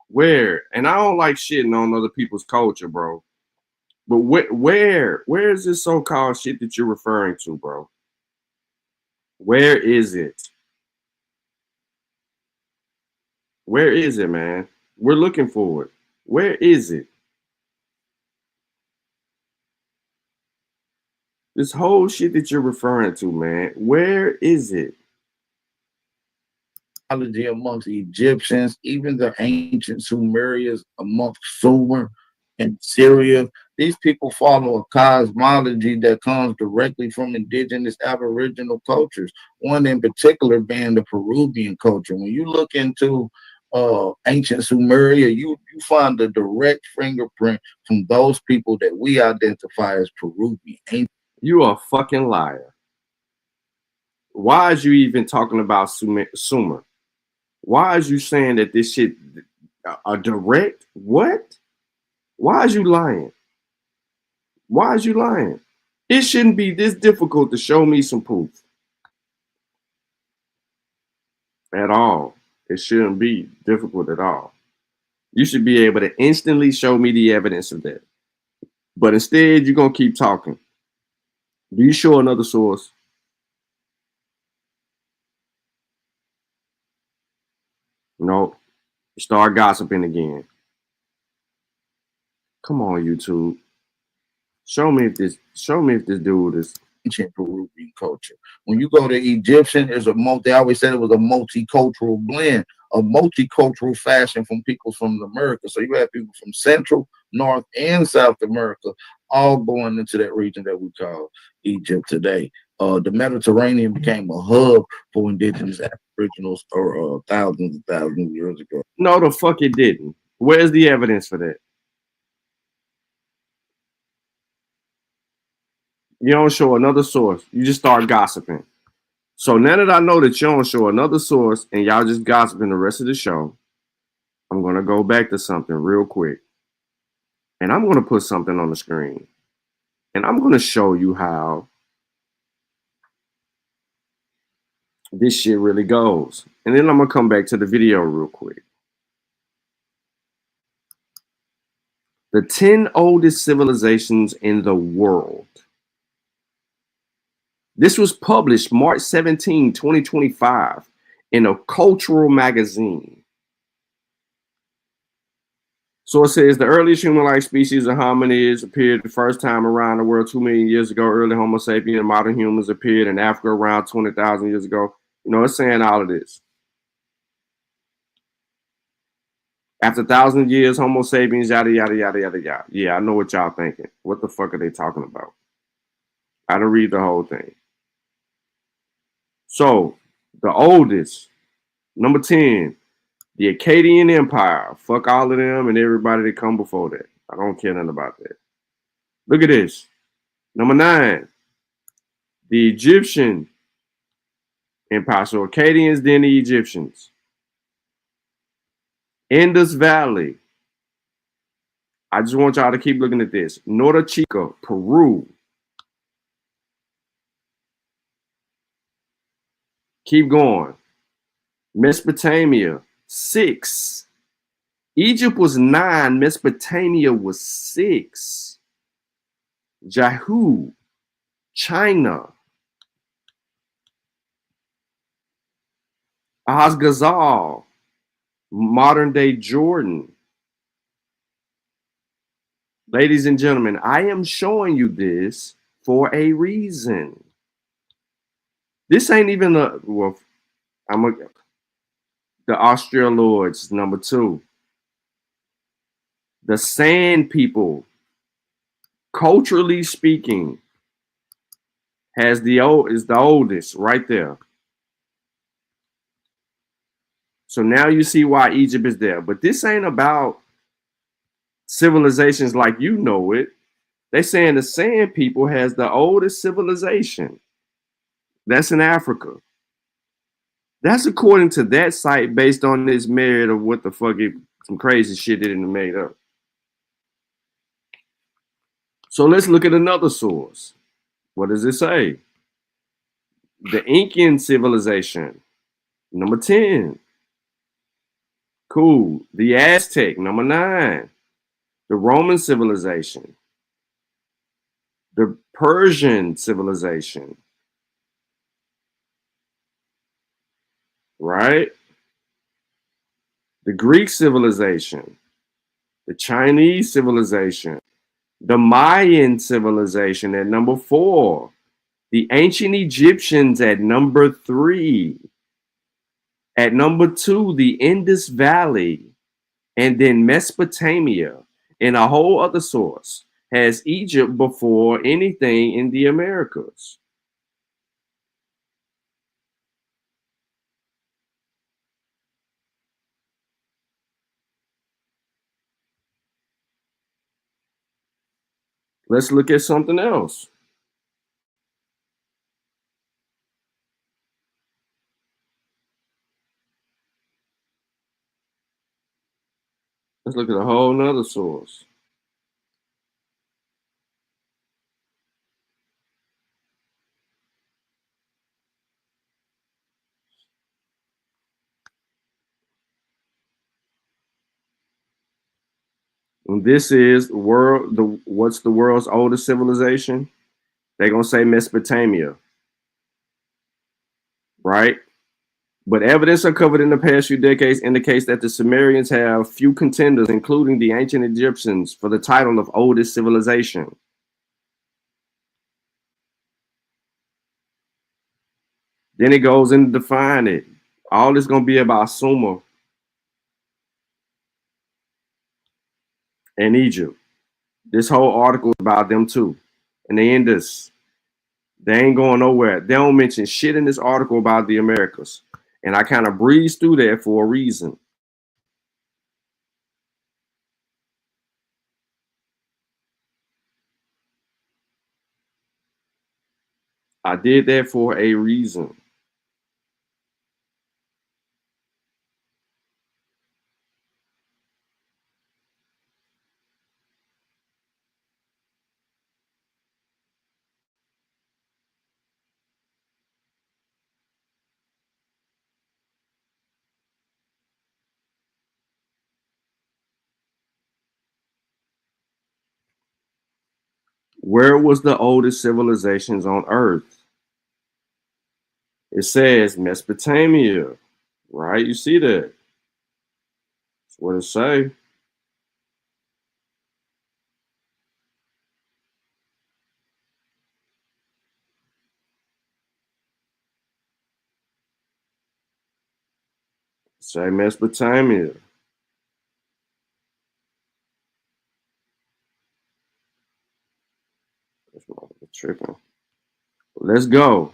Where? And I don't like shitting on other people's culture, bro. But where is this so-called shit that you're referring to, bro? Where is it? Where is it, man? We're looking for it. Where is it? This whole shit that you're referring to, man. Where is it? amongst Egyptians, even the ancient Sumerians amongst Sumer and Syria. These people follow a cosmology that comes directly from indigenous Aboriginal cultures. One in particular being the Peruvian culture. When you look into ancient Sumeria, you find a direct fingerprint from those people that we identify as Peruvian. You are a fucking liar. Why is you even talking about Sumer? Why is you saying that this shit a direct? What? Why is you lying? Why is you lying? It shouldn't be this difficult to show me some proof. At all. It shouldn't be difficult at all. You should be able to instantly show me the evidence of that. But instead, you're going to keep talking. Do you show another source? No. You start gossiping again. Come on, YouTube. Show me if this dude is ancient Peruvian culture. When you go to Egyptian, there's they always said it was a multicultural blend, a multicultural fashion from people from America. So you have people from Central, North, and South America all going into that region that we call Egypt today. The Mediterranean became a hub for indigenous Aboriginals thousands and thousands of years ago. No, the fuck it didn't. Where's the evidence for that? You don't show another source. You just start gossiping. So now that I know that you don't show another source and y'all just gossiping the rest of the show, I'm going to go back to something real quick. And I'm going to put something on the screen. And I'm going to show you how this shit really goes. And then I'm going to come back to the video real quick. The 10 oldest civilizations in the world. This was published March 17, 2025 in a cultural magazine. So it says the earliest human-like species of hominids appeared the first time around the world 2 million years ago. Early Homo sapien and modern humans appeared in Africa around 20,000 years ago. You know, it's saying all of this. After 1,000 years, Homo sapiens, yada, yada, yada, yada, yada. Yeah, I know what y'all thinking. What the fuck are they talking about? I didn't read the whole thing. So, the oldest, number 10, the Akkadian Empire. Fuck all of them and everybody that come before that. I don't care nothing about that. Look at this. Number 9, the Egyptian Empire. So Akkadians, then the Egyptians. Indus Valley. I just want y'all to keep looking at this. Norte Chica, Peru. Keep going. Mesopotamia, 6. Egypt was 9. Mesopotamia was 6. Jahu, China. Azghazal, modern day Jordan. Ladies and gentlemen, I am showing you this for a reason. This ain't even the Australords, number 2. The Sand People, culturally speaking, is the oldest right there. So now you see why Egypt is there. But this ain't about civilizations like you know it. They saying the Sand People has the oldest civilization. That's in Africa. That's according to that site based on this merit of what the fuck some crazy shit they didn't made up. So let's look at another source. What does it say? The Incan civilization, number 10. Cool. The Aztec, number 9. The Roman civilization. The Persian civilization. Right? The Greek civilization. The Chinese civilization. The Mayan civilization at number 4. The ancient Egyptians at number 3. At number 2, the Indus Valley. And then Mesopotamia, and a whole other source, has Egypt before anything in the Americas. Let's look at something else. Let's look at a whole nother source. And this is what's the world's oldest civilization? They're gonna say Mesopotamia, right? But evidence uncovered in the past few decades indicates that the Sumerians have few contenders, including the ancient Egyptians, for the title of oldest civilization. Then it goes into define it. All this gonna be about Sumer and Egypt. This whole article is about them too. And they end this. They ain't going nowhere. They don't mention shit in this article about the Americas. And I kind of breezed through that for a reason. I did that for a reason. Where was the oldest civilizations on Earth? It says Mesopotamia, right? You see that? That's what it say. Say Mesopotamia. Tripping. Let's go.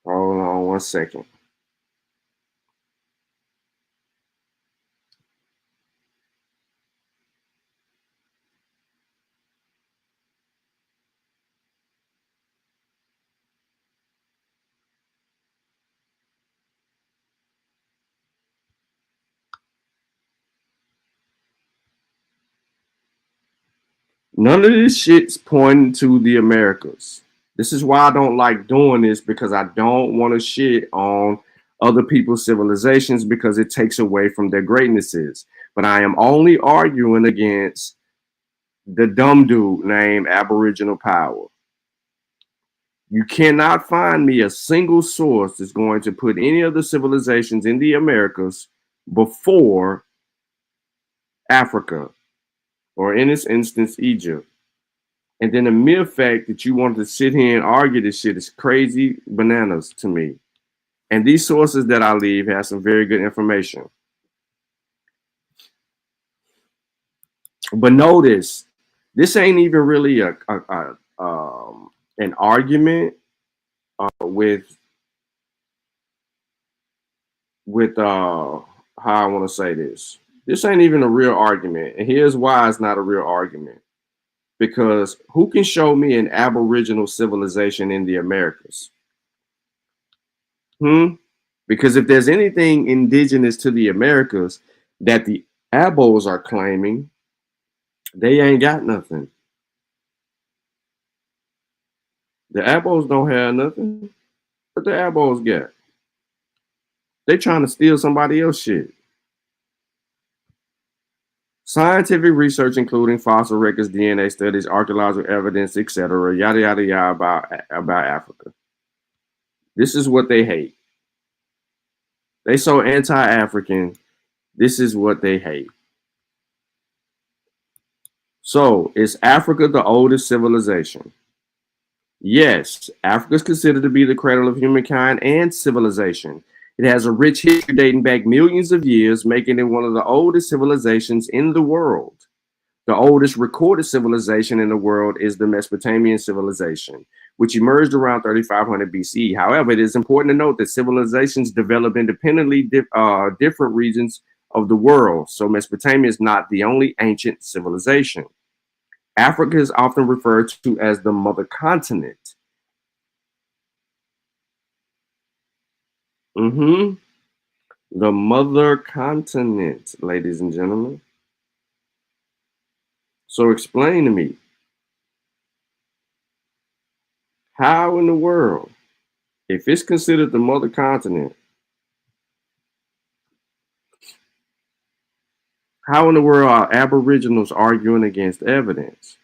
Hold on 1 second. None of this shit's pointing to the Americas. This is why I don't like doing this, because I don't want to shit on other people's civilizations because it takes away from their greatnesses. But I am only arguing against the dumb dude named Aboriginal Power. You cannot find me a single source that's going to put any of the civilizations in the Americas before Africa, or in this instance, Egypt. And then the mere fact that you wanted to sit here and argue this shit is crazy bananas to me. And these sources that I leave have some very good information. But notice, this ain't even really an argument with how I want to say this. This ain't even a real argument. And here's why it's not a real argument. Because who can show me an Aboriginal civilization in the Americas? Because if there's anything indigenous to the Americas that the Abos are claiming, they ain't got nothing. The Abos don't have nothing. What the Abos got? They trying to steal somebody else's shit. Scientific research, including fossil records, DNA studies, archaeological evidence, etc., yada yada yada about Africa. This is what they hate. They so anti-African. This is what they hate. So, is Africa the oldest civilization? Yes, Africa is considered to be the cradle of humankind and civilization. It has a rich history dating back millions of years, making it one of the oldest civilizations in the world. The oldest recorded civilization in the world is the Mesopotamian civilization, which emerged around 3500 BC. However, it is important to note that civilizations develop independently different regions of the world, so Mesopotamia is not the only ancient civilization. Africa is often referred to as the mother continent. The mother continent, ladies and gentlemen. So explain to me, How in the world, if it's considered the mother continent, how in the world are Aboriginals arguing against evidence?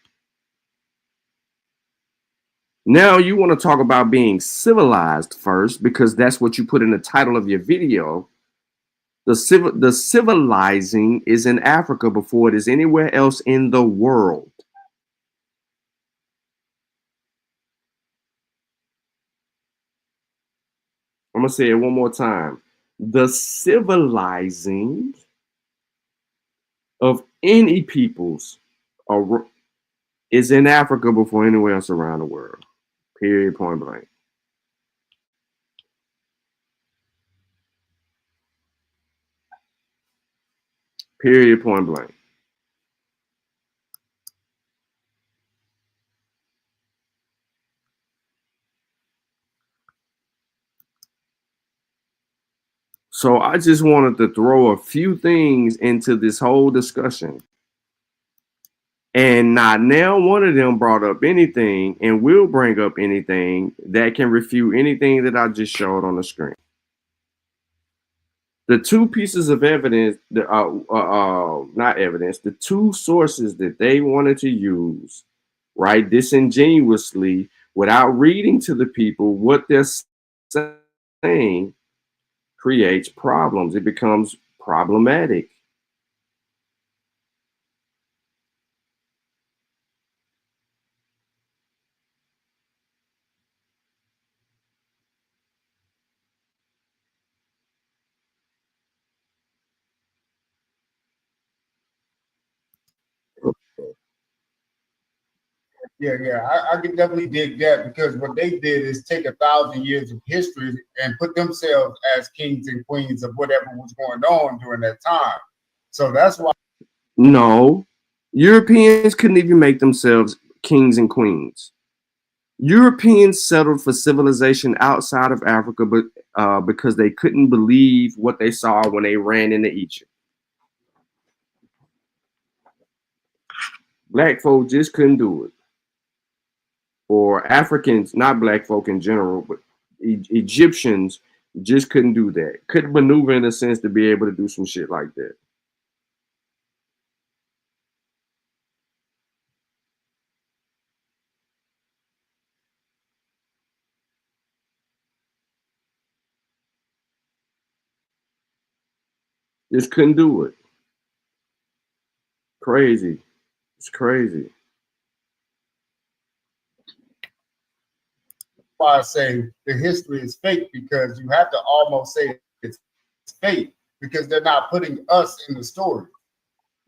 Now you want to talk about being civilized first because that's what you put in the title of your video. The civilizing is in Africa before it is anywhere else in the world. I'm going to say it one more time. The civilizing of any peoples is in Africa before anywhere else around the world. Period, point blank. Period, point blank. So I just wanted to throw a few things into this whole discussion. And not now one of them brought up anything and will bring up anything that can refute anything that I just showed on the screen. The two pieces of evidence, not evidence, the two sources that they wanted to use, right, disingenuously, without reading to the people what they're saying, creates problems. It becomes problematic. Yeah, I can definitely dig that because what they did is take 1,000 years of history and put themselves as kings and queens of whatever was going on during that time. So that's why. No, Europeans couldn't even make themselves kings and queens. Europeans settled for civilization outside of Africa, but because they couldn't believe what they saw when they ran into Egypt. Black folk just couldn't do it. Or Africans, not black folk in general, but Egyptians just couldn't do that. Couldn't maneuver in a sense to be able to do some shit like that. Just couldn't do it. Crazy. It's crazy. Why I say the history is fake, because you have to almost say it's fake because they're not putting us in the story.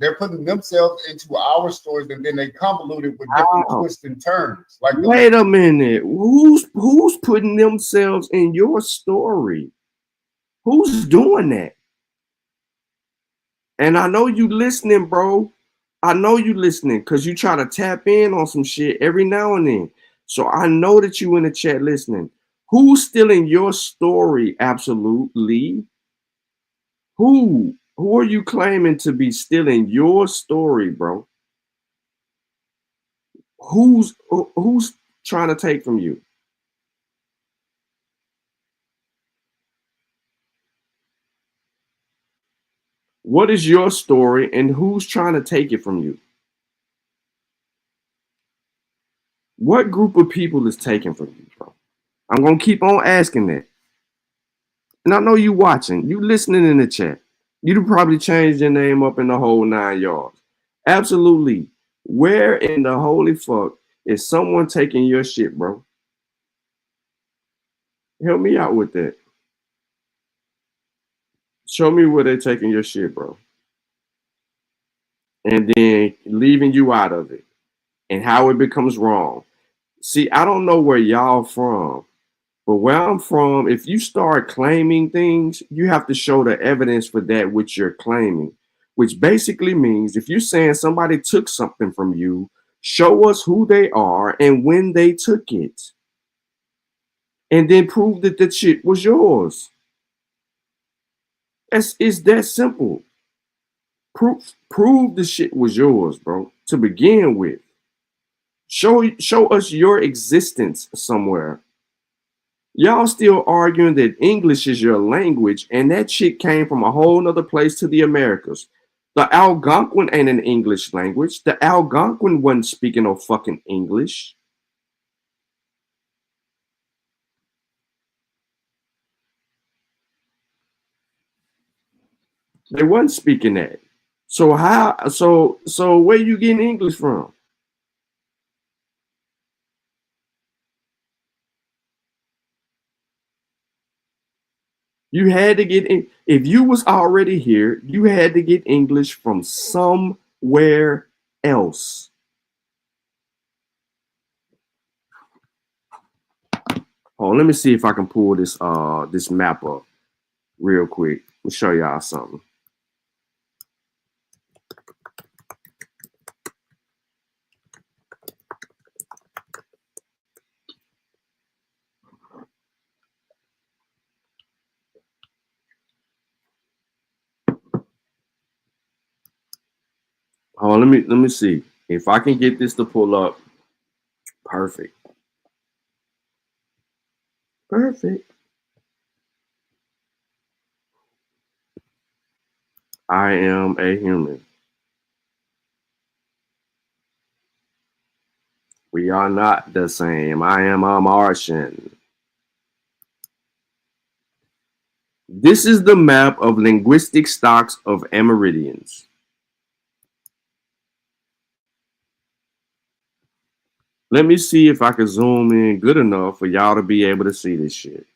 They're putting themselves into our stories and then they convolute it with different twists and turns. Like, wait a minute. Who's putting themselves in your story? Who's doing that? And I know you listening, bro. I know you listening because you try to tap in on some shit every now and then. So I know that you in the chat listening. Who's stealing your story? Absolutely. Who are you claiming to be stealing your story, bro? Who's trying to take from you? What is your story and who's trying to take it from you? What group of people is taking from you, bro? I'm going to keep on asking that. And I know you watching, you listening in the chat. You'd probably change your name up in the whole 9 yards. Absolutely. Where in the holy fuck is someone taking your shit, bro? Help me out with that. Show me where they're taking your shit, bro. And then leaving you out of it and how it becomes wrong. See, I don't know where y'all from, but where I'm from, if you start claiming things, you have to show the evidence for that which you're claiming, which basically means if you're saying somebody took something from you, show us who they are and when they took it. And then prove that the shit was yours. It's that simple. Prove the shit was yours, bro, to begin with. Show us your existence somewhere. Y'all still arguing that English is your language, and that shit came from a whole nother place to the Americas. The Algonquin ain't an English language. The Algonquin wasn't speaking no fucking English. They wasn't speaking that. So how? So where you getting English from? You had to get in. If you was already here, you had to get English from somewhere else. Oh, let me see if I can pull this map up real quick. Let me show y'all something. Oh, let me see if I can get this to pull up. Perfect. Perfect. I am a human. We are not the same. I am a Martian. This is the map of linguistic stocks of Amerindians. Let me see if I can zoom in good enough for y'all to be able to see this shit.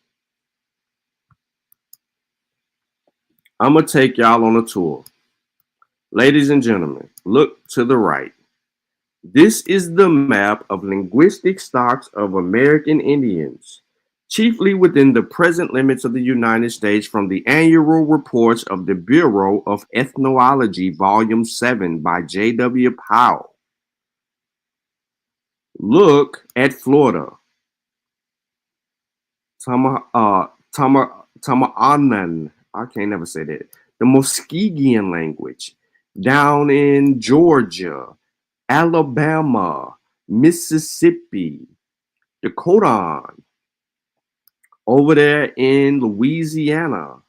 I'm going to take y'all on a tour. Ladies and gentlemen, look to the right. This is the map of linguistic stocks of American Indians, chiefly within the present limits of the United States from the annual reports of the Bureau of Ethnology, Volume 7 by J.W. Powell. Look at Florida. Tamaanan. I can't never say that. The Muskegean language. Down in Georgia, Alabama, Mississippi, Dakota, over there in Louisiana,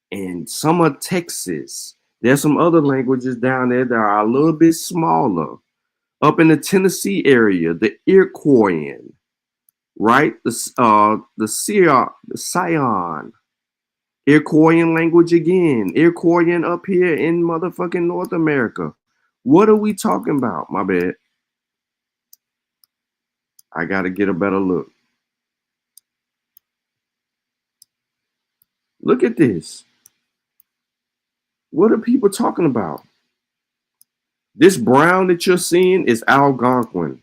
and some of Texas. There's some other languages down there that are a little bit smaller. Up in the Tennessee area, the Iroquoian, right? The Scion, Iroquoian language again. Iroquoian up here in motherfucking North America. What are we talking about? My bad. I gotta get a better look. Look at this. What are people talking about? This brown that you're seeing is Algonquin.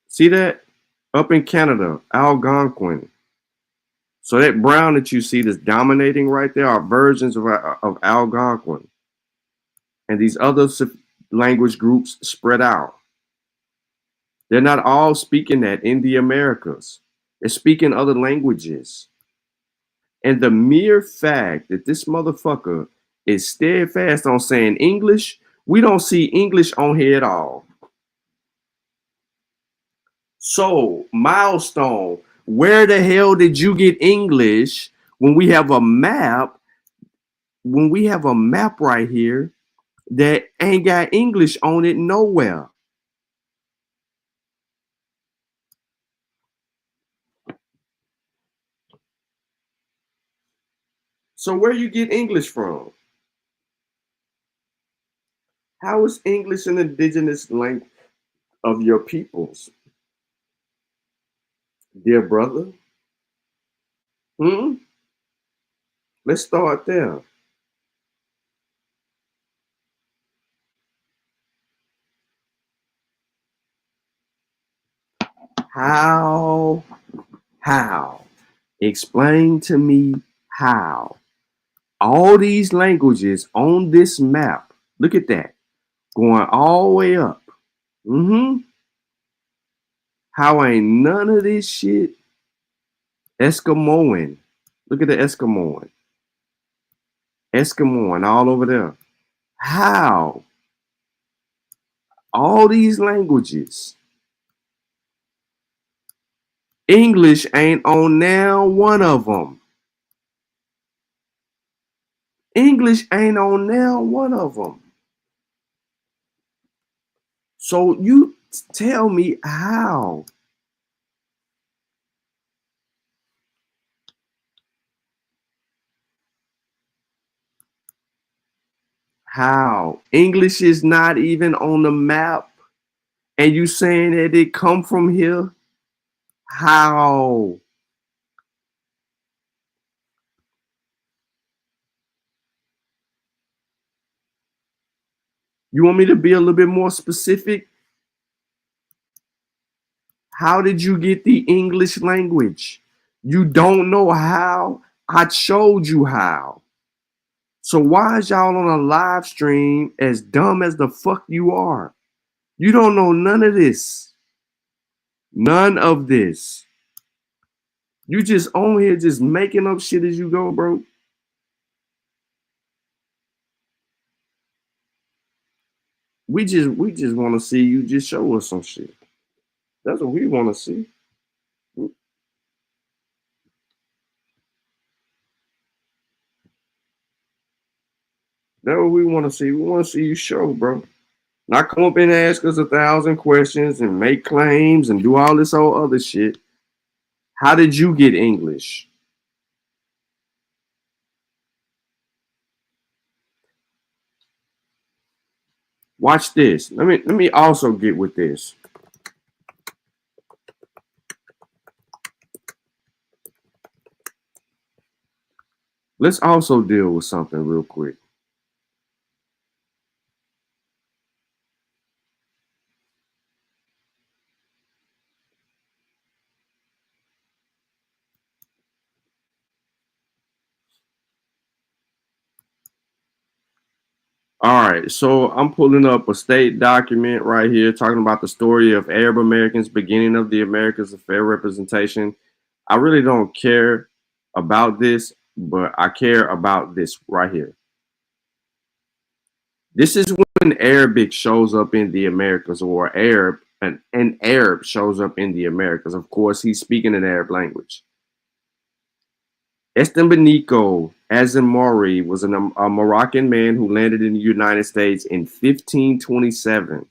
See that? Up in Canada, Algonquin. So that brown that you see that's dominating right there are versions of Algonquin. And these other language groups spread out. They're not all speaking that in the Americas. They're speaking other languages. And the mere fact that this motherfucker is steadfast on saying English, we don't see English on here at all. So, milestone, where the hell did you get English when we have a map? When we have a map right here that ain't got English on it nowhere. So where you get English from? How is English an indigenous language of your peoples? Dear brother? Let's start there. How? Explain to me how. All these languages on this map, look at that, going all the way up. How ain't none of this shit Eskimoan? Look at the Eskimoan. Eskimoan all over there. How all these languages. English ain't on now one of them. English ain't on now one of them. So you tell me how. How? English is not even on the map. And you saying that it come from here? How? You want me to be a little bit more specific? How did you get the English language? You don't know how? I showed you how. So why is y'all on a live stream as dumb as the fuck you are? You don't know none of this. None of this. You just on here just making up shit as you go, bro. We just want to see you just show us some shit. That's what we want to see. That's what we want to see. We want to see you show, bro. Not come up and ask us 1,000 questions and make claims and do all this whole other shit. How did you get English? Watch this. Let me also get with this. Let's also deal with something real quick. All right, so I'm pulling up a state document right here talking about the story of Arab Americans beginning of the Americas of fair representation. I really don't care about this, but I care about this right here. This is when Arabic shows up in the Americas, or an Arab shows up in the Americas. Of course, he's speaking an Arab language. Estebaniko Azimari was a Moroccan man who landed in the United States in 1527.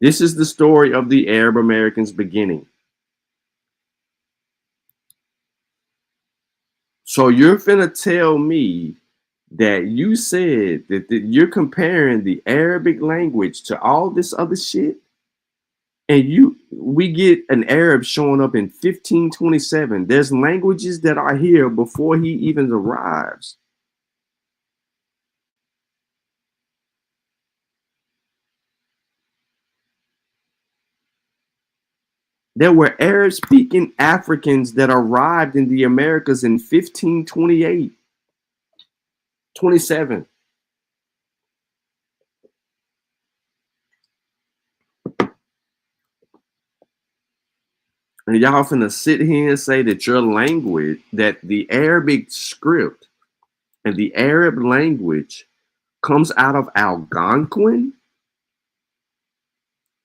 This is the story of the Arab Americans beginning. So you're finna tell me that you said that you're comparing the Arabic language to all this other shit, and we get an Arab showing up in 1527. There's languages that are here before he even arrives. There were Arab speaking Africans that arrived in the Americas in 1528, 27. And y'all finna sit here and say that your language, that the Arabic script and the Arab language comes out of Algonquin?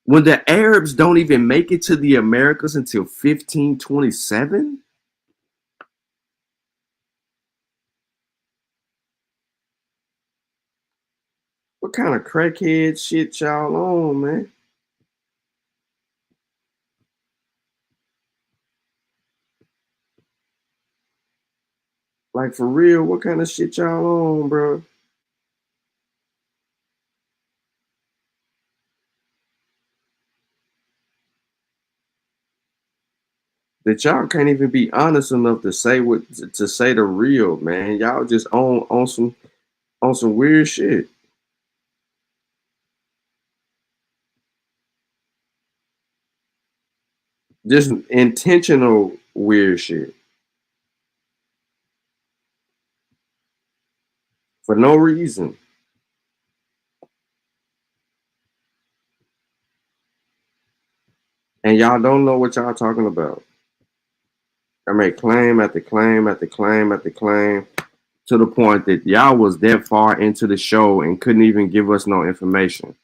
When the Arabs don't even make it to the Americas until 1527? What kind of crackhead shit y'all on, man? Like, for real, what kind of shit y'all on, bro? That y'all can't even be honest enough to say the real, man. Y'all just on some weird shit. Just intentional weird shit. For no reason. And y'all don't know what y'all talking about. I make claim after claim after claim after claim. to the point that y'all was that far into the show and couldn't even give us no information.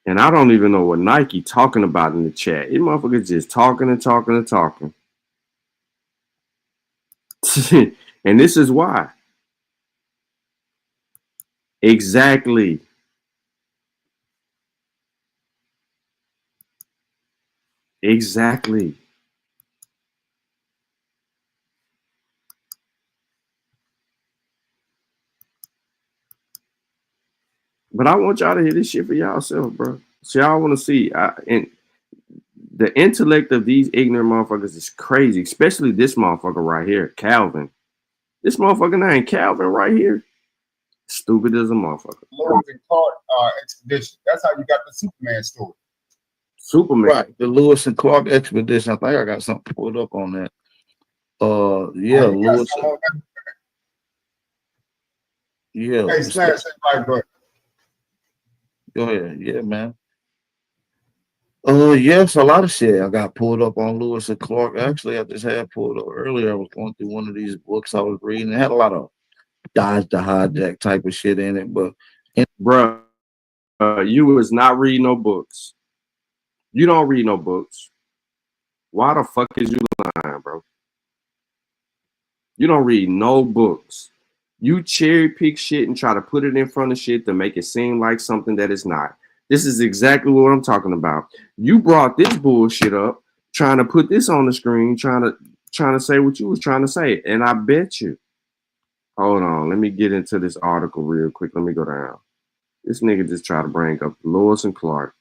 And I don't even know what Nike talking about in the chat. These motherfuckers just talking and talking and talking. And this is why. Exactly. Exactly. But I want y'all to hear this shit for y'allself, bro. So y'all want to see. And the intellect of these ignorant motherfuckers is crazy, especially this motherfucker right here, Calvin. This motherfucker name Calvin right here, stupid as a motherfucker. Lewis and Clark expedition. That's how you got the Superman story. Superman. Right, the Lewis and Clark expedition. I think I got something pulled up on that. Yeah, Lewis. Yeah. Hey, Slash, bro. Go ahead. Yeah, man. Yes, a lot of shit I got pulled up on Lewis and Clark. Actually, I just had pulled up earlier. I was going through one of these books I was reading. It had a lot of dodge the hijack type of shit in it, but bruh, you was not reading no books. You don't read no books. Why the fuck is you lying, bro? You don't read no books. You cherry pick shit and try to put it in front of shit to make it seem like something that it's not. This is exactly what I'm talking about. You brought this bullshit up, trying to put this on the screen, trying to say what you was trying to say. And I bet you. Hold on, let me get into this article real quick. Let me go down. This nigga just tried to bring up Lewis and Clark.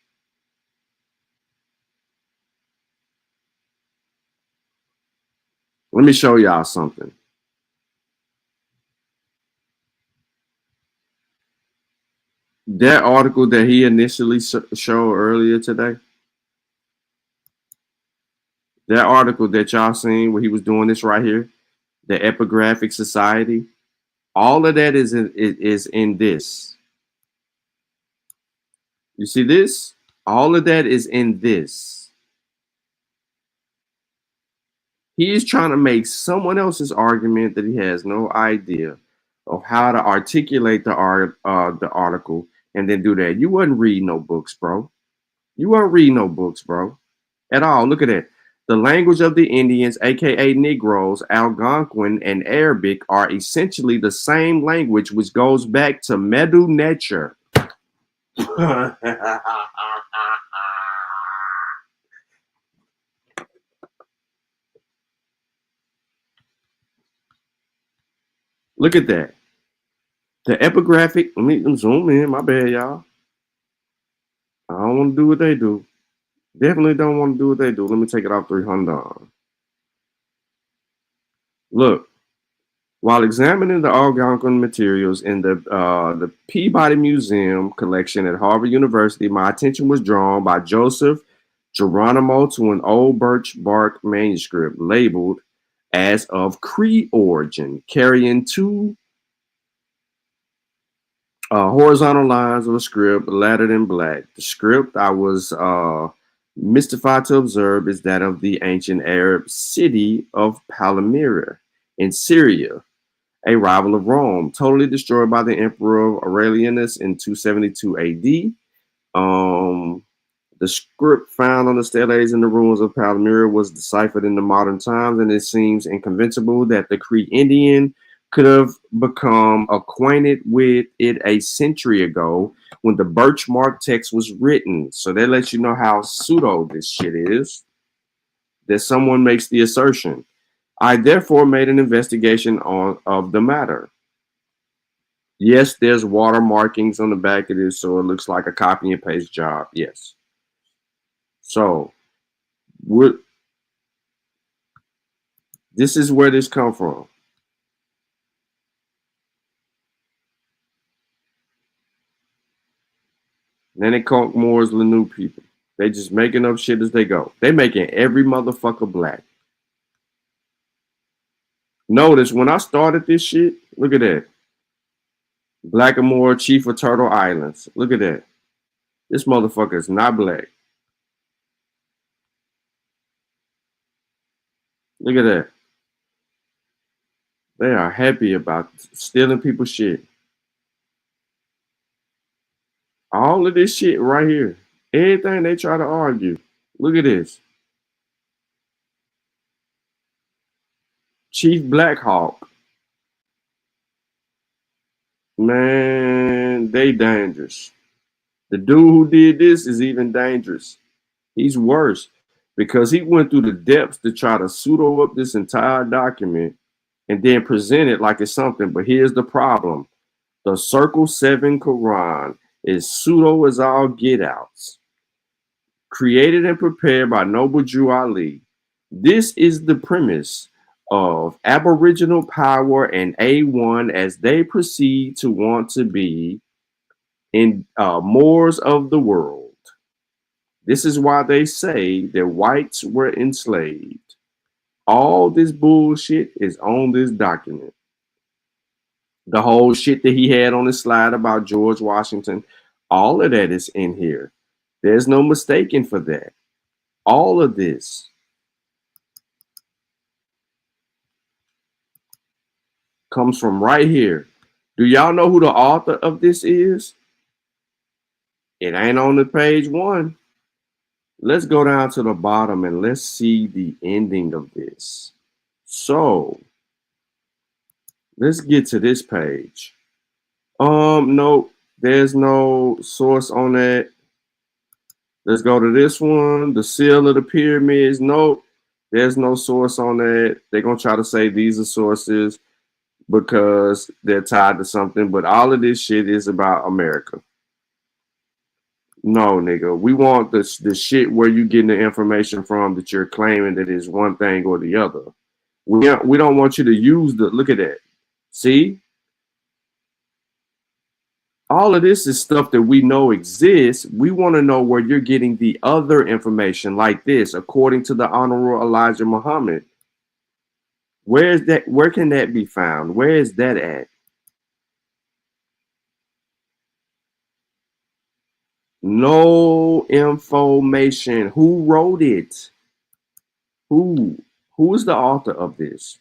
Let me show y'all something. That article that he initially showed earlier today, that article that y'all seen where he was doing this right here, the Epigraphic Society, all of that is in this. You see this? All of that is in this. He is trying to make someone else's argument that he has no idea of how to articulate the article and then do that. You wasn't reading no books, bro. You weren't reading no books, bro. At all. Look at that. The language of the Indians, aka Negroes, Algonquin, and Arabic are essentially the same language, which goes back to Medu Neter. Look at that. The epigraphic, let me zoom in, my bad, y'all. I don't want to do what they do. Definitely don't want to do what they do. Let me take it off 300. Look, while examining the Algonquin materials in the Peabody Museum collection at Harvard University, my attention was drawn by Joseph Geronimo to an old birch bark manuscript labeled as of Cree origin, carrying two horizontal lines of a script lettered in black. The script I was mystified to observe is that of the ancient Arab city of Palmyra in Syria, a rival of Rome, totally destroyed by the Emperor Aurelianus in 272 AD. The script found on the steles in the ruins of Palmyra was deciphered in the modern times, and it seems inconceivable that the Cree Indian could have become acquainted with it a century ago when the birchmark text was written. So that lets you know how pseudo this shit is, that someone makes the assertion. I therefore made an investigation of the matter. Yes, there's water markings on the back of this, so it looks like a copy and paste job. Yes. So, this is where this come from. Then they call Moors the new people. They just making up shit as they go. They making every motherfucker black. Notice when I started this shit, look at that. Blackamoor, Chief of Turtle Islands. Look at that. This motherfucker is not black. Look at that. They are happy about stealing people's shit. All of this shit right here. Everything they try to argue. Look at this. Chief Black Hawk. Man, they dangerous. The dude who did this is even dangerous. He's worse because he went through the depths to try to pseudo up this entire document and then present it like it's something. But here's the problem. The Circle 7 Quran is pseudo as all get outs. Created and prepared by Noble Drew Ali. This is the premise of Aboriginal power and A1 as they proceed to want to be in Moors of the world. This is why they say that whites were enslaved. All this bullshit is on this document. The whole shit that he had on his slide about George Washington, all of that is in here. There's no mistaking for that. All of this comes from right here. Do y'all know who the author of this is? It ain't on the page one. Let's go down to the bottom and let's see the ending of this. So let's get to this page. No, there's no source on that. Let's go to this one. The seal of the pyramids. Nope, there's no source on that. They're gonna try to say these are sources because they're tied to something, but all of this shit is about America. No, nigga, we want the shit where you getting the information from that you're claiming that is one thing or the other. We don't want you to use the, look at that. See? All of this is stuff that we know exists. We want to know where you're getting the other information like this, according to the Honorable Elijah Muhammad. Where is that? Where can that be found? Where is that at? No information. Who wrote it? Who is the author of this?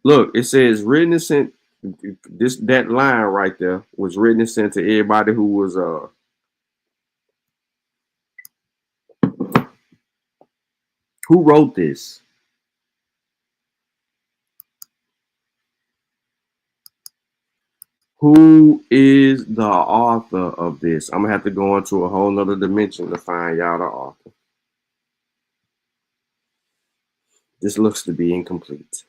Look, it says written and sent. That line right there was written and sent to everybody who was who wrote this? Who is the author of this? I'm gonna have to go into a whole nother dimension to find y'all the author. This looks to be incomplete.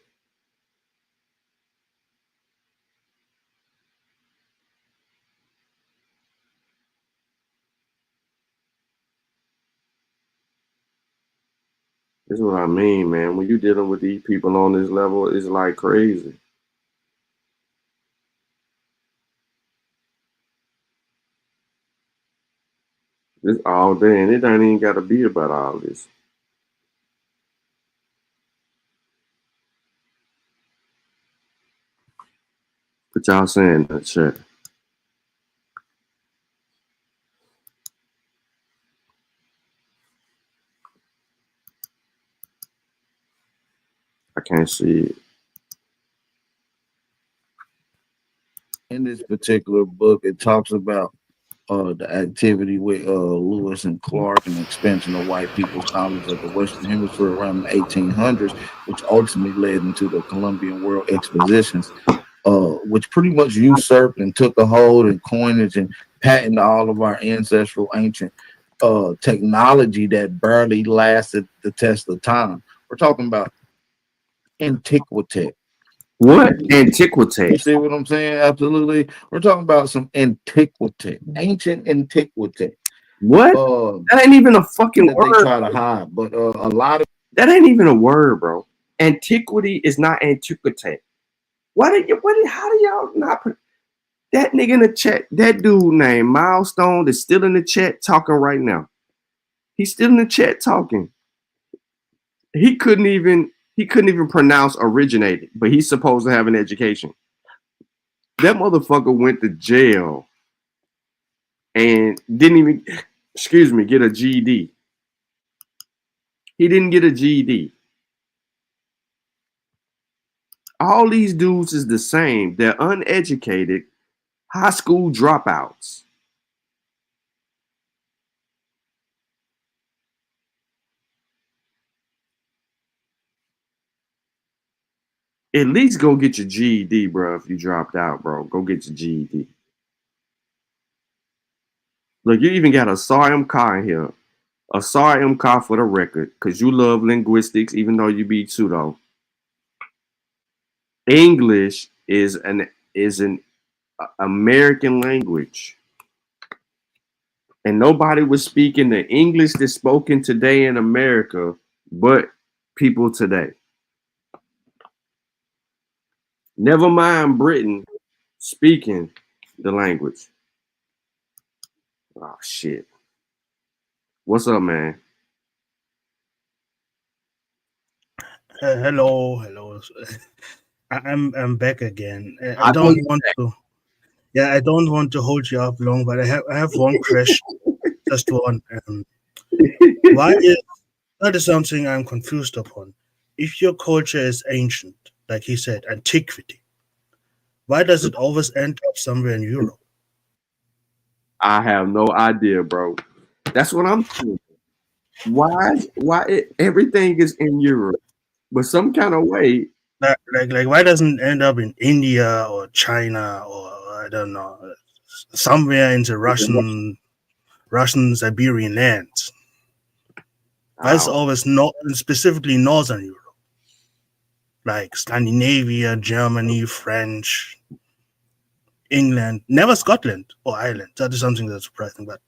This is what I mean, man. When you're dealing with these people on this level, it's like crazy. It's all day, and it ain't even got to be about all this. What y'all saying in the chat? I can't see it. In this particular book, it talks about the activity with Lewis and Clark and the expansion of white people's knowledge of the Western Hemisphere around the 1800s, which ultimately led into the Columbian World Expositions, which pretty much usurped and took a hold and coinage and patented all of our ancestral ancient technology that barely lasted the test of time. We're talking about antiquity. What antiquity? You see what I'm saying? Absolutely. We're talking about some antiquity, ancient antiquity. What? That ain't even a fucking that word. They try to hide, but a lot of that ain't even a word, bro. Antiquity is not antiquity. How do y'all not put that nigga in the chat? That dude named Milestone is still in the chat talking right now. He's still in the chat talking. He couldn't even pronounce originated, but he's supposed to have an education. That motherfucker went to jail and didn't even, get a GED. He didn't get a GED. All these dudes is the same. They're uneducated, high school dropouts. At least go get your GED, bro. If you dropped out, bro, go get your GED. Look, you even got a SAR car in here. A SAR car for the record, because you love linguistics, even though you be pseudo. English is an American language. And nobody was speaking the English that's spoken today in America but people today. Never mind Britain speaking the language. Oh, shit. What's up, man? Hello. I'm back again. I don't want to. Yeah, I don't want to hold you up long, but I have one question. Just one. Why is that is something I'm confused upon. If your culture is ancient, like he said, antiquity, why does it always end up somewhere in Europe? I have no idea, bro. That's what I'm saying. Why everything is in Europe, but some kind of way. Like why doesn't it end up in India or China or I don't know, somewhere in the Russian Siberian lands? That's always not specifically Northern Europe, like Scandinavia, Germany, French, England, never Scotland or Ireland. That is something that's surprising, but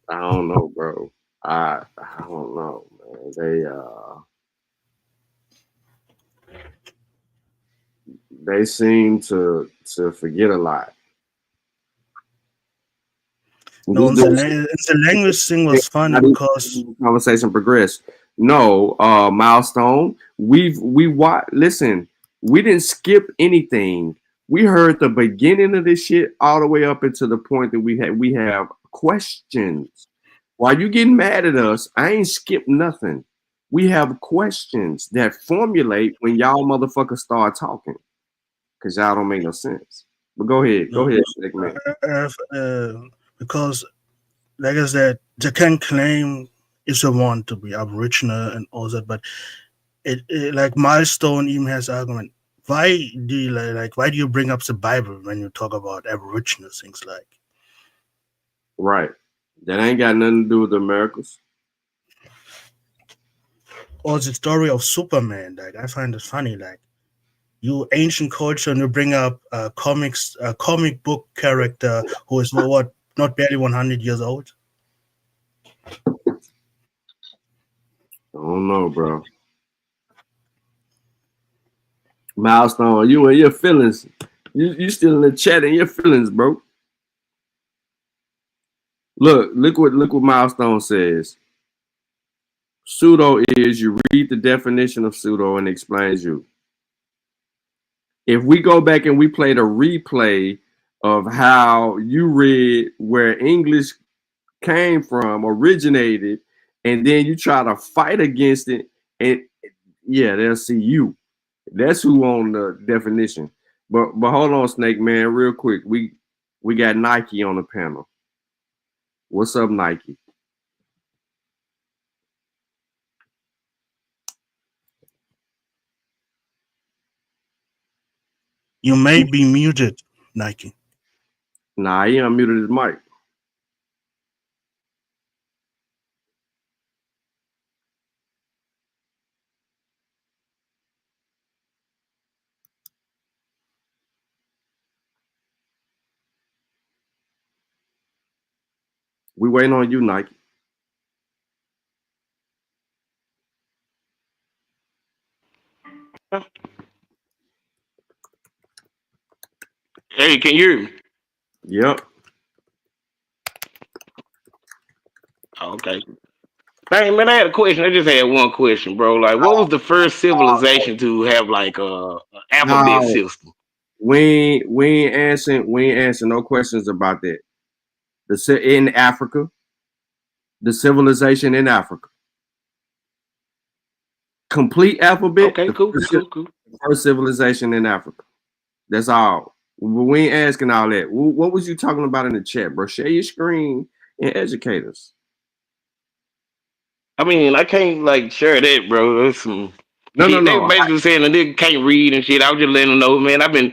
I don't know, bro. I don't know, man. They seem to forget a lot. No, the language thing was funny because conversation progressed. No, Milestone. Listen, we didn't skip anything. We heard the beginning of this shit all the way up into the point that we have questions. Why you getting mad at us? I ain't skipped nothing. We have questions that formulate when y'all motherfuckers start talking. Cause y'all don't make no sense. But go ahead, man. Because, like I said, they can claim if they want to be Aboriginal and all that, but it like Milestone even has argument. Why do you bring up the Bible when you talk about Aboriginal things like? Right, that ain't got nothing to do with the miracles. Or the story of Superman, like I find it funny, like. You ancient culture and you bring up a comic book character who is not barely 100 years old. I don't know, bro. Milestone, you and your feelings. You still in the chat and your feelings, bro. Look what Milestone says. Pseudo is you read the definition of pseudo and explains you. If we go back and we played a replay of how you read where English came from, originated, and then you try to fight against it, and yeah, they'll see you. That's who on the definition. But hold on, Snake Man, real quick. We got Nike on the panel. What's up, Nike? You may be muted, Nike. Nah, he unmuted his mic. We waiting on you, Nike. Hey, can you hear me? Yep. Okay. Hey, man, I had a question. I just had one question, bro. Like, what was the first civilization to have like a alphabet system? We ain't answering no questions about that. In Africa, the civilization in Africa. Complete alphabet. Okay, The cool, first, cool, cool. first civilization in Africa. That's all. We ain't asking all that. What was you talking about in the chat, bro? Share your screen and educate us. I mean, I can't like share that, bro. That's some. No, They no. were basically saying the nigga can't read and shit. I was just letting them know, man. I've been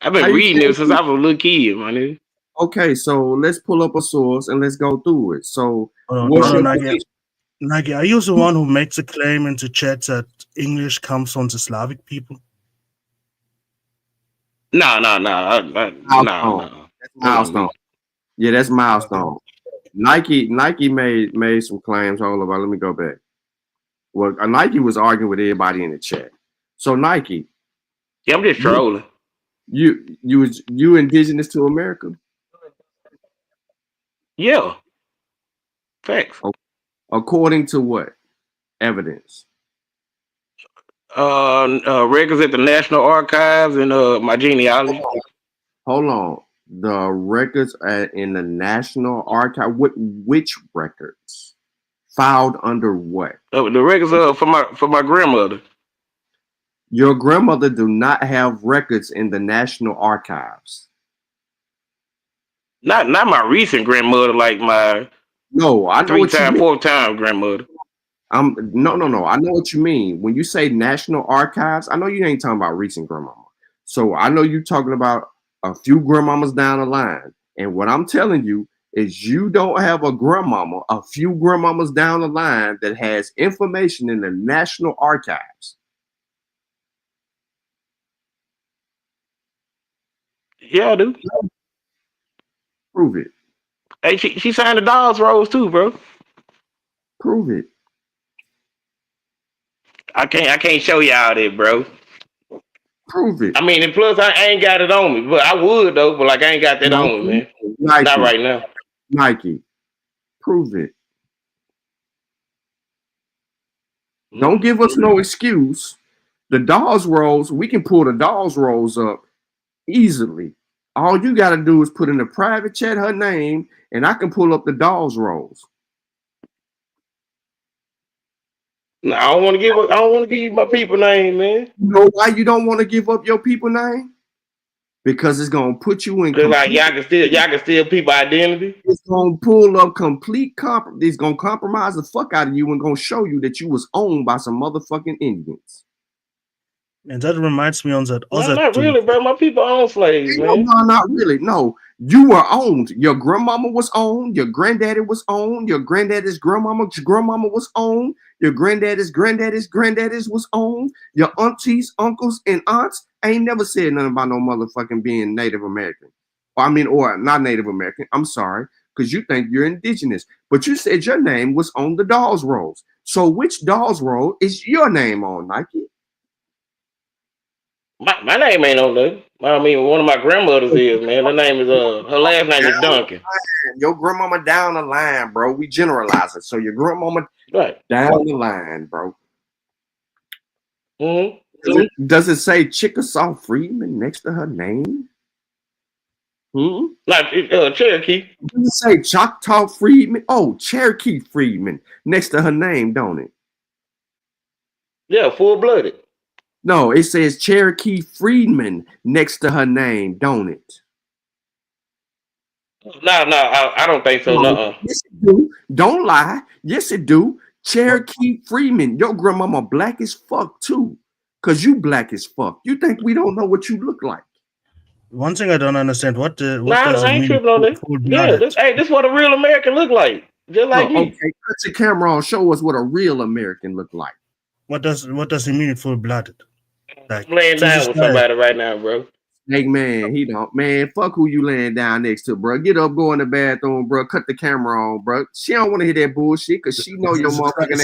How you reading can't it since read? I was a little kid, my nigga. Okay, so let's pull up a source and let's go through it. So, Hold what's on, your Nike, are you the one who makes a claim into chat that English comes from the Slavic people? No. milestone? That's milestone. Yeah, that's milestone. Nike made some claims. Hold on, let me go back. Well, Nike was arguing with everybody in the chat. So Nike, yeah, I'm just trolling. You indigenous to America? Yeah. Facts. According to what evidence? Records at the National Archives and my genealogy. Hold on. The records in the National Archive. Which records? Filed under what? The records for my grandmother. Your grandmother do not have records in the National Archives. Not my recent grandmother, like my I know what you mean. 4-time grandmother. No. I know what you mean. When you say National Archives, I know you ain't talking about recent grandmama. So I know you talking about a few grandmamas down the line. And what I'm telling you is you don't have a grandmama, a few grandmamas down the line that has information in the National Archives. Yeah, I do. Prove it. Hey, she signed the Dolls Rose too, bro. Prove it. I can't show y'all that, bro. Prove it. I mean, and plus I ain't got it on me, but I would though. But like I ain't got that on me, man. Nike. Not right now. Nike, prove it. Don't give us no excuse. The Dolls Rolls, we can pull the Dolls Rolls up easily. All you got to do is put in the private chat her name, and I can pull up the Dolls Rolls. No, I don't want to give you my people name, man. You know why you don't want to give up your people name? Because it's gonna put you in. Cause like y'all can steal people identity. It's gonna pull up complete It's gonna compromise the fuck out of you and gonna show you that you was owned by some motherfucking Indians. And that reminds me on that other. Not really, bro. My people own slaves, man. No, not really. No, you were owned. Your grandmama was owned. Your granddaddy was owned. Your granddaddy's grandmama was owned. Your granddaddy's was owned. Your aunties, uncles, and aunts ain't never said nothing about no motherfucking being Native American. Or not Native American. I'm sorry, because you think you're indigenous. But you said your name was on the Dolls Rolls. So which Dolls Roll is your name on, Nike? My name ain't on there. I mean, one of my grandmothers is, man. Her name is her last name is Duncan. Your grandmama down the line, bro. We generalize it. So your grandmama down the line, bro. Mm-hmm. Does it say Chickasaw Freeman next to her name? Like Cherokee. Does it say Choctaw Freeman? Oh, Cherokee Freeman next to her name, don't it? Yeah, full-blooded. No, it says Cherokee Freedman next to her name, don't it? No, I don't think so. No. Yes, it do. Don't lie. Yes, it do. Cherokee Freeman. Your grandmama black as fuck too, cause you black as fuck. You think we don't know what you look like? One thing I don't understand. What does I ain't tripping on that. Yeah, this is what a real American look like, just like me. Okay, cut your camera on. Show us what a real American look like. What does it mean full-blooded? Like, I'm laying down with somebody right now, bro. Hey man, he don't. Man, fuck who you laying down next to, bro. Get up, go in the bathroom, bro. Cut the camera on, bro. She don't want to hear that bullshit because she know your motherfucking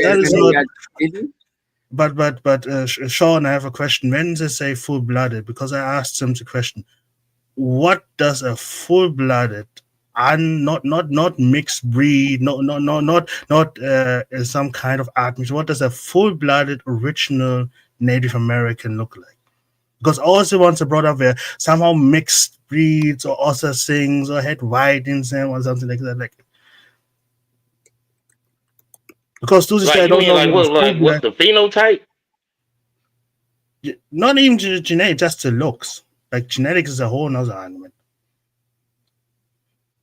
ass. But Sean, I have a question. When they say full-blooded, because I asked him the question, what does a full-blooded, not mixed breed, not some kind of admixture, what does a full-blooded original Native American look like? Because all the ones I brought up were somehow mixed breeds or other things or had white in them or something like that. Like, because to this day, I don't know. What's the phenotype? Not even genetic, just the looks. Like genetics is a whole nother argument.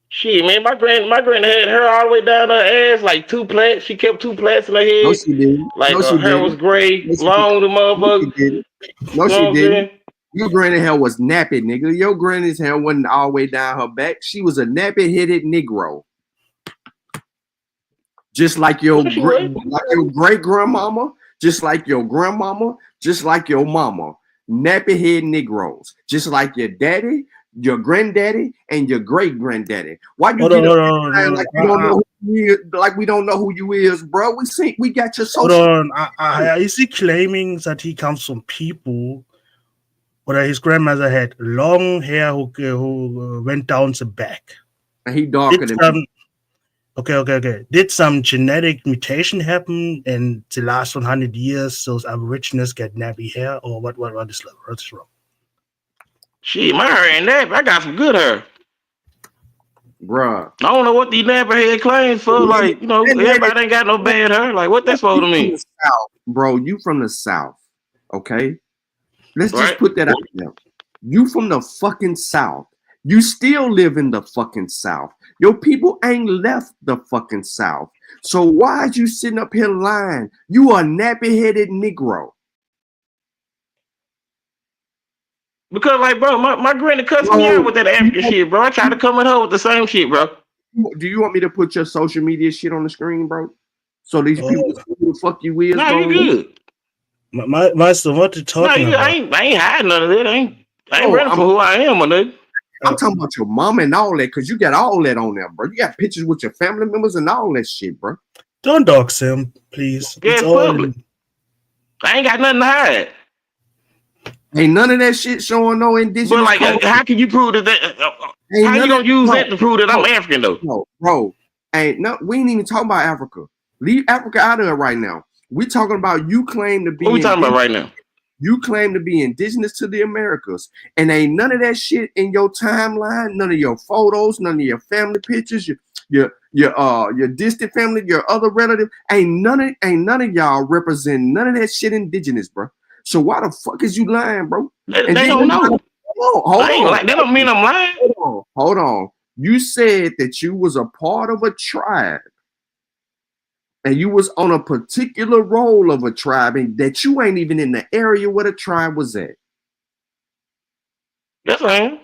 Shit, man, my granny had her all the way down her ass, like 2 plaits. She kept 2 plaits in her No, head. she didn't. Like No, her she hair was didn't. gray, No, she long the didn't. No, she motherfucker. didn't. No, You know she what I'm didn't. saying? Your granny hair was nappy, nigga. Your granny's hair wasn't all the way down her back. She was a nappy-headed Negro. Just like your No, she wasn't. great grandmama, just like your grandmama, just like your mama. Nappy-head Negroes. Just like your daddy, your granddaddy, and your great granddaddy. Why you Hold get up on, there like you don't know who you is, like we don't know who you is, bro? We got your hold social. on. Is he claiming that he comes from people, or that his grandmother had long hair who went down the back? And he darker than me. Okay. Did some genetic mutation happen in the last 100 years? Those Aborigines get nappy hair, or what is wrong? Shit, my hair ain't nappy. I got some good hair. Bruh. I don't know what these nappy head claims for. Like, you know, everybody ain't got no bad hair. Like, what that's supposed to mean? Bro, you from the South, okay? Let's Right. just put that out there. You from the fucking South. You still live in the fucking South. Your people ain't left the fucking South. So why is you sitting up here lying? You a nappy-headed Negro. Because, like, bro, my granny cussed me out with that African shit, bro. I tried to come at her with the same shit, bro. Do you want me to put your social media shit on the screen, bro? So these people see who the fuck you is, No, bro? you good. Master, what you talking about? I ain't hiding none of that. I ain't running for who I am, my nigga. I'm talking about your mom and all that, because you got all that on there, bro. You got pictures with your family members and all that shit, bro. Don't dox him, please. Yeah, it's public. I ain't got nothing to hide. Ain't none of that shit showing no indigenous. But like, how can you prove that? How you gonna use that to prove that I'm African though? No, bro. We ain't even talking about Africa. Leave Africa out of it right now. We talking about you claim to be. What we talking about right now? You claim to be indigenous to the Americas, and ain't none of that shit in your timeline. None of your photos, none of your family pictures, your distant family, your other relative. Ain't none of y'all represent none of that shit indigenous, bro. So why the fuck is you lying, bro? They don't know. Hold on. Like, that don't mean I'm lying. Hold on. You said that you was a part of a tribe, and you was on a particular role of a tribe, and that you ain't even in the area where the tribe was at. Yes, I am.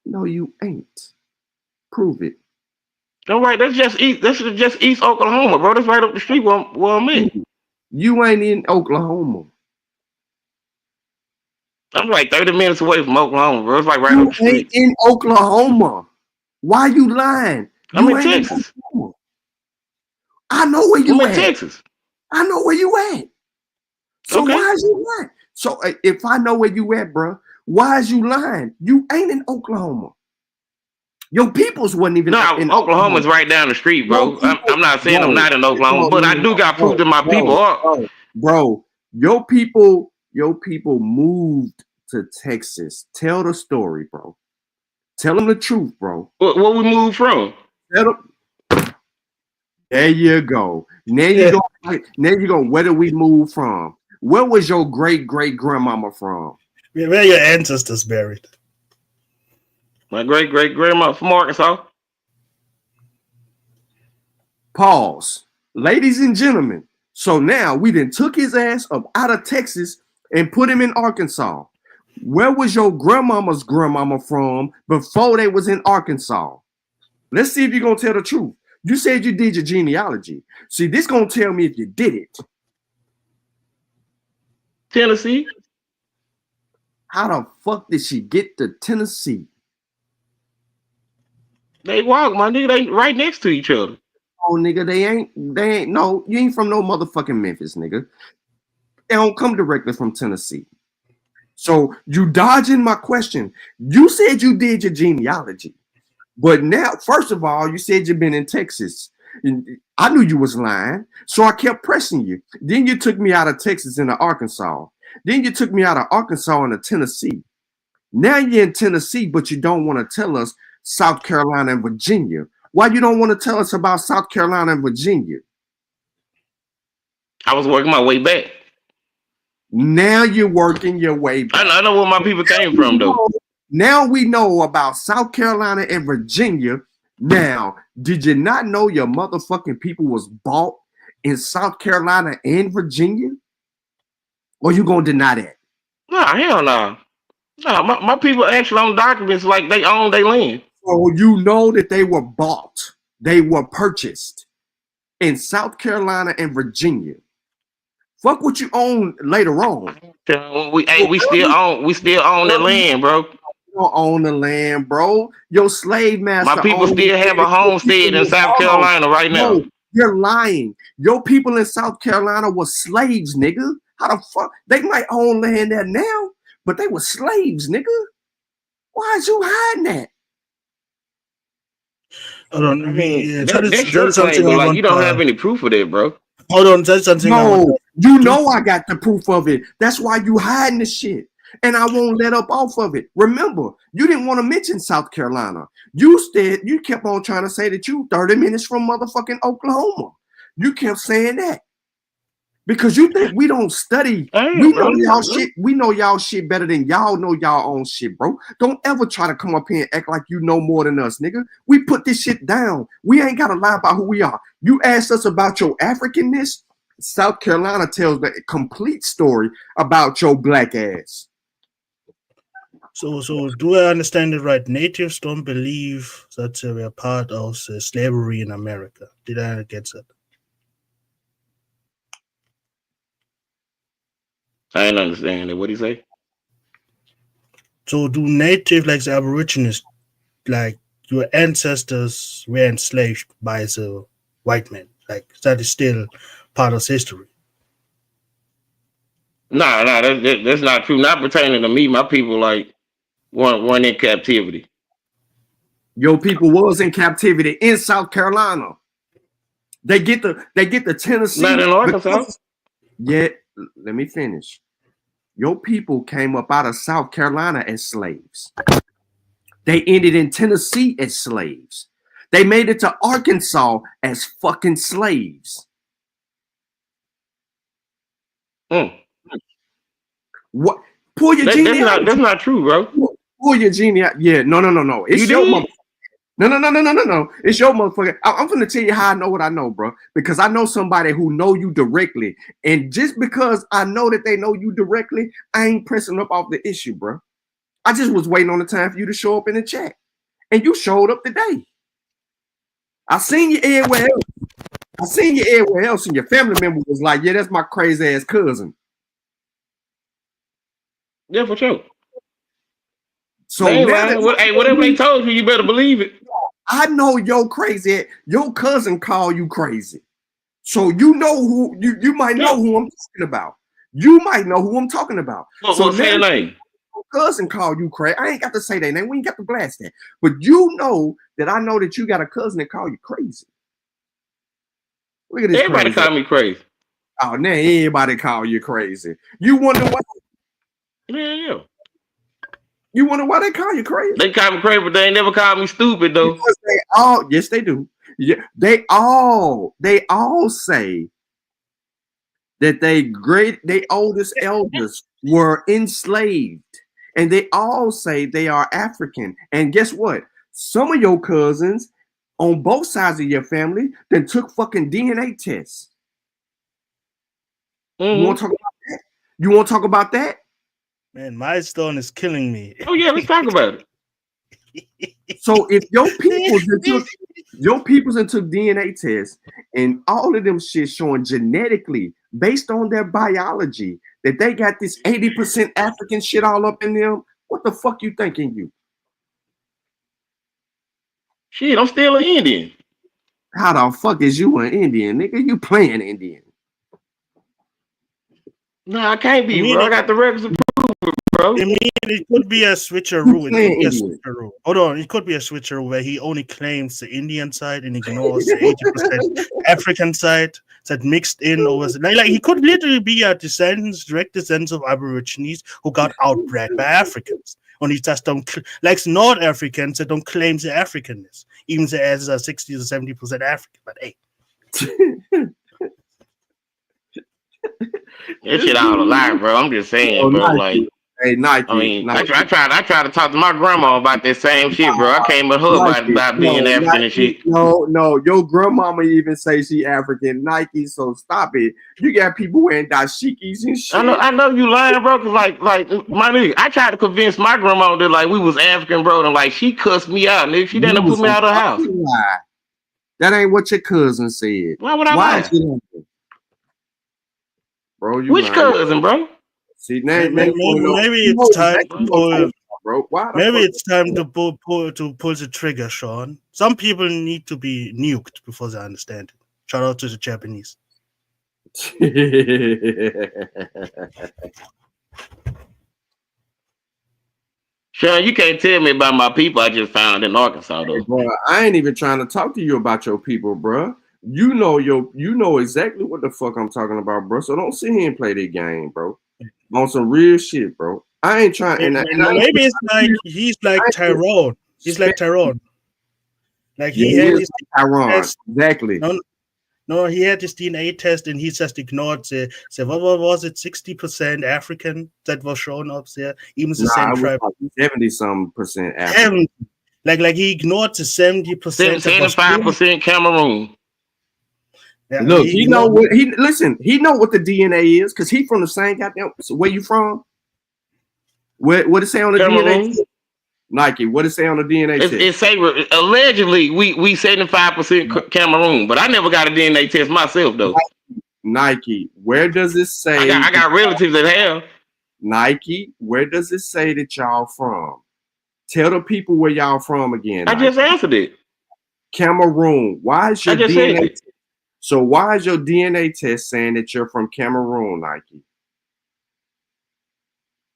No, you ain't. Prove it. All right, that's just East Oklahoma, bro. That's right up the street where I'm at. You ain't in Oklahoma. I'm like 30 minutes away from Oklahoma, bro. It's like right up the street. You ain't in Oklahoma. Why you lying? I'm in Texas. I know where you I'm at. in Texas. I know where you at. So Okay. why is you lying? So if I know where you at, bro, why is you lying? You ain't in Oklahoma. Your peoples wasn't even in Oklahoma's right down the street, bro. I'm not saying I'm not in Oklahoma, but I do got proof that my people are. Bro, your people moved to Texas. Tell the story, bro. Tell them the truth, bro. Where we moved from? There you go. Now you go. Where did we move from? Where was your great grandmama from? Where are your ancestors buried? My great grandma from Arkansas. Pause. Ladies and gentlemen. So now we then took his ass up out of Texas and put him in Arkansas. Where was your grandmama's grandmama from before they was in Arkansas? Let's see if you're going to tell the truth. You said you did your genealogy. See, this going to tell me if you did it. Tennessee. How the fuck did she get to Tennessee? They walk, my nigga. They right next to each other. Oh, nigga, they ain't. No, you ain't from no motherfucking Memphis, nigga. They don't come directly from Tennessee. So you dodging my question. You said you did your genealogy. But now, first of all, you said you've been in Texas. I knew you was lying, so I kept pressing you. Then you took me out of Texas into Arkansas. Then you took me out of Arkansas into Tennessee. Now you're in Tennessee, but you don't want to tell us South Carolina and Virginia. Why you don't want to tell us about South Carolina and Virginia? I was working my way back. Now you're working your way back. I know where my people came from, though. Now we know about South Carolina and Virginia. Now, did you not know your motherfucking people was bought in South Carolina and Virginia? Or you gonna deny that? Nah, hell no. Nah, my people actually own documents like they own their land. So you know that they were bought, they were purchased in South Carolina and Virginia. Fuck what you own later on. We still own that land, bro. You don't own the land, bro. Your slave master. My people still have a homestead in South Carolina right now. No, you're lying. Your people in South Carolina were slaves, nigga. How the fuck? They might own land there now, but they were slaves, nigga. Why is you hiding that? Hold on. I mean, that that's your claim, but like you don't have any proof of that, bro. Hold on, that's something. No, you know I got the proof of it. That's why you hiding the shit. And I won't let up off of it. Remember, you didn't want to mention South Carolina. You kept on trying to say that you 30 minutes from motherfucking Oklahoma. You kept saying that. Because you think we don't study. We know y'all shit. We know y'all shit better than y'all know y'all own shit, bro. Don't ever try to come up here and act like you know more than us, nigga. We put this shit down. We ain't got to lie about who we are. You asked us about your Africanness. South Carolina tells the complete story about your black ass. So do I understand it right? Natives don't believe that we're part of slavery in America. Did I get that? I ain't understand it. What do you say? So do native, like the Aborigines, like your ancestors were enslaved by the white men? Like that is still part of history. Nah, that's not true. Not pertaining to me. My people like weren't in captivity. Your people was in captivity in South Carolina. They get the Tennessee. Not in Arkansas. Yet, let me finish. Your people came up out of South Carolina as slaves. They ended in Tennessee as slaves. They made it to Arkansas as fucking slaves. What? Pull your genealogy. That's not true, bro. Pull your genealogy. Yeah, no. It's your motherfucker. No. It's your motherfucker. I'm gonna tell you how I know what I know, bro. Because I know somebody who know you directly, and just because I know that they know you directly, I ain't pressing up off the issue, bro. I just was waiting on the time for you to show up in the chat, and you showed up today. I seen you everywhere else. And your family member was like, "Yeah, that's my crazy ass cousin." Yeah, for sure. So whatever they told you, you better believe it. I know your cousin called you crazy. So you know who you might know who I'm talking about. You might know who I'm talking about. So what's their name? Your cousin called you crazy. I ain't got to say their name. We ain't got to blast that. But you know that I know that you got a cousin that called you crazy. Look at this. Everybody call me crazy. Oh, now everybody call you crazy. You wonder why? Yeah. You wonder why they call you crazy? They call me crazy, but they ain't never call me stupid though. Because yes, they do. Yeah, they all say that they oldest elders were enslaved, and they all say they are African. And guess what? Some of your cousins on both sides of your family then took fucking DNA tests. Mm-hmm. You want to talk about that? You want to talk about that? Man, my stone is killing me. Oh yeah, let's talk about it. So if your peoples took DNA tests and all of them shit showing genetically based on their biology that they got this 80% African shit all up in them, what the fuck you thinking you? Shit, I'm still an Indian. How the fuck is you an Indian, nigga? You playing Indian? No, I can't be, bro. I got the records to prove it, bro. I mean, it could be a switcheroo. Hold on, it could be a switcheroo where he only claims the Indian side and ignores the 80% African side that mixed in over. Like he could literally be a direct descendant of Aborigines who got outbred by Africans. Only just don't like North Africans that don't claim the Africanness, even the as are 60 to 70% African. But hey. That shit all a lie, bro. I'm just saying, bro. Like, hey, Nike. I mean, Nike. I tried to talk to my grandma about that same shit, bro. I came with her about being African and shit. No, your grandmama even say she African. Nike, so stop it. You got people wearing dashikis and shit. I know you lying, bro. Cause like my nigga, I tried to convince my grandma that like we was African, bro, and like she cussed me out, nigga. She didn't put me out of her house. That ain't what your cousin said. Why would I lie? Bro, you Which lying. cousin, bro? See, maybe it's time to pull. Bro, maybe it's time to pull the trigger, Sean. Some people need to be nuked before they understand it. Shout out to the Japanese. Sean, you can't tell me about my people I just found in Arkansas, though. Bro, I ain't even trying to talk to you about your people, bro. You know exactly what the fuck I'm talking about, bro. So don't sit here and play that game, bro. On some real shit, bro. I ain't trying. Maybe it's like he's like Tyrone. He's like Tyrone. Like he had his Tyrone. test. Exactly. No, he had his DNA test and he just ignored the what was it, 60% African that was shown up there. Even the same tribe. 70-some% African. Like he ignored the 70%. 75% Cameroon. Yeah, look, he know what he know what the DNA is because he from the same goddamn. So where you from? What it say on the Cameroon. DNA? Nike, what it say on the DNA test? It say allegedly we 75% Cameroon, but I never got a DNA test myself though. Nike, where does it say? I got relatives that have. Nike, where does it say that y'all from? Tell the people where y'all from again. I just answered it. Cameroon. Why is your DNA? So why is your DNA test saying that you're from Cameroon, Nike?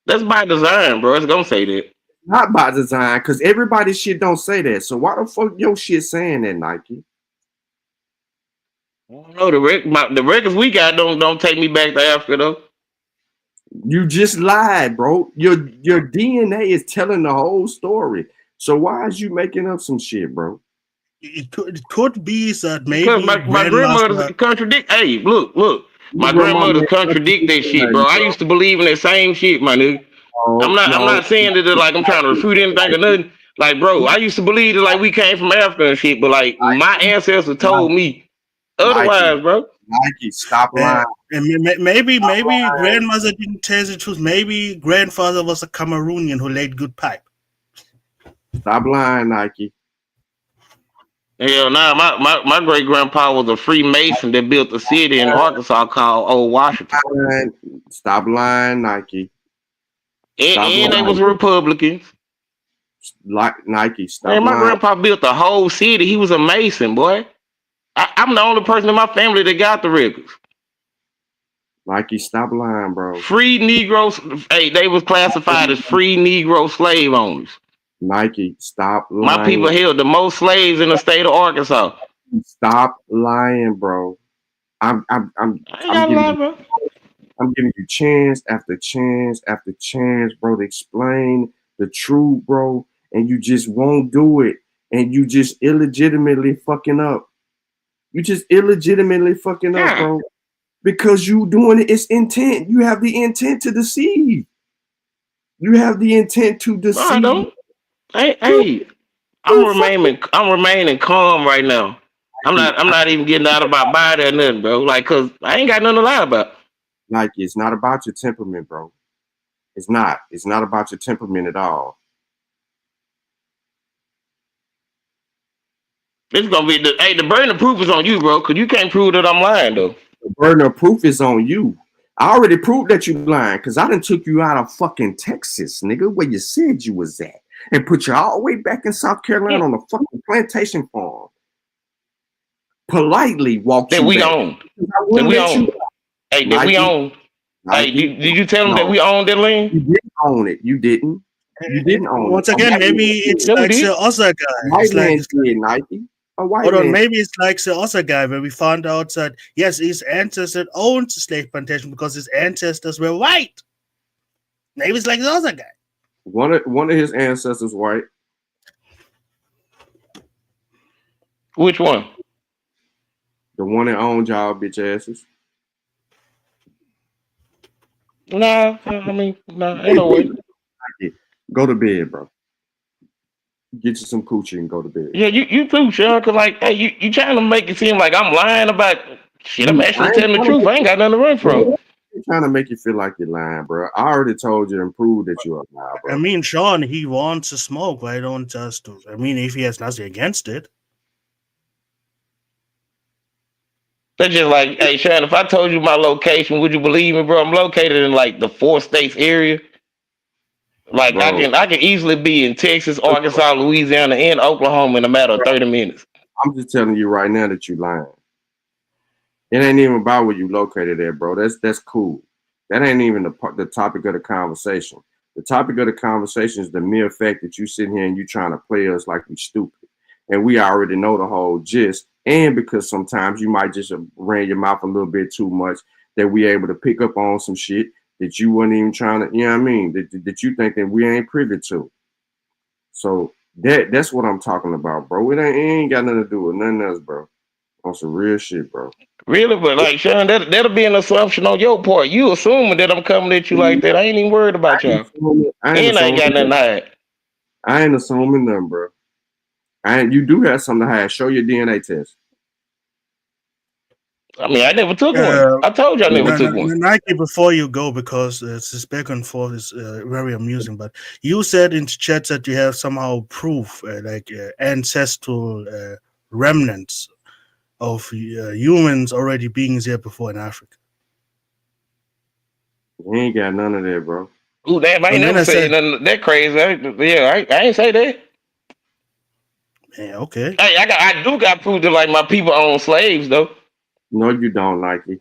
That's by design, bro. It's gonna say that. Not by design, because everybody's shit don't say that. So why the fuck your shit saying that, Nike? No, the records we got don't take me back to Africa though. You just lied, bro. Your DNA is telling the whole story. So why is you making up some shit, bro? It could be that maybe because my grandmother's contradict. Hey, look. My grandmother contradict that shit, bro. I used to believe in that same shit, my nigga. I'm not saying that like I'm trying to refute anything or nothing. Like, bro, I used to believe that like we came from Africa and shit, but like my ancestors told me otherwise, bro. Nike, stop lying. And maybe grandmother didn't tell the truth. Maybe grandfather was a Cameroonian who laid good pipe. Stop lying, Nike. Hell nah, my great grandpa was a Freemason that built a city in Arkansas called Old Washington. Stop lying, Nike. And they was Republicans. Like Nike, stop Man, my lying. grandpa built the whole city. He was a Mason, boy. I'm the only person in my family that got the records. Nike, stop lying, bro. Free Negroes. Hey, they was classified as free Negro slave owners. Nike, stop lying. My people held the most slaves in the state of Arkansas. Stop lying, bro. I'm giving you chance after chance after chance, bro, to explain the truth, bro, and you just won't do it, and you just illegitimately fucking up. You just illegitimately fucking up, bro, because you doing it. It's intent. You have the intent to deceive. You have the intent to deceive. No, I don't. Hey, I'm remaining calm right now. I'm not even getting out about body or nothing, bro. Like, cause I ain't got nothing to lie about. Nike, it's not about your temperament, bro. It's not. It's not about your temperament at all. It's gonna be the burden of proof is on you, bro. Cause you can't prove that I'm lying, though. The burden of proof is on you. I already proved that you lying, cause I done took you out of fucking Texas, nigga, where you said you was at, and put you all the way back in South Carolina on a fucking plantation farm. Politely walked that you we back. owned. That we owned. Hey, that we owned. Hey, did you tell them that we owned that land? You didn't own it. You didn't. You didn't own Once it. again, maybe it's like the other guy. White It's man like, did, Nike. A white hold on, man. maybe it's like the other guy where we found out that yes, his ancestors owned the slave plantation because his ancestors were white. Maybe it's like the other guy. One of his ancestors white. Which one? The one that owned y'all bitch asses. Nah, I mean, nah, ain't no way. Go to bed, bro. Get you some coochie and go to bed. Yeah, you too, Sean. Cause like, hey, you trying to make it seem like I'm lying about shit. I'm I actually ain't telling the trying to truth. make I ain't got nothing to run from. trying to make you feel like you're lying, bro. I already told you and proved that you are lying, I bro. mean, Sean, he wants to smoke. Why don't just do? I mean, if he has nothing against it, That's just like, hey, Sean, if I told you my location, would you believe me, bro? I'm located in like the 4 states area. Like Bro, I can easily be in Texas, Arkansas, Louisiana, and Oklahoma in a matter of 30 minutes. I'm just telling you right now that you lying. It ain't even about where you located at, bro. That's cool. That ain't even the topic of the conversation. The topic of the conversation is the mere fact that you sitting here and you trying to play us like we stupid, and we already know the whole gist. And because sometimes you might just ran your mouth a little bit too much, that we able to pick up on some shit that you wasn't even trying to. You know what I mean? That you think that we ain't privy to. So that's what I'm talking about, bro. It ain't got nothing to do with nothing else, bro. On some real shit, bro. Really, but like Sean, that'll be an assumption on your part. You assuming that I'm coming at you like that. I ain't even worried about y'all. And I ain't got nothing to hide. I ain't assuming nothing, bro. You do have something to hide. Show your DNA test. I mean, I never took one. I told you I never took one. Nike, before you go, because this back and forth is very amusing. But you said in the chat that you have somehow proof, ancestral remnants of humans already being there before in Africa. You ain't got none of that, bro. Ooh, damn! I ain't never said nothing that crazy. I ain't say that. Yeah, okay. Hey, I do got proof that like my people own slaves though. No, you don't, Nike.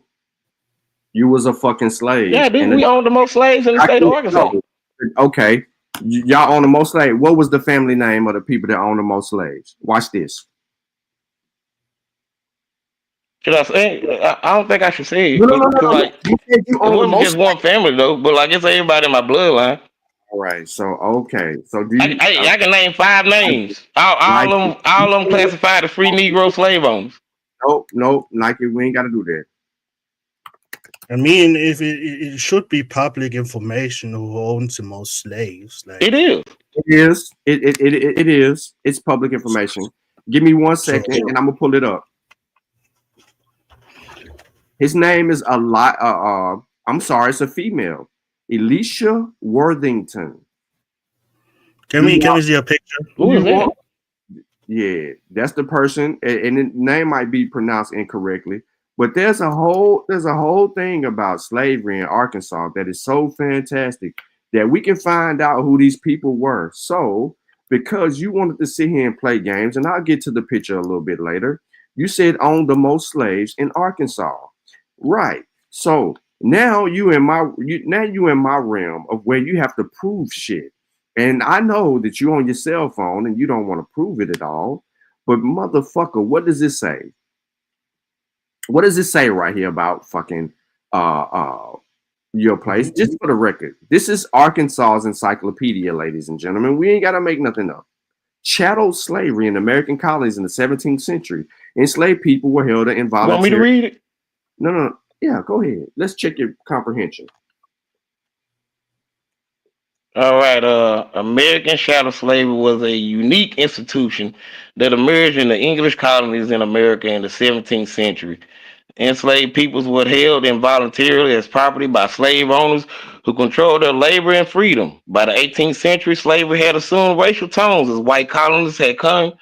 You was a fucking slave. Yeah, dude, we own the most slaves in the state of Arkansas. Okay. Y'all own the most slaves. What was the family name of the people that own the most slaves? Watch this. Should I say? I don't think I should say it. No. Like, You said you it own the wasn't most just one family though, but like it's everybody in my bloodline. All right. So okay. So do you? I can name 5 names. All of them classified as free Negro slave owners. Nope. Nike, we ain't got to do that. I mean, if it should be public information who owns the most slaves. Like it is. It is. It is. It's public information. Give me 1 second, and I'm gonna pull it up. His name is I'm sorry, it's a female, Elisha Worthington. Can we see a picture? Who is that? Yeah, that's the person, and the name might be pronounced incorrectly. But there's a whole thing about slavery in Arkansas that is so fantastic that we can find out who these people were. So, because you wanted to sit here and play games, and I'll get to the picture a little bit later, you said owned the most slaves in Arkansas, right? So now you in my realm of where you have to prove shit, and I know that you on your cell phone and you don't want to prove it at all. But motherfucker, what does it say? What does it say right here about fucking your place? Just for the record, this is Arkansas's encyclopedia, ladies and gentlemen. We ain't gotta make nothing up. Chattel slavery in American colonies in the 17th century. Enslaved people were held in involuntary. Want me to read it? No. Yeah, go ahead. Let's check your comprehension. All right. American chattel slavery was a unique institution that emerged in the English colonies in America in the 17th century. Enslaved peoples were held involuntarily as property by slave owners who controlled their labor and freedom. By the 18th century, slavery had assumed racial tones as white colonists had come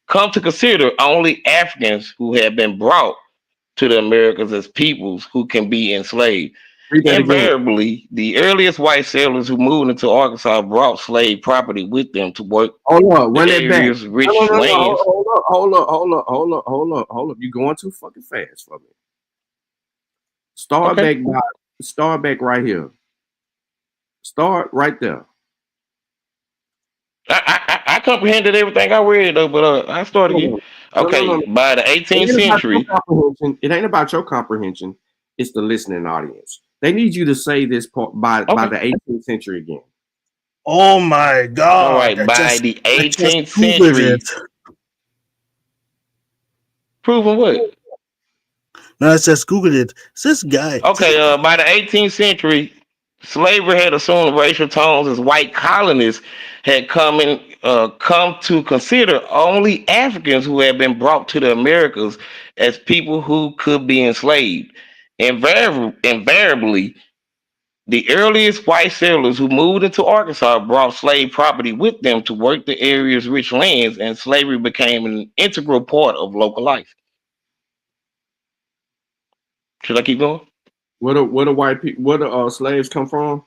to consider only Africans who had been brought to the Americas as peoples who can be enslaved. Invariably, the earliest white settlers who moved into Arkansas brought slave property with them to work Hold up, run that back. areas rich No, lands. hold up. You're going too fucking fast for me. Start back right here. Start right there. I comprehended everything I read though, but I started again. Okay, by the 18th century. It ain't about your comprehension. It's the listening audience. They need you to say this part by the 18th century again. Oh my God! All right, by the 18th century. Proving what? No, I just Googled it. It's this guy. Okay, by the 18th century, Slavery had assumed racial tones as white colonists had come to consider only Africans who had been brought to the Americas as people who could be enslaved. Invariably, the earliest white settlers who moved into Arkansas brought slave property with them to work the area's rich lands, and slavery became an integral part of local life. Should I keep going? Where the white people, where the slaves come from?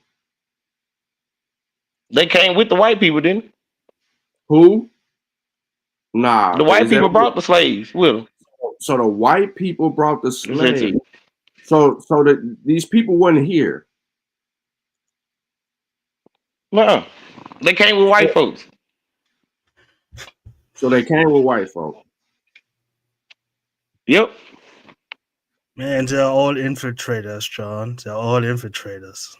They came with the white people, didn't they? Who? Nah, The white is that people brought the slaves with them. so? The white people brought the Is that slaves. it? So that these people wasn't here. No, they came with white folks. So they came with white folk. Yep. Man, they're all infiltrators, John. They're all infiltrators.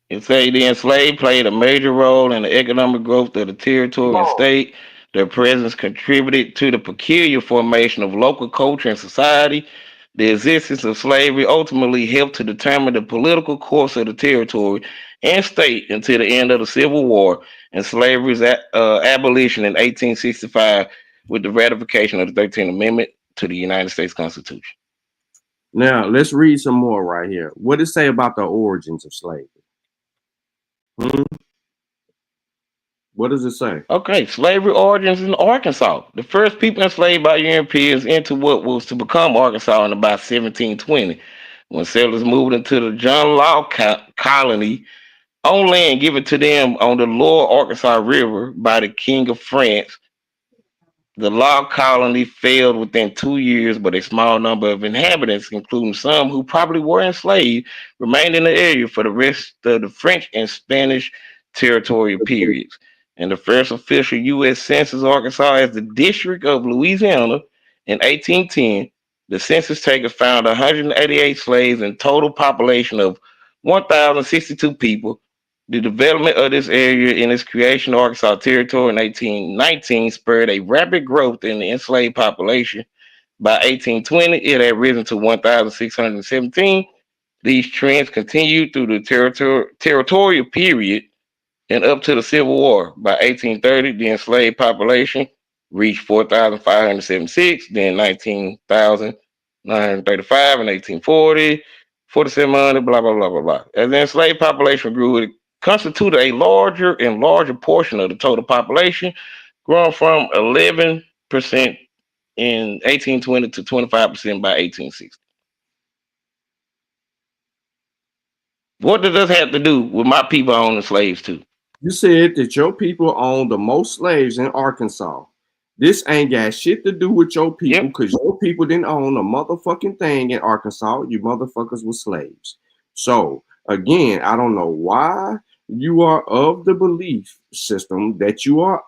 It say the enslaved played a major role in the economic growth of the territory and state. Their presence contributed to the peculiar formation of local culture and society. The existence of slavery ultimately helped to determine the political course of the territory and state until the end of the Civil War and slavery's abolition in 1865 with the ratification of the 13th Amendment to the United States Constitution. Now let's read some more right here. What does it say about the origins of slavery? What does it say? Okay, slavery origins in Arkansas. The first people enslaved by Europeans into what was to become Arkansas in about 1720, when settlers moved into the John Law colony on land given to them on the lower Arkansas River by the King of France. The log colony failed within 2 years, but a small number of inhabitants, including some who probably were enslaved, remained in the area for the rest of the French and Spanish territorial periods. And the first official U.S. Census Arkansas as the District of Louisiana in 1810, the census taker found 188 slaves and total population of 1,062 people. The development of this area in its creation of Arkansas Territory in 1819 spurred a rapid growth in the enslaved population. By 1820, it had risen to 1,617. These trends continued through the territorial period and up to the Civil War. By 1830, the enslaved population reached 4,576, then 19,935 in 1840, 4,700, blah, blah, blah, blah, blah. As the enslaved population grew, it constituted a larger and larger portion of the total population, growing from 11% in 1820 to 25% by 1860. What does this have to do with my people owning slaves too? You said that your people own the most slaves in Arkansas. This ain't got shit to do with your people because your people didn't own a motherfucking thing in Arkansas. You motherfuckers were slaves. So again, I don't know why you are of the belief system that you are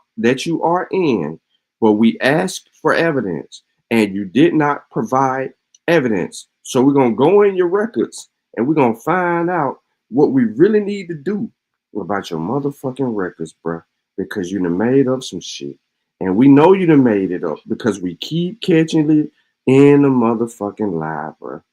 in, but we asked for evidence and you did not provide evidence. So we're gonna go in your records and we're gonna find out what we really need to do about your motherfucking records, bruh, because you done made up some shit. And we know you done made it up because we keep catching it in the motherfucking lie, bruh.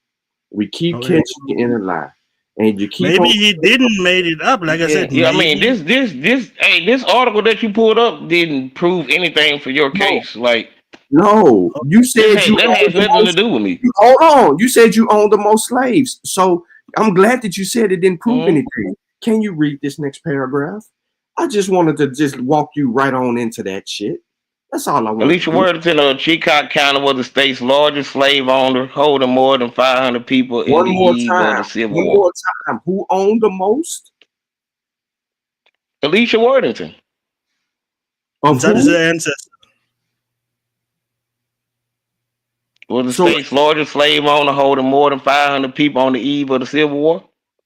We keep catching it in a lie. And you keep Maybe he didn't made it up, like I said. Yeah, I mean, this article that you pulled up didn't prove anything for your case. Like, no, you said that has nothing to do with me. Hold on, you said you own the most slaves. So I'm glad that you said it didn't prove anything. Can you read this next paragraph? I just wanted to just walk you right on into that shit. That's all I want. Alicia Worthington of Chillicothe County was the state's largest slave owner, holding more than 500 people in the eve of the Civil War. One more time. Who owned the most? Alicia Worthington. That is the ancestor. Was the state's largest slave owner, holding more than 500 people on the eve of the Civil War.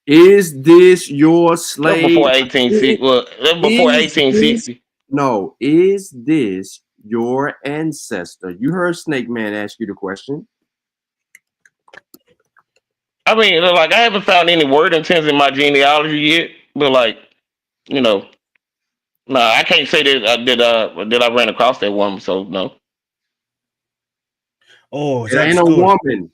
Is this your slave? Before 1860. Well, before 1860. No, is this your ancestor? You heard Snake Man ask you the question. I mean, like, I haven't found any Worthingtons in my genealogy yet, but like, you know, no, I can't say that I ran across that woman. So no. Oh, it ain't a woman.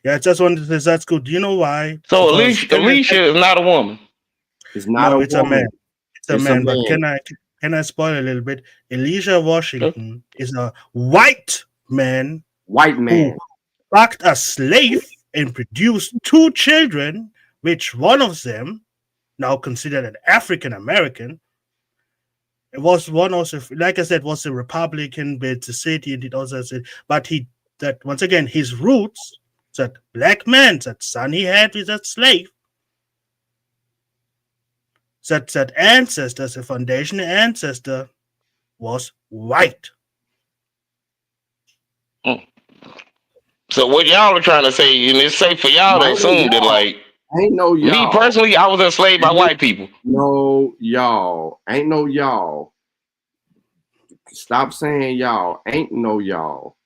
Yeah, I just wanted to say that's good. Do you know why? So Because Alicia is not a woman. It's not no, a it's a man. woman. It's a It's a man. But man. can I spoil a little bit? Elijah Washington is a white man White who man. fucked a slave and produced 2 children, which one of them, now considered an African American, it was one also, like I said, was a Republican, but the city and it also said, but that once again his roots, that black man, that son he had with that slave, that ancestor, the foundation ancestor, was white. So what y'all are trying to say, and it's safe for y'all to Ain't no assume that, y'all. like, Ain't no me y'all. personally, I was enslaved by white people. No y'all. Ain't no y'all. Stop saying y'all. Ain't no y'all.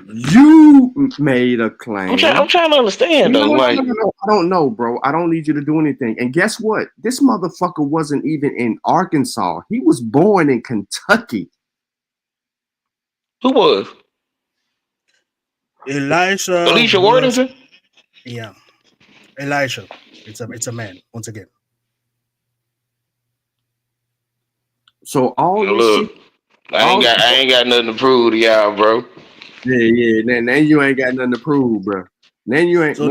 You made a claim. I'm trying to understand though. No, Like, I don't know, bro. I don't need you to do anything. And guess what? This motherfucker wasn't even in Arkansas. He was born in Kentucky. who was? Elisha Alicia was, Worthington? yeah, Elisha. It's a man once again. So all Now, this look, shit. I ain't got nothing to prove to y'all, bro. Yeah. Now you ain't got nothing to prove, bro. Then you ain't. So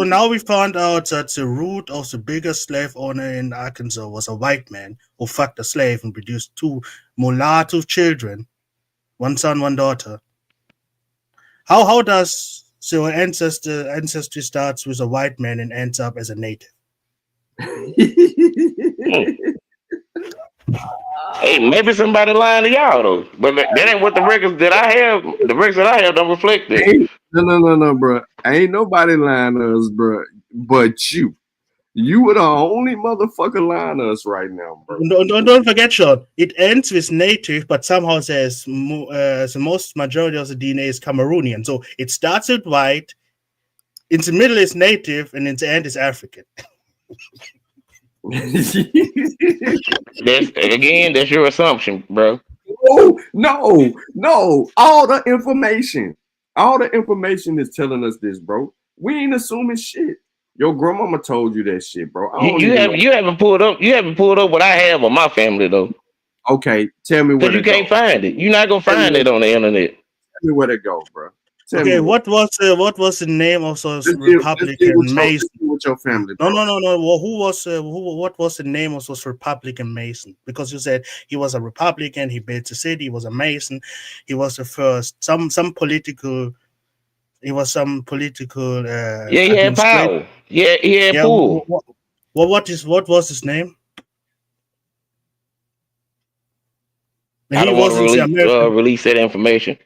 now we found out that the root of the biggest slave owner in Arkansas was a white man who fucked a slave and produced 2 mulatto children, 1 son, 1 daughter. How does so ancestry starts with a white man and ends up as a native? Hey, maybe somebody lying to y'all though, but that ain't what the records that I have. The records that I have don't reflect that. No, bro. Ain't nobody lying to us, bro. But you. You were the only motherfucker lying to us right now, bro. Don't forget, Sean. It ends with native, but somehow says the most majority of the DNA is Cameroonian. So it starts with white, in the middle is native, and in the end is African. That's your assumption, bro. No. All the information is telling us this, bro. We ain't assuming shit. Your grandmama told you that shit, bro. I don't even know. You haven't pulled up what I have on my family though. Okay, tell me where Because you to go. can't find it. You're not gonna find it on the internet. Tell me where to go, bro. Okay, what was the name of those Republican Mason? With your family, No. bro. Well, what was the name of those Republican Mason? Because you said he was a Republican, he built the city, he was a Mason, he was the first some political. He was some political. Yeah, he had power. Yeah, he had pull. What was his name? I don't want to release that information.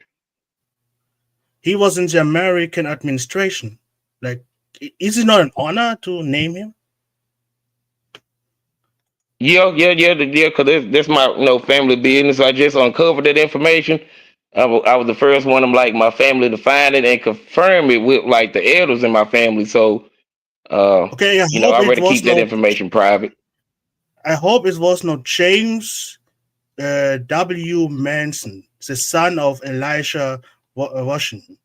He was in the American administration. Like, is it not an honor to name him? Yeah. Because that's my family business. I just uncovered that information. I was the first one of my family to find it and confirm it with like the elders in my family. So, okay, I rather keep that information private. I hope it was not James W. Manson, the son of Elisha Washington.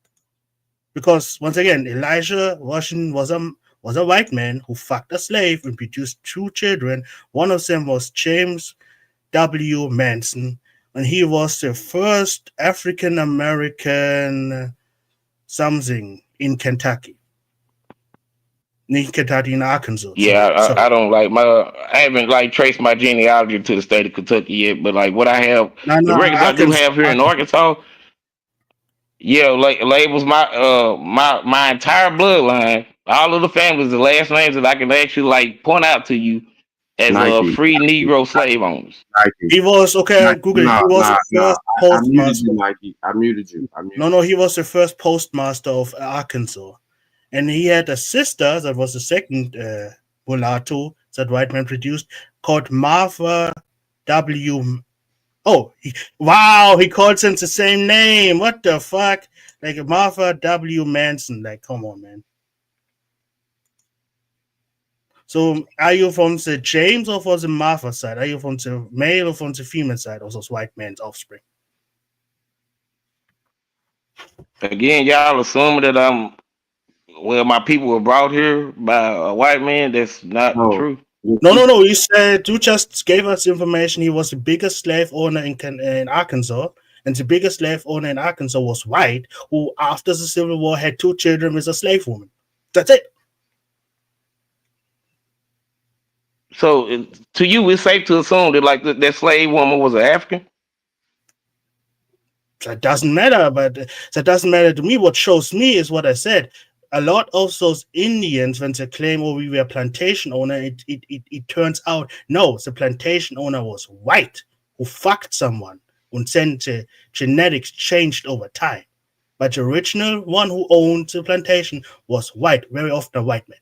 Because once again, Elijah Washington was a white man who fucked a slave and produced 2 children. One of them was James W. Manson, and he was the first African American something in Kentucky. In Arkansas. Yeah, I don't I haven't traced my genealogy to the state of Kentucky yet, but what I have, the records I do have here in Arkansas, yeah, labels my entire bloodline, all of the families, the last names that I can actually point out to you as free Negro slave owners. He was Google. He was the first postmaster. I muted you. No, he was the first postmaster of Arkansas. And he had a sister that was the second mulatto that white man produced called Martha W. Oh, he calls him the same name. What the fuck? Like Martha W. Manson. Like, come on, man. So, are you from the James or from the Martha side? Are you from the male or from the female side of those white man's offspring? Again, y'all assuming that I'm well, my people were brought here by a white man. That's not No. true. No. He said you just gave us information. He was the biggest slave owner in Arkansas, and the biggest slave owner in Arkansas was white, who after the Civil War had 2 children with a slave woman. That's it. So to you, it's safe to assume that like that slave woman was an African. That doesn't matter, but that doesn't matter to me. What shows me is what I said. A lot of those Indians, when they claim, "Oh, we were plantation owner," it turns out no, the plantation owner was white who fucked someone, and then the genetics changed over time. But the original one who owned the plantation was white, very often a white man.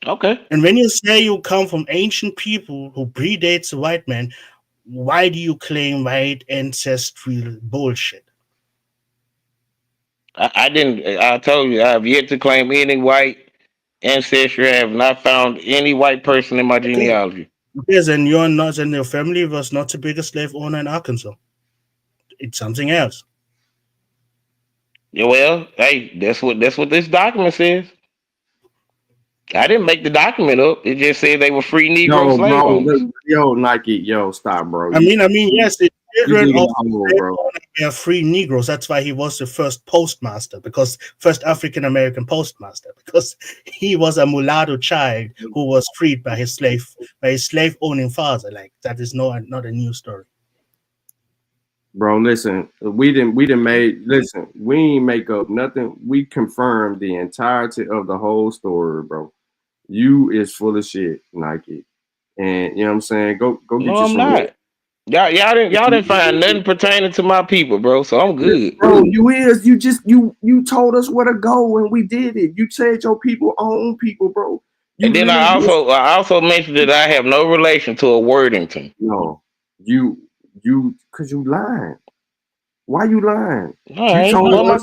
Okay. And when you say you come from ancient people who predates the white man, why do you claim white ancestral bullshit? I didn't. I told you I have yet to claim any white ancestry. I have not found any white person in my genealogy. Yes, and you're not, and your family was not the biggest slave owner in Arkansas. It's something else. Yeah, well, hey, that's what this document says. I didn't make the document up. It just said they were free Negro slave owners. Yo, Nike, yo, stop, bro. I mean, yes, the children digging of a hole, slave bro. owners were free Negroes. That's why he was the first postmaster, because first African American postmaster, because he was a mulatto child who was freed by his slave owning father. Like that is not a new story. Bro, listen, we ain't make up nothing. We confirmed the entirety of the whole story, bro. You is full of shit, Nike. And you know what I'm saying? Go get No, you I'm some not. Y'all didn't find nothing pertaining to my people, bro. So I'm good. Bro, you told us where to go and we did it. You said your people own people, bro. And then I also mentioned that I have no relation to a Worthington. No, cause you lying. Why you lying? All right. Well, my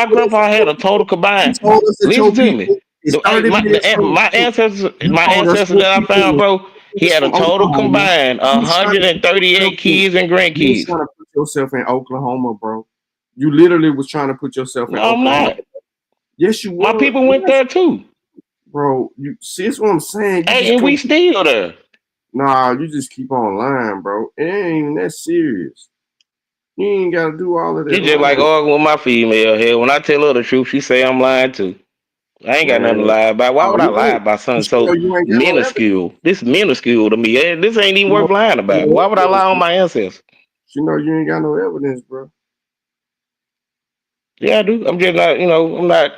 grandpa had a total combined. Listen to me. My ancestors that I found, bro, he had a total combined 138 kids and grandkids. You trying to put yourself in Oklahoma, bro. You literally was trying to put yourself in Oklahoma. I'm not. Yes, you were. My people went there too. Bro, you see that's what I'm saying. And we still there. Nah, you just keep on lying, bro. It ain't even that serious. You ain't gotta do all of that. It's just like arguing with my female here. When I tell her the truth, she say I'm lying too. I ain't got nothing to lie about. Why would I lie about something so minuscule? This minuscule to me. This ain't even worth lying about. Why would I lie on my ancestors? You know you ain't got no evidence, bro. Yeah, I do. I'm just not, I'm not.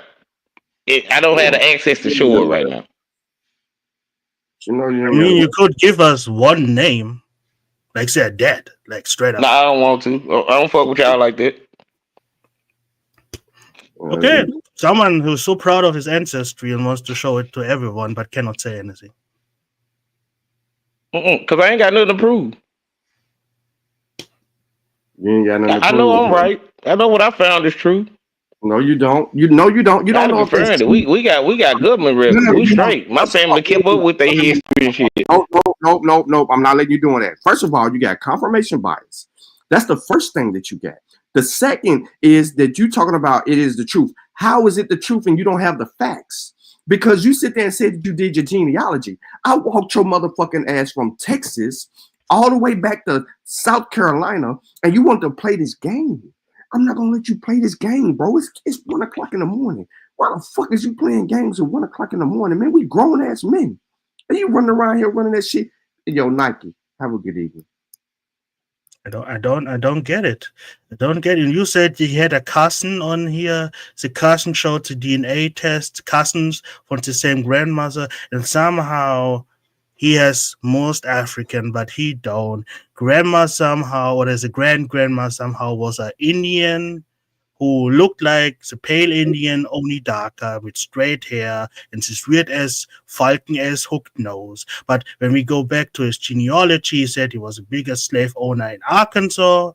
I don't have the access to show it right now. You know you. I mean, you could give us one name, like say dead, like straight up. No, I don't want to. I don't fuck with y'all like that. Okay, someone who's so proud of his ancestry and wants to show it to everyone, but cannot say anything. Because I ain't got nothing to prove. You ain't got nothing to prove. I know I'm right. I know what I found is true. No, you don't. You don't know if it's true. We got government records. We straight. My family kept up with their history and shit. Nope. I'm not letting you doing that. First of all, you got confirmation bias. That's the first thing that you got. The second is that you talking about it is the truth. How is it the truth and you don't have the facts? Because you sit there and said you did your genealogy. I walked your motherfucking ass from Texas all the way back to South Carolina, and you want to play this game. I'm not gonna let you play this game, bro. It's 1 o'clock in the morning. Why the fuck is you playing games at 1 o'clock in the morning, man? We grown ass men. Are you running around here running that shit? Yo, Nike, have a good evening. I don't get it. I don't get it. You said you had a cousin on here. The cousin showed the DNA test, cousins from the same grandmother, and somehow he has most African, but he don't. Grandma somehow, or there's a grandma somehow was an Indian who looked like the pale Indian, only darker, with straight hair and this weird as falcon as hooked nose. But when we go back to his genealogy, he said he was the biggest slave owner in Arkansas.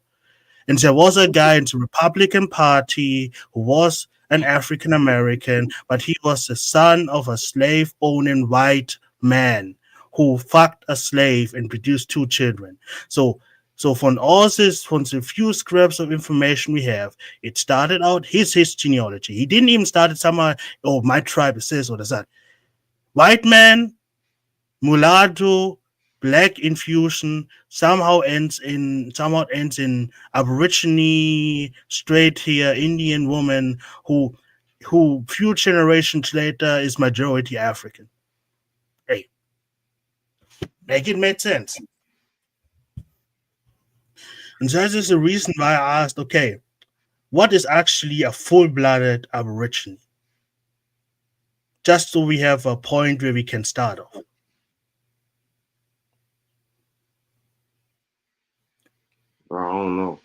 And there was a guy in the Republican Party who was an African American, but he was the son of a slave owning white man who fucked a slave and produced 2 children. So So from the few scraps of information we have, it started out his genealogy. He didn't even start it somewhere, oh, my tribe is this or that. White man, mulatto, black infusion, somehow ends in Aborigine, straight here, Indian woman who few generations later is majority African. Hey, make it make sense. And that is the reason why I asked, okay, what is actually a full-blooded Aborigine? Just so we have a point where we can start off. I don't know.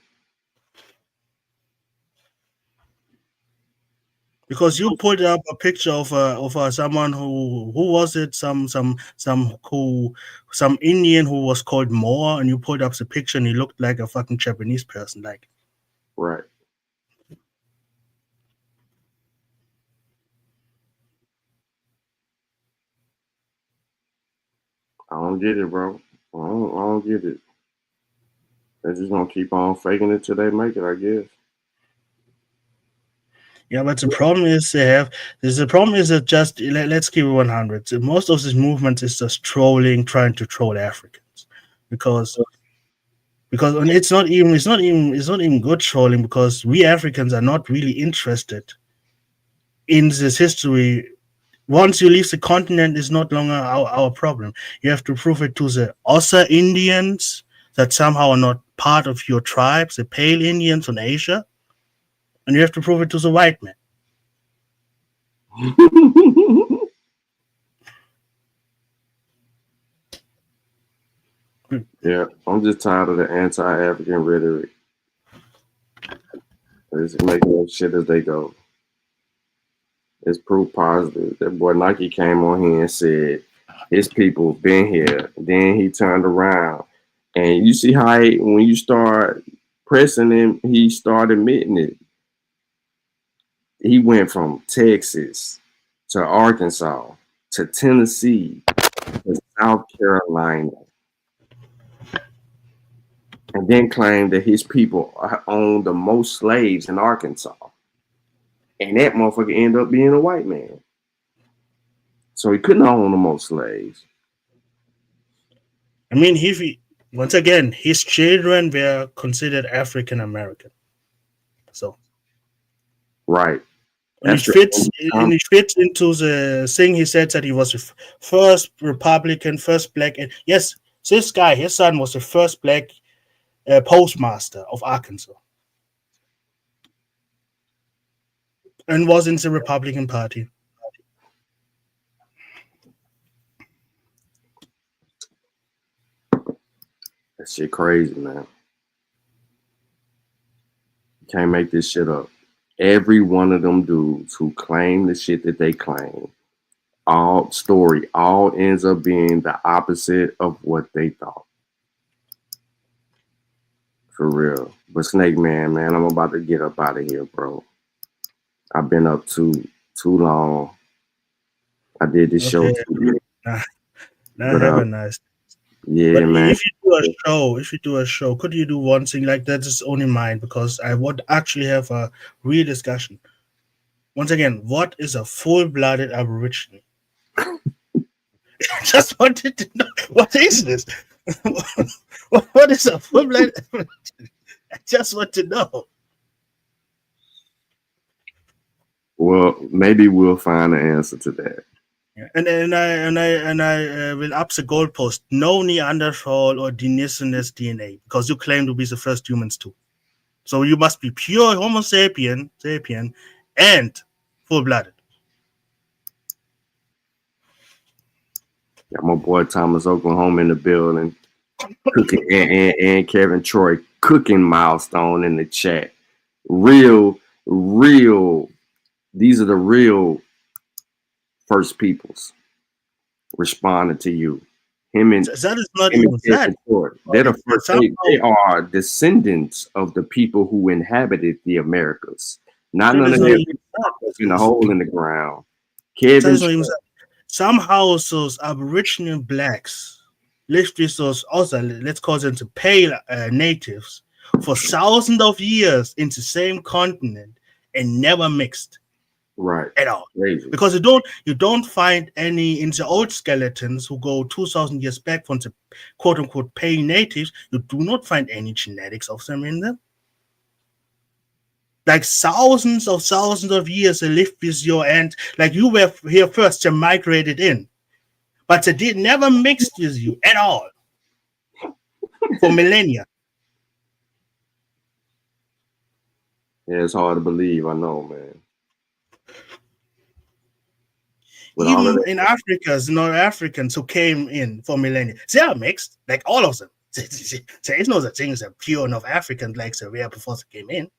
Because you put up a picture of someone who was it, some Indian who was called Moore, and you put up the picture and he looked like a fucking Japanese person, like. Right. I don't get it, bro. I don't get it. They're just gonna keep on faking it till they make it, I guess. Yeah, but the problem is that just let's keep it 100. So most of this movement is just trying to troll Africans, because and it's not even good trolling, because we Africans are not really interested in this history. Once you leave the continent, it's not longer our problem. You have to prove it to the Ossa Indians that somehow are not part of your tribes, the Pale Indians from Asia, and you have to prove it to the white man. Yeah, I'm just tired of the anti-African rhetoric. They're just making up shit as they go. It's proof positive. That boy Nike came on here and said his people been here. Then he turned around, and you see how when you start pressing him, he started admitting it. He went from Texas to Arkansas to Tennessee to South Carolina, and then claimed that his people owned the most slaves in Arkansas. And that motherfucker ended up being a white man. So he couldn't own the most slaves. I mean, once again, his children were considered African American. So, right. And it fits into the thing he said, that he was the first Republican, first black. And yes, this guy, his son, was the first black postmaster of Arkansas, and was in the Republican Party. That shit crazy, man. You can't make this shit up. Every one of them dudes who claim the shit that they claim, all ends up being the opposite of what they thought. For real. But Snake Man, I'm about to get up out of here, bro. I've been up too long. I did this show too. Have a nice. Yeah, but man. If you do a show, could you do one thing like that? Is only mine, because I would actually have a real discussion. Once again, what is a full-blooded Aborigine? I just wanted to know, what is this? What is a full-blooded Aborigine? I just want to know. Well, maybe we'll find an answer to that. And I will up the goalpost. No Neanderthal or Denisonist DNA, because you claim to be the first humans too. So you must be pure Homo sapien, and full-blooded. Got my boy Thomas Oklahoma in the building, cooking, and Kevin Troy cooking milestone in the chat. Real. These are the real first peoples responding to you. Him and that is not even that. They're the first. They are descendants of the people who inhabited the Americas. Not none of them in a hole in the ground. Kevin. Somehow those Aboriginal blacks left with those also, let's call them to pale natives for thousands of years in the same continent and never mixed. Right. At all. Crazy. Because you don't find any in the old skeletons who go 2,000 years back from the quote unquote pale natives, you do not find any genetics of them in them. Like thousands of years they lived with your aunt, like you were here first, they migrated in. But they did never mixed with you at all. For millennia. Yeah, it's hard to believe, I know, man. With Even in Africa, North Africans who came in for millennia, they are mixed, like all of them. There is no such thing as a pure North African like they were before they came in.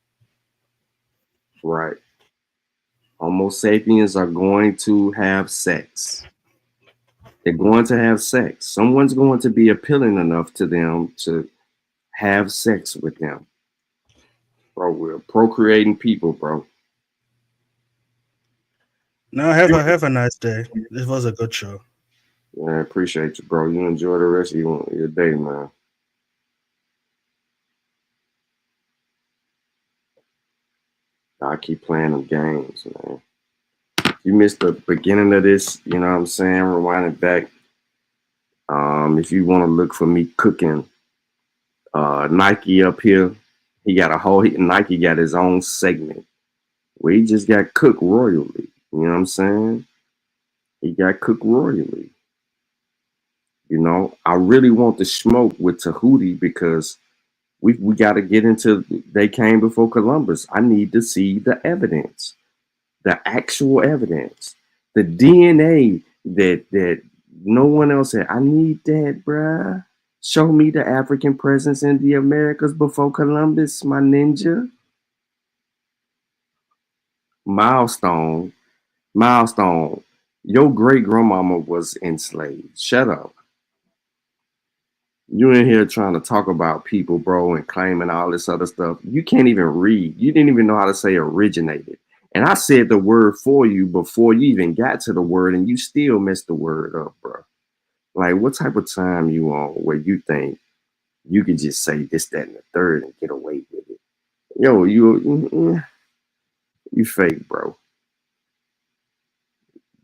Right. Homo sapiens are going to have sex. They're going to have sex. Someone's going to be appealing enough to them to have sex with them. Bro, we're procreating people, bro. No, have a nice day. This was a good show. Yeah, I appreciate you, bro. You enjoy the rest of your day, man. I keep playing them games, man. You missed the beginning of this, you know what I'm saying? Rewind it back. If you want to look for me cooking, Nike up here, he got a whole, Nike got his own segment where he just got cooked royally. You know what I'm saying? He got cooked royally. You know, I really want to smoke with Tahuti because we got to get into, they came before Columbus. I need to see the evidence, the actual evidence, the DNA that no one else had. I need that, bruh. Show me the African presence in the Americas before Columbus, my ninja. Milestone. Your great grandmama was enslaved. Shut up. You in here trying to talk about people, bro, and claiming all this other stuff. You can't even read. You didn't even know how to say originated. And I said the word for you before you even got to the word, and you still messed the word up, bro. Like, what type of time you on where you think you could just say this, that, and the third and get away with it? Yo, you fake, bro.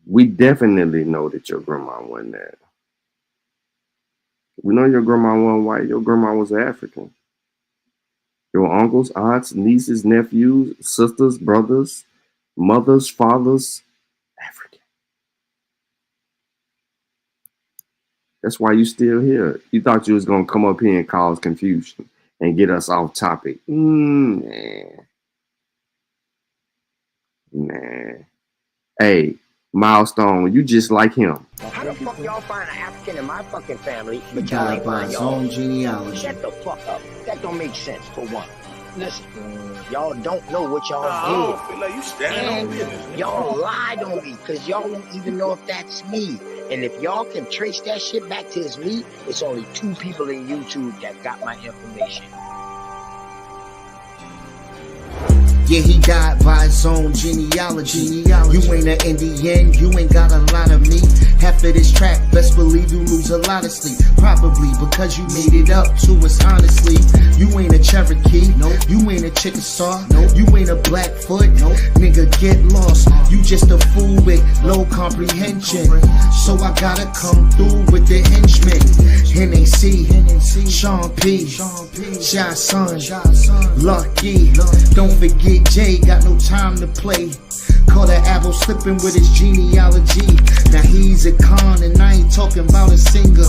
We definitely know that your grandma wasn't there. We know your grandma wasn't white. Your grandma was African. Your uncles, aunts, nieces, nephews, sisters, brothers, mothers, fathers, African. That's why you still here. You thought you was going to come up here and cause confusion and get us off topic. Nah. Hey, Milestone, you just like him. How the fuck y'all find an African in my fucking family, but y'all ain't find his y'all own genealogy. Shut the fuck up. That don't make sense, for one. Listen, y'all don't know what y'all did. Feel like you standing on business. Y'all lied on me, because y'all don't even know if that's me. And if y'all can trace that shit back to it's me, it's only 2 people in YouTube that got my information. Yeah, he died by his own genealogy. You ain't an Indian, you ain't got a lot of me. Half of this track, best believe you lose a lot of sleep. Probably because you made it up to us honestly. You ain't a Cherokee, nope. You ain't a Chickasaw, nope. You ain't a Blackfoot, nope. Nigga, get lost. You just a fool with low comprehension. So I gotta come through with the henchmen. NAC, Sean P, Shy Son, Lucky. Don't forget Jay, got no time to play. Call that Avo slipping with his genealogy. Now he's a con and I ain't talking about a singer.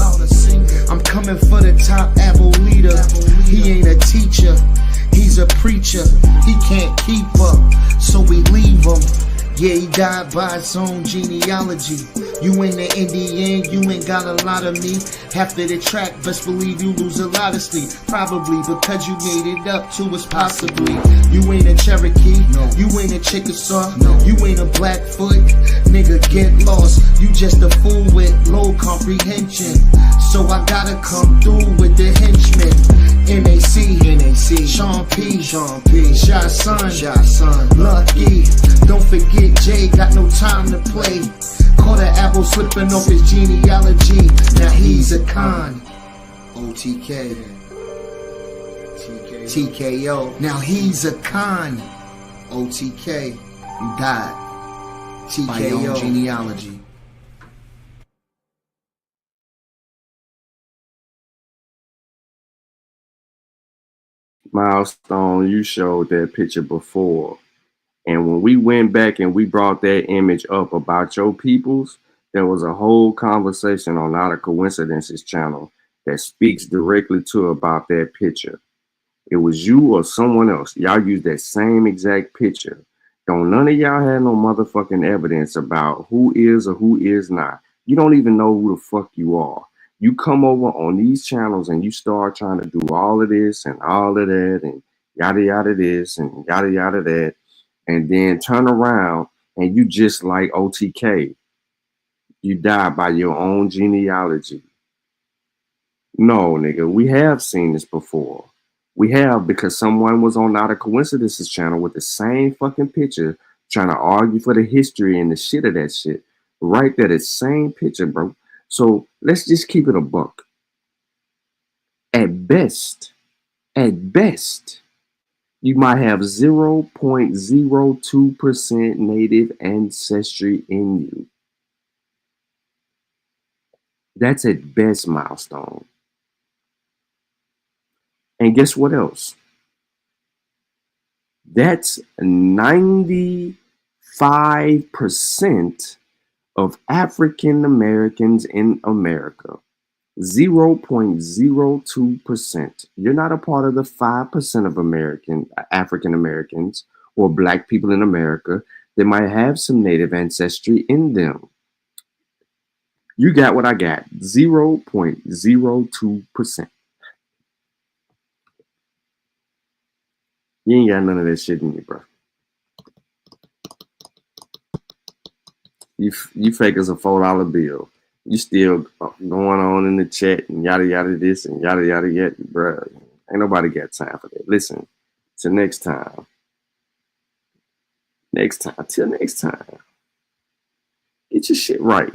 I'm coming for the top Avo leader. He ain't a teacher, he's a preacher. He can't keep up, so we leave him. Yeah, he died by his own genealogy. You ain't an Indian, you ain't got a lot of me. Half of the track, best believe you lose a lot of sleep. Probably because you made it up to us possibly. You ain't a Cherokee, no. You ain't a Chickasaw, no. You ain't a Blackfoot, nigga, get lost. You just a fool with low comprehension. So I gotta come through with the henchmen. NAC, Sean P, Shy Son, Lucky. Don't forget Jay, got no time to play. Caught an apple slipping off his genealogy. Now he's a con. OTK. TKO. Now he's a con. OTK. You died. TKO. Genealogy. Milestone, you showed that picture before. And when we went back and we brought that image up about your peoples, there was a whole conversation on Not a Coincidences channel that speaks directly to about that picture. It was you or someone else. Y'all used that same exact picture. Don't none of y'all have no motherfucking evidence about who is or who is not. You don't even know who the fuck you are. You come over on these channels and you start trying to do all of this and all of that and yada yada this and yada yada that, and then turn around and you just like OTK. You die by your own genealogy. No, nigga, we have seen this before. We have, because someone was on Not a Coincidences channel with the same fucking picture trying to argue for the history and the shit of that shit. Right there, that same picture, bro. So let's just keep it a buck. At best, you might have 0.02% native ancestry in you. That's at best, Milestone. And guess what else? That's 95% of African Americans in America. 0.02%. You're not a part of the 5% of African Americans or Black people in America that might have some native ancestry in them. You got what I got. 0.02%. You ain't got none of that shit in you, bro. You fake as a $4 bill. You still going on in the chat and yada yada this and yada yada yet, bro. Ain't nobody got time for that. Listen, till next time. Till next time. Get your shit right.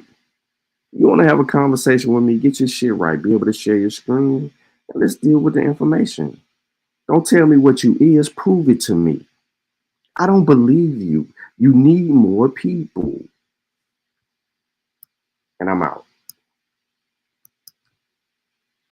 You want to have a conversation with me, get your shit right. Be able to share your screen, and let's deal with the information. Don't tell me what you is, prove it to me. I don't believe you. You need more people. And I'm out.